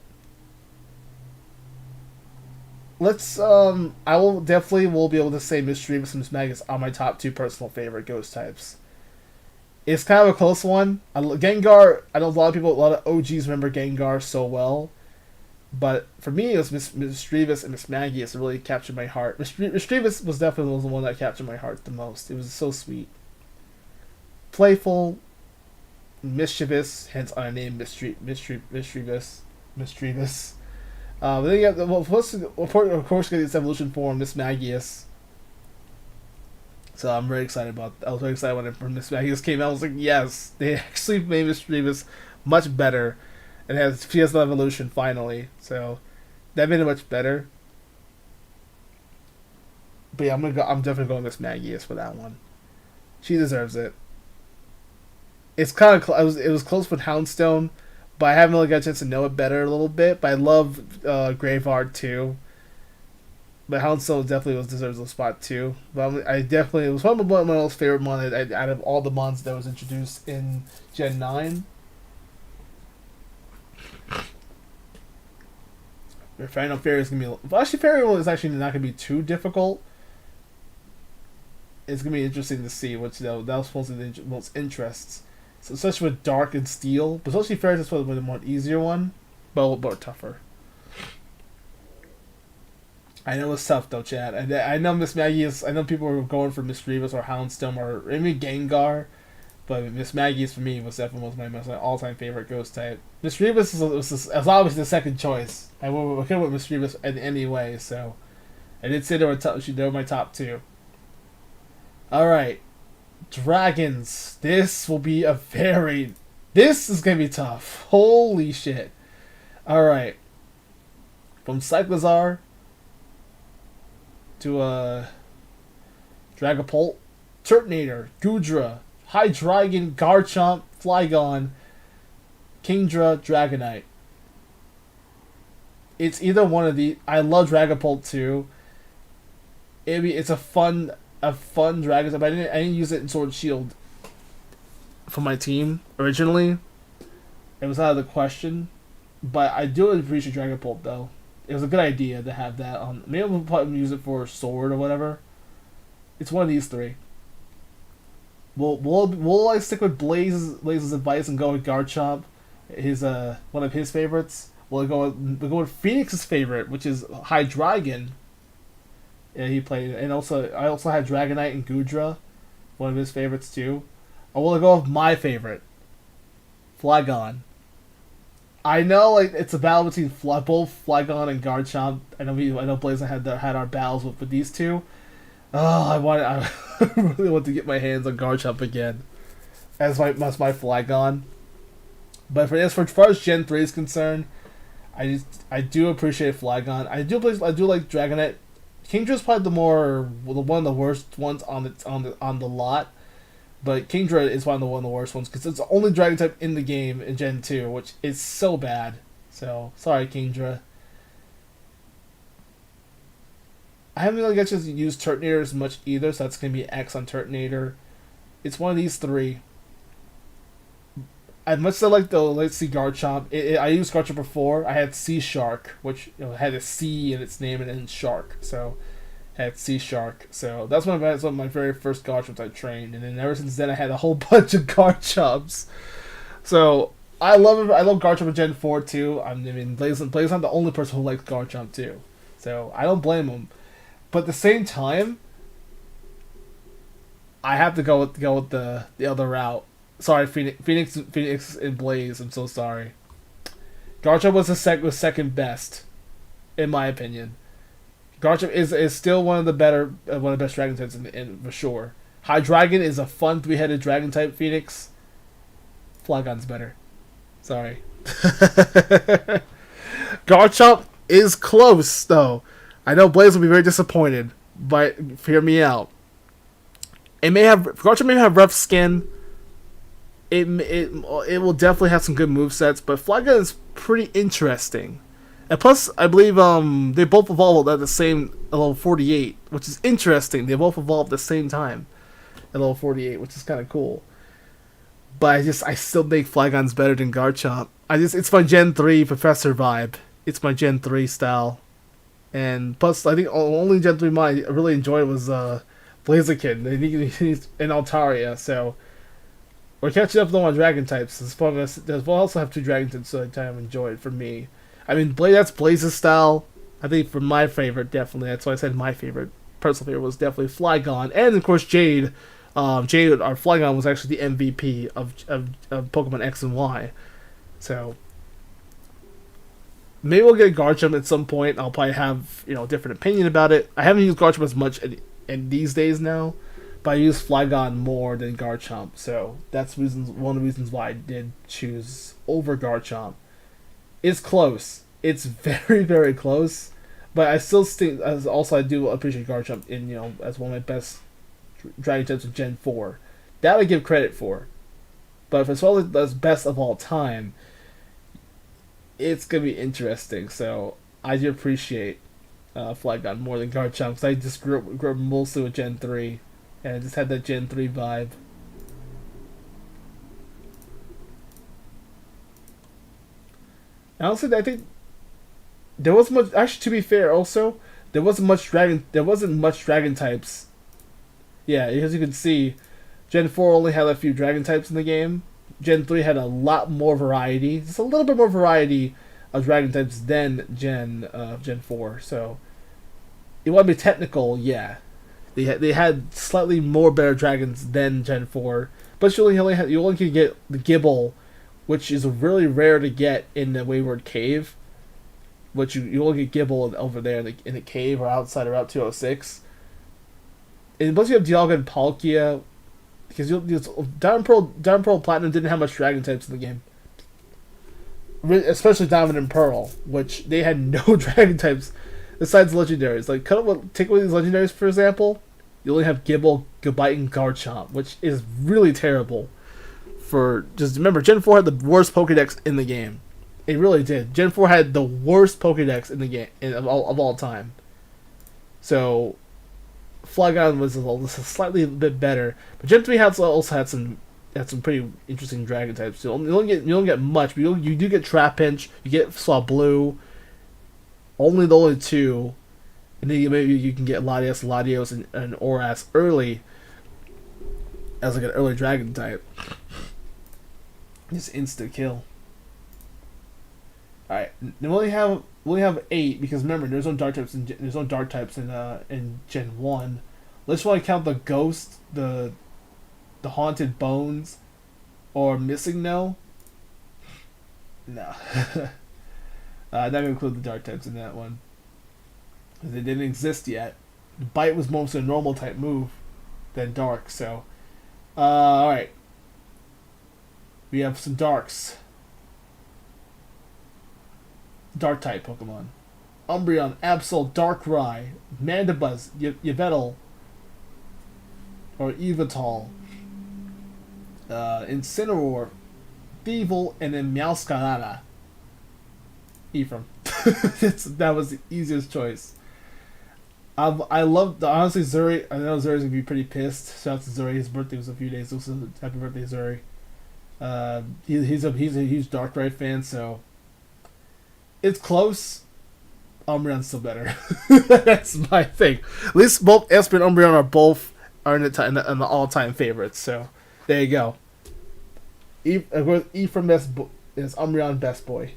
let's I will be able to say Mischievous and Miss Magus are my top two personal favorite ghost types. It's kind of a close one. Gengar, I know a lot of OGs remember Gengar so well. But for me, it was Mischievous and Miss Magius that really captured my heart. Mischievous was definitely the one that captured my heart the most. It was so sweet. Playful, mischievous, hence our name, Mischievous. Then you have, of course, get its evolution form, Miss Magius. So I'm very excited about that. I was very excited when Miss Magius came out. I was like, yes, they actually made Mischievous much better. And she has the evolution finally, so that made it much better. But yeah, I'm definitely going with Magius for that one. She deserves it. It's kind of it was close with Houndstone, but I haven't really got a chance to know it better a little bit. But I love Graveheart too. But Houndstone definitely deserves a spot too. But it was one of my most favorite mon out of all the mons that was introduced in Gen 9. Final Fairy is gonna be. Well, actually, Fairy is actually not gonna be too difficult. It's gonna be interesting to see which that was supposed to be the most interests. So especially with Dark and Steel, but especially Fairy is supposed to be the more easier one, but a little bit tougher. I know it's tough though, Chad. I know Miss Maggie is. I know people were going for Mischievous or Houndstone or maybe Gengar. But Miss Maggie's for me was definitely my all-time favorite ghost type. Mischievous was obviously the second choice. I could have went Mischievous in any way, so I did say they were my top two. All right, Dragons. This will be this is gonna be tough. Holy shit! All right, from Cyclizar to Dragapult, Turtonator, Goodra, Hydreigon, Garchomp, Flygon, Kingdra, Dragonite. It's either one of the. I love Dragapult too. It's a fun dragon type. I didn't use it in Sword and Shield for my team originally. It was out of the question, but I do appreciate Dragapult though. It was a good idea to have that on. Maybe we'll probably use it for Sword or whatever. It's one of these three. We'll like stick with Blaze's advice and go with Garchomp, his one of his favorites. We'll go with Phoenix's favorite, which is Hydreigon. Yeah, he played, and I also had Dragonite and Goodra, one of his favorites too. I will go with my favorite, Flygon. I know like it's a battle between both Flygon and Garchomp. I know Blaze and I had our battles with these two. Oh, I really want to get my hands on Garchomp again, as my Flygon. But as far as Gen 3 is concerned, I do appreciate Flygon. I do like Dragonite. Kingdra is probably one of the worst ones on the lot, but Kingdra is one of the worst ones because it's the only Dragon type in the game in Gen 2, which is so bad. So sorry, Kingdra. I haven't really got to use Turtonator as much either, so that's gonna be X on Turtonator. It's one of these three. As much as I like the Let's See Garchomp, I used Garchomp before. I had Sea Shark, which had a C in its name and then Shark. So I had Sea Shark. So that's one of my very first Garchomps I trained, and then ever since then I had a whole bunch of Garchomps. So I love Garchomp in Gen 4 too. I mean, Blaze's not the only person who likes Garchomp too. So I don't blame him. But at the same time, I have to go with the other route. Sorry, Phoenix and Blaze. I'm so sorry. Garchomp was second best, in my opinion. Garchomp is still one of the best dragon types in for sure. Hydreigon is a fun 3-headed dragon type. Phoenix, Flygon's better. Sorry. Garchomp is close though. I know Blaze will be very disappointed, but hear me out. Garchomp may have rough skin. It will definitely have some good movesets, but Flygon is pretty interesting. And plus, I believe they both evolved at the same level 48, which is interesting. They both evolved at the same time at level 48, which is kind of cool. But I still think Flygon's better than Garchomp. It's my Gen 3 Professor vibe. It's my Gen 3 style. And plus, I think only Gen 3 mine I really enjoyed was Blaziken and Altaria. So we're catching up on Dragon types. We'll also have 2 Dragon types, so I kind of enjoy it for me. I mean, that's Blaze's style. I think for my favorite, definitely. That's why I said my favorite. Personal favorite was definitely Flygon, and of course Jade. Jade, our Flygon, was actually the MVP of Pokemon X and Y. So maybe we'll get Garchomp at some point. I'll probably have a different opinion about it. I haven't used Garchomp as much in these days now, but I use Flygon more than Garchomp. So that's one of the reasons why I did choose over Garchomp. It's close. It's very, very close. But I still think, I do appreciate Garchomp as one of my best Dragon types in Gen 4. That I give credit for. But if it's all as best of all time, it's going to be interesting. So I do appreciate Flygon more than Garchomp, because I just grew up mostly with Gen 3. And I just had that Gen 3 vibe. Honestly, I think there wasn't much. Actually, to be fair, also there wasn't much dragon types. Yeah, as you can see, Gen 4 only had a few dragon types in the game. Gen 3 had a lot more variety, just a little bit more variety of dragon types than Gen 4. So, you want to be technical, yeah. They had slightly more better dragons than Gen 4, but you only can get the Gible, which is really rare to get in the Wayward Cave. Which you only get Gible over there in the cave or outside of Route 206. And plus you have Dialga and Palkia, because Diamond Pearl Platinum didn't have much dragon types in the game. Especially Diamond and Pearl, which they had no dragon types besides legendaries. Like, take away these legendaries, for example, you only have Gible, Gabite, and Garchomp, which is really terrible. for just remember Gen 4 had the worst Pokédex in the game. It really did. Gen 4 had the worst Pokédex in the game of all time. So Flygon was a slightly bit better, but Gen 3 also had some pretty interesting dragon types. You don't get much, but you do get Trapinch, you get Swablu, only the only two, and then maybe you can get Latios, and Oras early as like an early dragon type. Just insta kill. All right, we only have 8 because remember there's no dark types in Gen 1. Let's want to count the ghost, the haunted bones, or missing no. No, not gonna include the dark types in that one because they didn't exist yet. Bite was mostly a normal type move than dark. So, all right, we have some darks. Dark type Pokemon: Umbreon, Absol, Darkrai, Mandibuzz, Yveltal, or Evital, Incineroar, Thievul, and then Meowscarada. Ephraim. That was the easiest choice. I love honestly Zuri. I know Zuri's gonna be pretty pissed. Shout out to Zuri. His birthday was a few days ago, so happy birthday, Zuri. He's a huge Darkrai fan, so it's close. Umbreon's still better. That's my thing. At least both Esper and Umbreon are in the all-time favorites. So there you go. Of course, Ephraim is Umbreon best boy.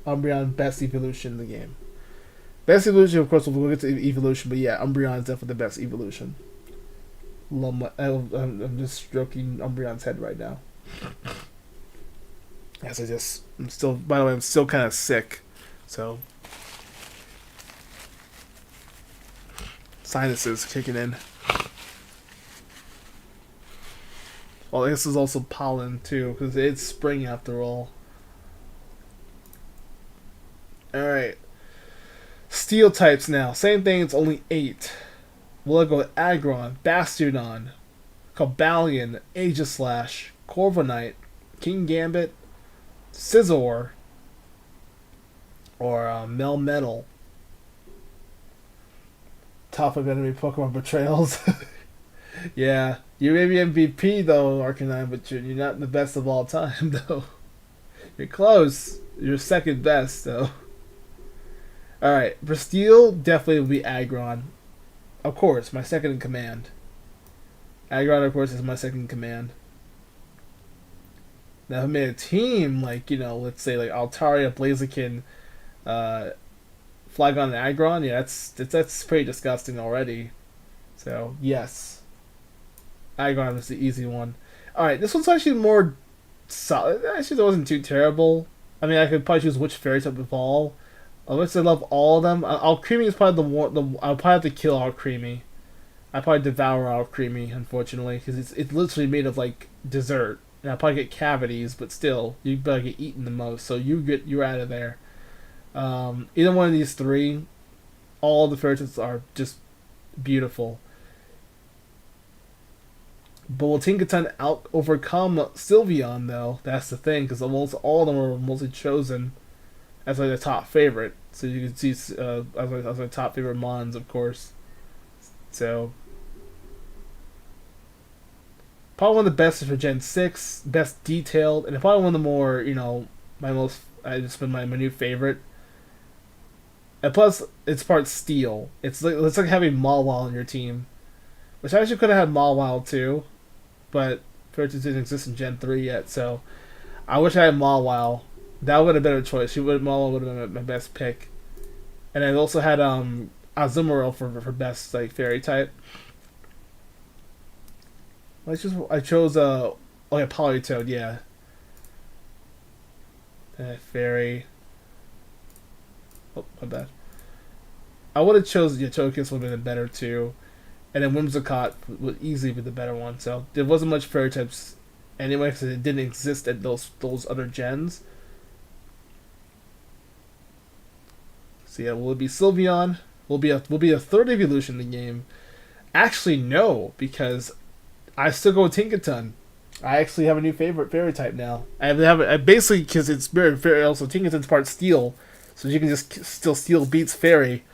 Umbreon best evolution in the game. Best evolution, of course, we'll get to evolution, but yeah, Umbreon is definitely the best evolution. I'm just stroking Umbreon's head right now. I'm still kind of sick, so sinuses kicking in. Well, this is also pollen too, because it's spring after all. Alright. Steel types now. Same thing, it's only 8. We'll go with Aggron, Bastiodon, Cobalion, Aegislash, Corviknight, King Gambit, Scizor, or Melmetal. Top of enemy Pokemon betrayals. Yeah, you may be MVP though, Arcanine, but you're not the best of all time though. You're close. You're second best though. Alright, for Steel, definitely will be Aggron. Of course, my second in command. Aggron, of course, is my second in command. Now, if I made a team, like, let's say, like, Altaria, Blaziken, Flygon, and Aggron, yeah, that's pretty disgusting already. So, yes. Aggron is the easy one. Alright, this one's actually more solid. Actually, it wasn't too terrible. I mean, I could probably choose which fairy type evolve. Unless I love all of them. Alcremie is probably I'll probably have to kill Alcremie. I probably devour Alcremie, unfortunately, because it's literally made of like dessert, and I probably get cavities, but still, you better get eaten the most, so you're out of there. Either one of these 3, all the fairy types are just beautiful. But will Tinkaton overcome Sylveon though? That's the thing, because almost all of them are mostly chosen as like the top favorite, so you can see as my top favorite Mons, of course. So probably one of the best for Gen 6, best detailed, and probably one of the more my new favorite. And plus, it's part Steel. It's like having Mawile on your team, which I actually could have had Mawile too, but Ferris didn't exist in Gen 3 yet. So I wish I had Mawile. That would have been a better choice. Mawile would have been my best pick. And I also had Azumarill for best like fairy type. I chose Politoed, yeah. Fairy. Oh, my bad. I would have chosen Togekiss would have been better too. And then Whimsicott would easily be the better one. So there wasn't much fairy types anyway because it didn't exist at those other gens. So yeah, will it be Sylveon? Will be a third evolution in the game? Actually, no, because I still go with Tinkaton. I actually have a new favorite fairy type now. I basically because it's very also Tinkerton's part steel, so you can just still steel beats fairy.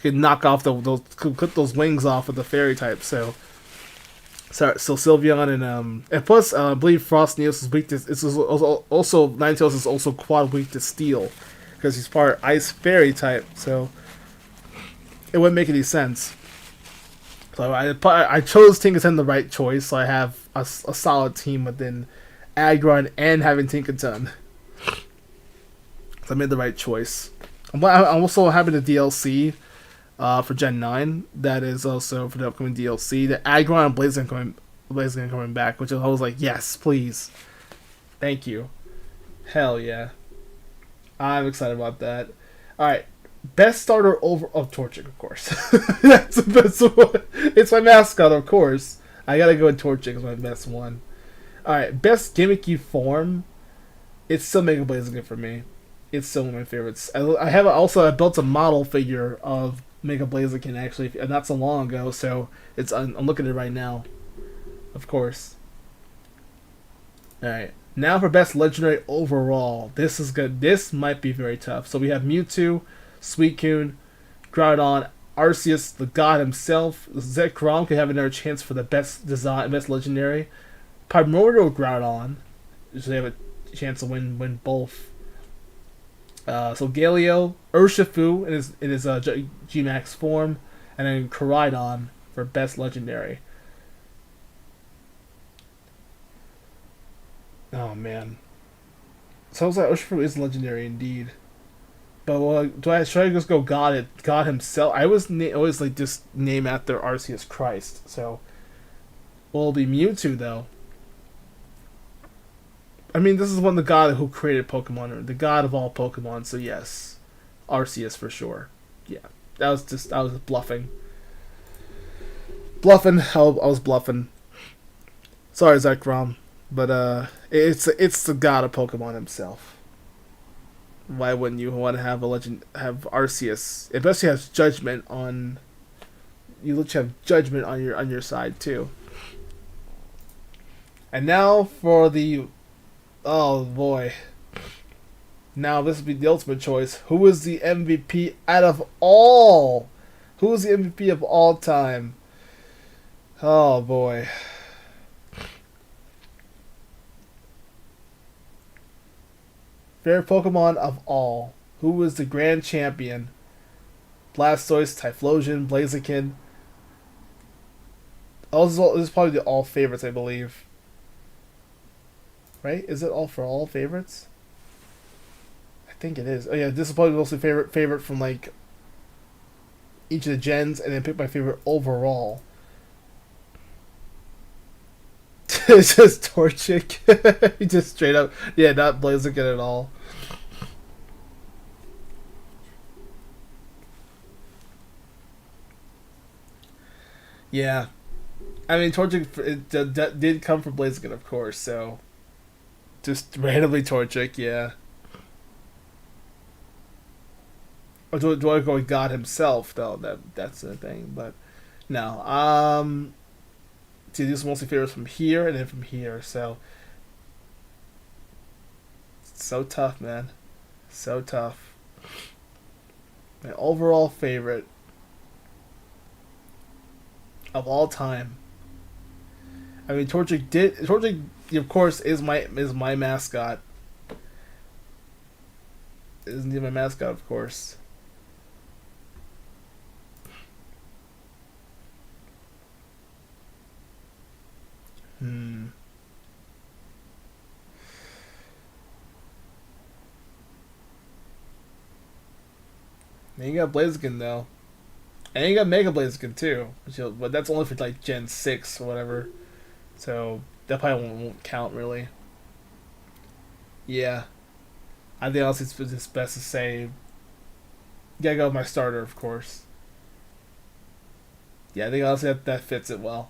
You can knock off those cut those wings off with the fairy type. So Sylveon and plus I believe Frost Neos is weak to it's also Ninetales is also quad weak to steel because he's part ice fairy type. So it wouldn't make any sense. So I chose Tinkerton the right choice. So I have a solid team within Aggron and having Tinkerton. So I made the right choice. I'm also having a DLC for Gen 9 that is also for the upcoming DLC. The Aggron and Blaziken coming back, which I was like, yes, please. Thank you. Hell yeah. I'm excited about that. Alright. Best starter over of Torchic, of course. That's the best one. It's my mascot, of course. I gotta go with Torchic as my best one. Alright, best gimmicky form. It's still Mega Blaziken for me. It's still one of my favorites. I built a model figure of Mega Blaziken actually not so long ago, so I'm looking at it right now. Of course. Alright. Now for best legendary overall. This is good. This might be very tough. So we have Mewtwo, Suicune, Groudon, Arceus, the god himself. Zekrom could have another chance for the best design, best legendary. Primordial Groudon, so they have a chance to win both. So Galio, Urshifu in his G-Max form, and then Koraidon for best legendary. Oh man, sounds like Urshifu is legendary indeed. But should I just go God himself? I always like just name after Arceus Christ. So, it'll be Mewtwo though. I mean, this is one of the god who created Pokemon, or the god of all Pokemon. So yes, Arceus for sure. Yeah, I was bluffing. I was bluffing. Sorry, Zekrom, but it's the god of Pokemon himself. Why wouldn't you want to have Arceus? Especially has judgment on. You literally have judgment on your side too. And now for the, oh boy. Now this would be the ultimate choice. Who is the MVP out of all? Who is the MVP of all time? Oh boy. Favorite Pokemon of all. Who was the grand champion? Blastoise, Typhlosion, Blaziken. Oh, this is probably the all favorites, I believe. Right? Is it all for all favorites? I think it is. Oh yeah, this is probably mostly favorite from like each of the gens, and then pick my favorite overall. It's just Torchic. He just straight up, yeah, not Blaziken at all. Yeah, I mean Torchic did come from Blaziken, of course. So just randomly Torchic, yeah. Or do I go with God himself though? That's the thing, but no. See, these are mostly favorites from here and then from here. So it's so tough, man. So tough. My overall favorite of all time. I mean, Torchic, of course, is my mascot. Isn't he my mascot? Of course. And you got Blaziken though, and you got Mega Blaziken too, but that's only for like Gen 6 or whatever. So that probably won't count really. Yeah, I think honestly it's best to say. Gotta go with my starter, of course. Yeah, I think honestly that fits it well.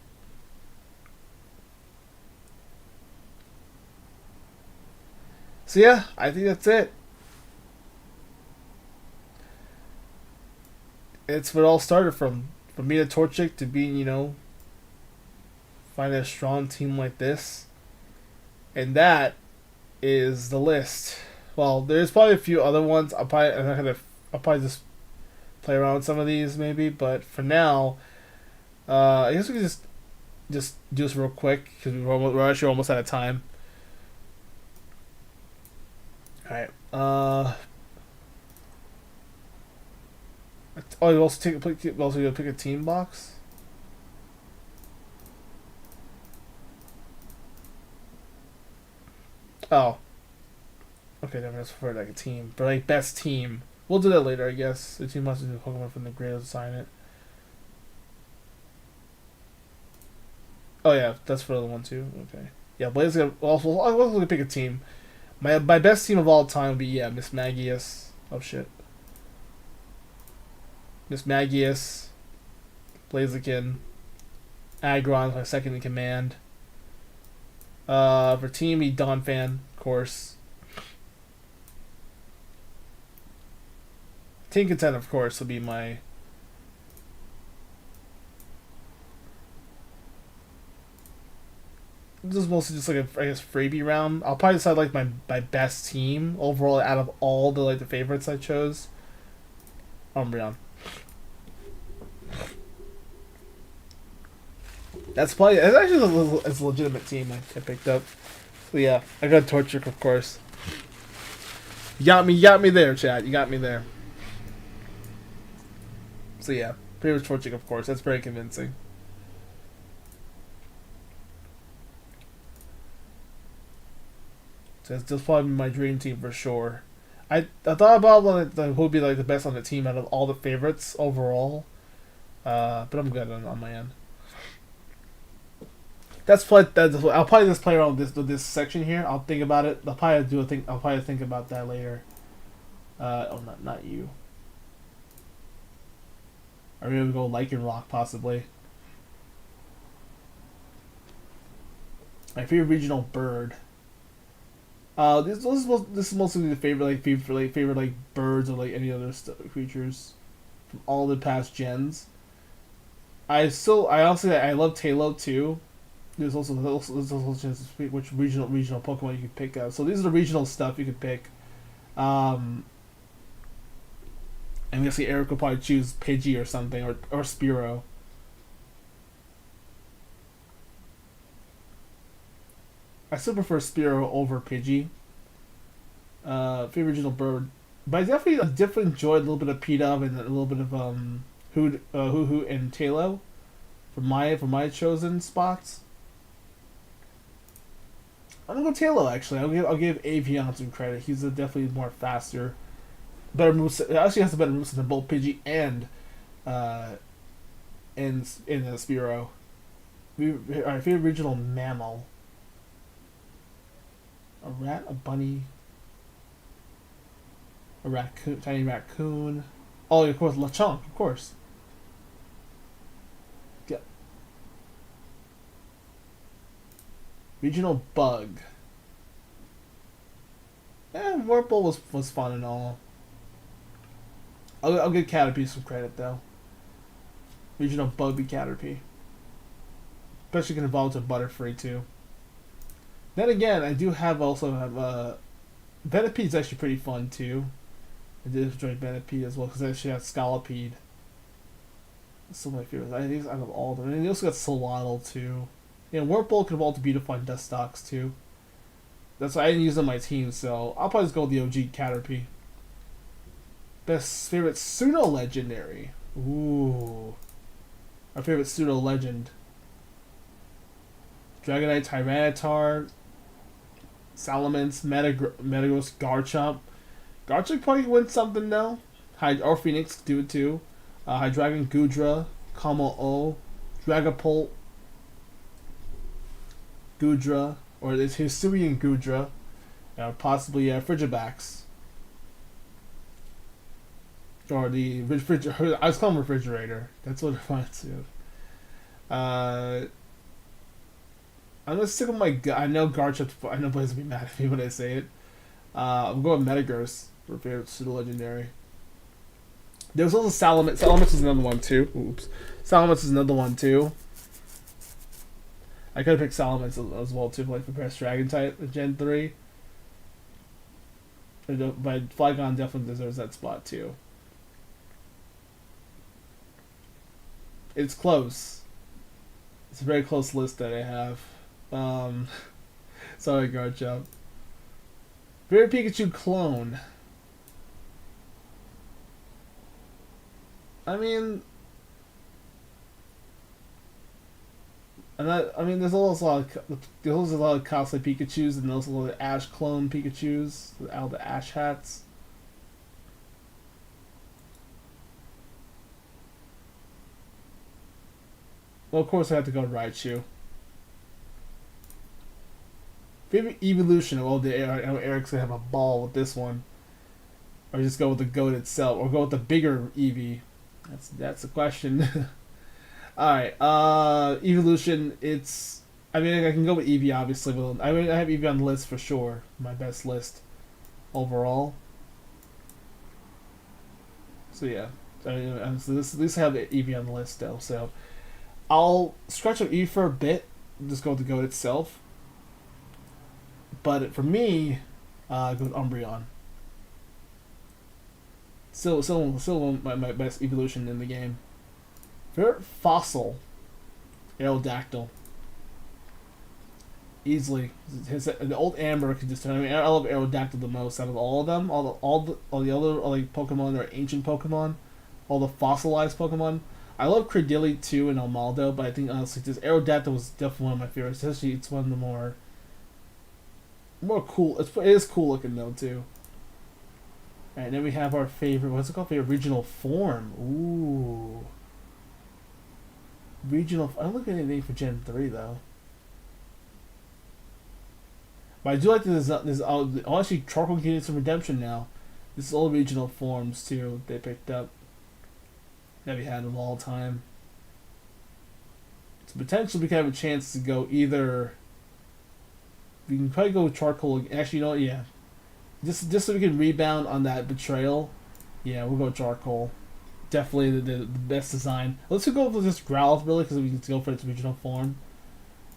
So yeah, I think that's it. It's what it all started from me to Torchic to being, finding a strong team like this. And that is the list. Well, there's probably a few other ones. I'll probably just play around with some of these maybe, but for now, I guess we can just do this real quick because we're actually almost out of time. All right. Oh, you also pick a team box. Oh. Okay, then that's for like a team. But like best team. We'll do that later, I guess. The team must do Pokemon from the grid, assign it. Oh yeah, that's for the other one too. Okay. Yeah, Blaziken. Also, I was going to pick a team. My best team of all time would be Miss Magius. Oh shit. Miss Magius, Blaziken, Aggron, my second in command. For team, be Donphan, of course. Team Content, of course, will be my. This is mostly just like a, I guess, freebie round. I'll probably decide like my best team overall out of all the like the favorites I chose. Umbreon. That's actually it's a legitimate team I picked up. So yeah, I got Torchic, of course. You got me there, chat. You got me there. So yeah, favorite Torchic, of course. That's very convincing. So that's probably my dream team for sure. I thought about who would be like the best on the team out of all the favorites overall, but I'm good on my end. I'll probably just play around with this section here. I'll think about it. I'll probably think about that later. Not you. Or maybe we'll go Lycanroc possibly. My favorite regional bird. This is mostly the favorite like birds or like any other creatures from all the past gens. I honestly I love Tailo too. There's also which regional Pokemon you can pick up. So these are the regional stuff you can pick. And I guess Eric will probably choose Pidgey or something or Spearow. I still prefer Spearow over Pidgey. Favorite regional bird, but I definitely enjoyed a little bit of Pidove and a little bit of Hoo and Tailo for my chosen spots. I'm gonna go Tailo actually. I'll give Avion some credit. He's definitely more faster, better moveset. Actually has a better moveset than both Pidgey and Spearow. Our favorite regional mammal. A rat, a bunny, a raccoon, tiny raccoon. Oh, of course, Lechonk, of course. Yeah. Regional bug. Wurmple was fun and all. I'll give Caterpie some credit though. Regional bug be Caterpie. Especially can evolve to Butterfree too. Then again, I do have Venipede is actually pretty fun too. I did enjoy Venipede as well because I actually have Scolipede. That's still my favorites. I think out of all of them. And they also got Solotl too. And Wurmple can evolve to Beautiful and Dustox too. That's why I didn't use on my team, so I'll probably just go with the OG Caterpie. Best favorite Pseudo Legendary. Ooh. Our favorite Pseudo Legend. Dragonite, Tyranitar, Salamence, Metagross, Garchomp. Garchomp probably win something now. Or Phoenix do it too. Hydreigon, Goodra, Kamo-O, Dragapult, Goodra, or it's Hisuian Goodra, possibly Frigibax. Or the refrigerator. I was calling refrigerator. That's what it reminds me of. I'm gonna stick with my. I know Garchomp. I know Blaze will be mad at me when I say it. I'm going with Metagross for favorite pseudo legendary. There's also Salamence. Salamence is another one too. Oops. Salamence is another one too. I could have picked Salamence as well too, like for Press Dragon type in Gen 3. But Flygon definitely deserves that spot too. It's close. It's a very close list that I have. Sorry, Garchomp. Favorite Pikachu clone. I mean, there's also a lot of costly Pikachu's, and there's a lot of Ash clone Pikachu's, all the Ash hats. Well, of course I have to go to Raichu. Favorite evolution? Well, Eric's gonna have a ball with this one, or just go with the goat itself, or go with the bigger Eevee. That's the question. All right, evolution. I can go with Eevee obviously, but I have Eevee on the list for sure. My best list overall. So yeah, so at least I have Eevee on the list still. So I'll scratch out Eevee for a bit. Just go with the goat itself. But for me, go with Umbreon. Still my best evolution in the game. Favorite fossil, Aerodactyl. Easily, the old Amber can just. I love Aerodactyl the most out of all of them. All the other Pokemon are ancient Pokemon, all the fossilized Pokemon. I love Credilli too and Almaldo, but I think honestly, just Aerodactyl was definitely one of my favorites. Especially, it's one of the more cool. It is cool looking though too. Alright, then we have our favorite. What's it called? Favorite regional form. Ooh. Regional. I don't look at anything for Gen 3 though. But I do like this. Honestly, Charcoal getting some redemption now. This is all regional forms too. They picked up that we had of all time. So potentially we could have a chance to go either. We can probably go with Charcoal. Actually, you know what? Yeah. Just so we can rebound on that betrayal. Yeah, we'll go with Charcoal. Definitely the best design. Let's go with just Growlithe really, because we can go for its original form.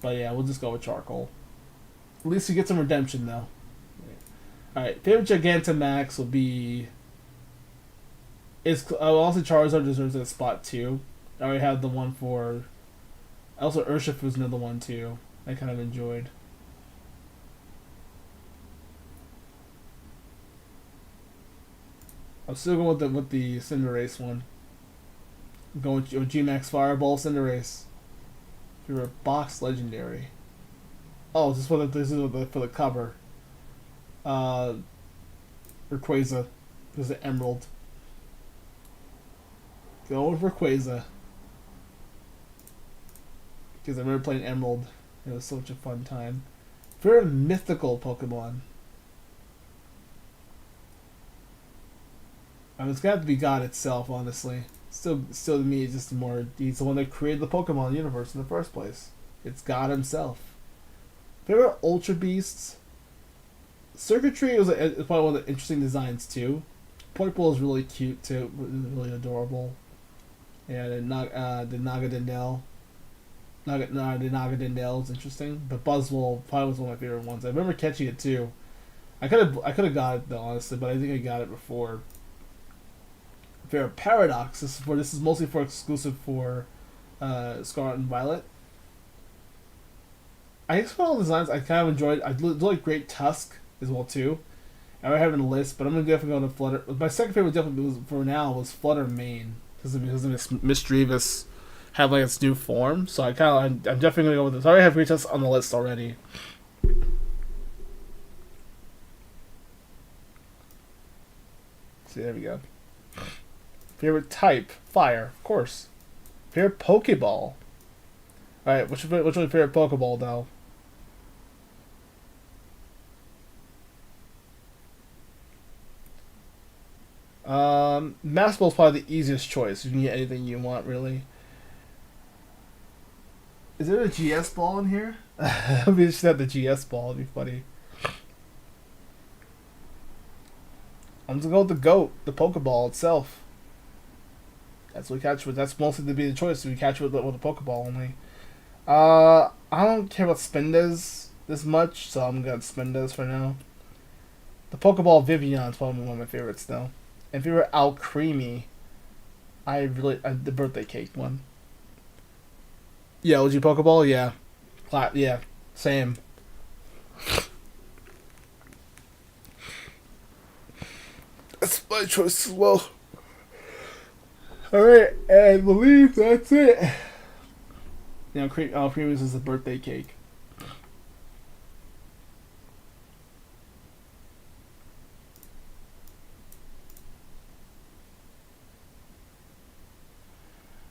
But yeah, we'll just go with Charcoal. At least we get some redemption though. Alright, favorite Gigantamax will be. Also Charizard deserves that spot too. I already have the one for. Also Urshifu was another one too. I kind of enjoyed. I'm still going with the Cinderace one. I'm going with G-Max Fireball Cinderace. If you're a box legendary. Oh, this is for the cover. Rayquaza. This is the Emerald. Go with Rayquaza. Because I remember playing Emerald. It was such a fun time. Very mythical Pokemon. It's got to be God itself, honestly. Still to me, it's just he's the one that created the Pokemon universe in the first place. It's God himself. Favorite Ultra Beasts? Circuitry is probably one of the interesting designs too. Poipole is really cute too, really adorable. Yeah, the Nagadendel. The Nagadendel is interesting, but Buzzwole probably was one of my favorite ones. I remember catching it too. I could have got it though, honestly, but I think I got it before. Favorite Paradox. This is mostly exclusive for Scarlet and Violet. I guess for all the designs I kind of enjoyed. I do like Great Tusk as well too. I don't have it in a list, but I'm gonna definitely go to Flutter. My second favorite definitely was Flutter Mane because of Misdreavus have like its new form. So I'm definitely gonna go with this. I already have Great Tusk on the list already. See, there we go. Favorite type? Fire, of course. Favorite Pokeball? Alright, which one's your favorite Pokeball, though? Master Ball is probably the easiest choice. You can get anything you want, really. Is there a GS Ball in here? We just have the GS Ball. It'd be funny. I'm gonna go with the GOAT, the Pokeball itself. That's what we catch with. That's mostly to be the choice. We catch with a Pokeball only. I don't care about Spindas this much, so I'm gonna Spindas for now. The Pokeball Vivian is probably one of my favorites though. And if you were Alcremie, the birthday cake one. Yeah, OG Pokeball, yeah, yeah, same. That's my choice as well. Alright, and I believe that's it. You know, Alcremie is the birthday cake.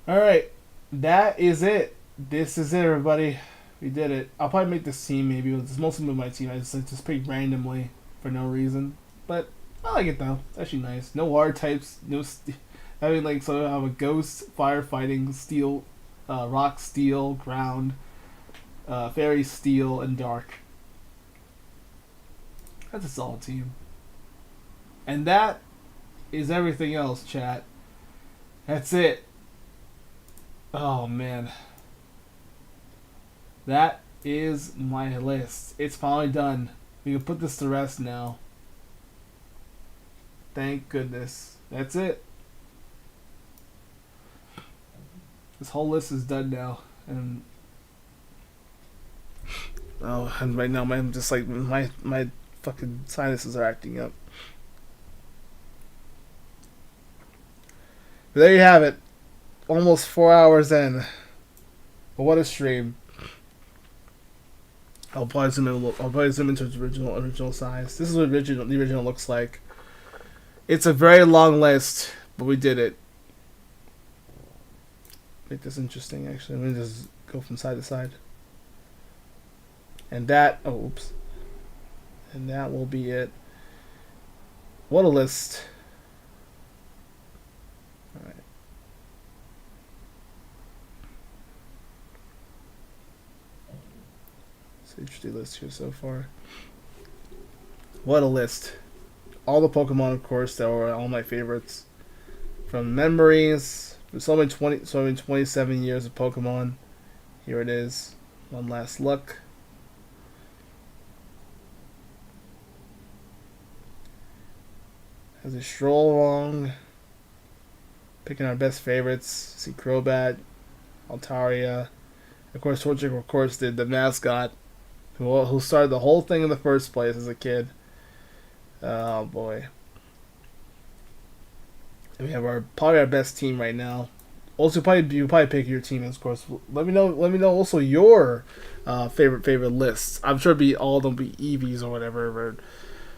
Alright, that is it. This is it, everybody. We did it. I'll probably make this team maybe. It's mostly with my team. I just picked randomly for no reason. But I like it though. It's actually nice. No water types. No. I mean, like, so I have a ghost, firefighting, steel, rock, steel, ground, fairy, steel, and dark. That's a solid team. And that is everything else, chat. That's it. Oh man. That is my list. It's finally done. We can put this to rest now. Thank goodness. That's it. This whole list is done now. And right now I'm just like my fucking sinuses are acting up. But there you have it. Almost 4 hours in. But what a stream. I'll probably zoom into its original size. This is what the original looks like. It's a very long list, but we did it. Make this interesting, actually. Let me just go from side to side. And that, oops. And that will be it. What a list. Alright. It's an interesting list here so far. What a list. All the Pokemon, of course, that were all my favorites. From memories. There's only 27 years of Pokemon. Here it is. One last look. As we stroll along, picking our best favorites. See Crobat, Altaria. Of course, Torchic, of course, did the mascot, who started the whole thing in the first place as a kid. Oh boy. And we have probably our best team right now. Also, you probably pick your team, of course. Let me know also your favorite lists. I'm sure all of them be Eevees or whatever, or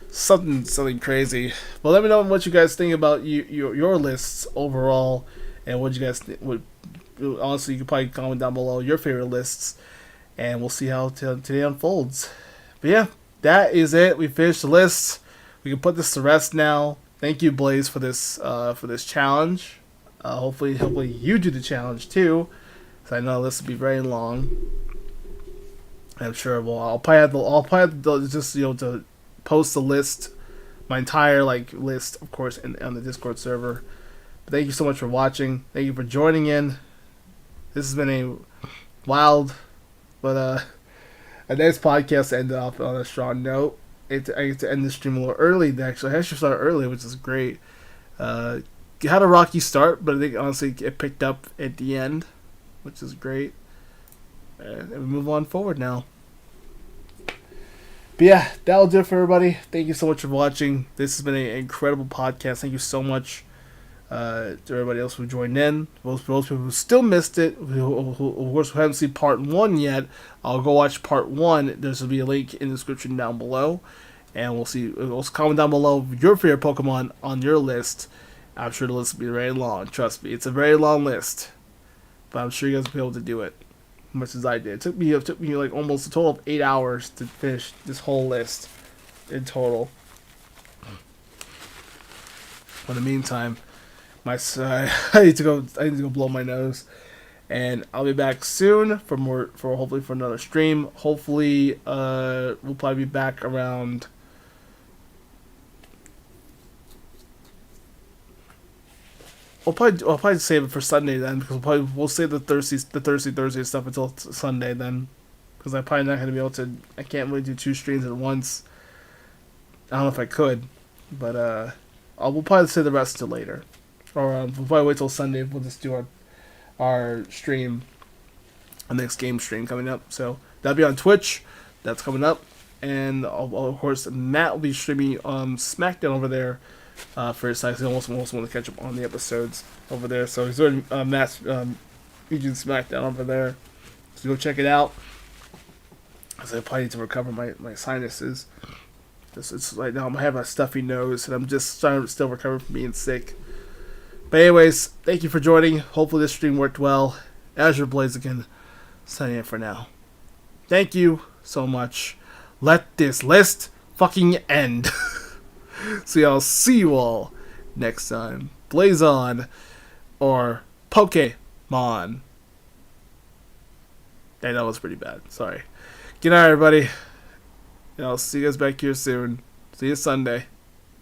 something crazy. But let me know what you guys think about your lists overall, and what you guys would. Honestly, you can probably comment down below your favorite lists, and we'll see how today unfolds. But yeah, that is it. We finished the list. We can put this to rest now. Thank you, Blaze, for this challenge. Hopefully you do the challenge too, because I know this will be very long. I'm sure. Well, I'll probably have to just to post the list, my entire list, of course, on the Discord server. But thank you so much for watching. Thank you for joining in. This has been a wild, but a nice podcast to end off on a strong note. I get to end the stream a little early. Actually, I should start early, which is great. Had a rocky start, but I think honestly it picked up at the end, which is great. And we move on forward now. But yeah, that'll do it for everybody. Thank you so much for watching. This has been an incredible podcast. Thank you so much to everybody else who joined in. Those people who still missed it, who of course who haven't seen part 1 yet, I'll go watch part 1. There's will be a link in the description down below, and we'll see. Also comment down below your favorite Pokemon on your list. I'm sure the list will be very long. Trust me, it's a very long list, but I'm sure you guys will be able to do it, as much as I did. It took me like almost a total of 8 hours to finish this whole list in total. In the meantime, I need to go blow my nose, and I'll be back soon for hopefully for another stream. Hopefully, we'll probably be back around. I'll probably save it for Sunday then, because we'll save the Thursday stuff until Sunday then. because I'm probably not going to be able to. I can't really do 2 streams at once. I don't know if I could, but we'll probably save the rest till later, or we'll probably wait till Sunday. We'll just do our stream, our next game stream coming up. So that'll be on Twitch. That's coming up, and of course Matt will be streaming SmackDown over there for his side. He also want to catch up on the episodes over there. So he's doing Matt's Region SmackDown over there. So go check it out. Because I probably need to recover my sinuses. It's right now I have a stuffy nose, and I'm just still recovering from being sick. But anyways, thank you for joining. Hopefully this stream worked well. AzureBlaziken, signing in for now. Thank you so much. Let this list fucking end. So I'll see you all next time. Blaze on, or Pokemon. Hey, that was pretty bad. Sorry. Good night, everybody. And I'll see you guys back here soon. See you Sunday.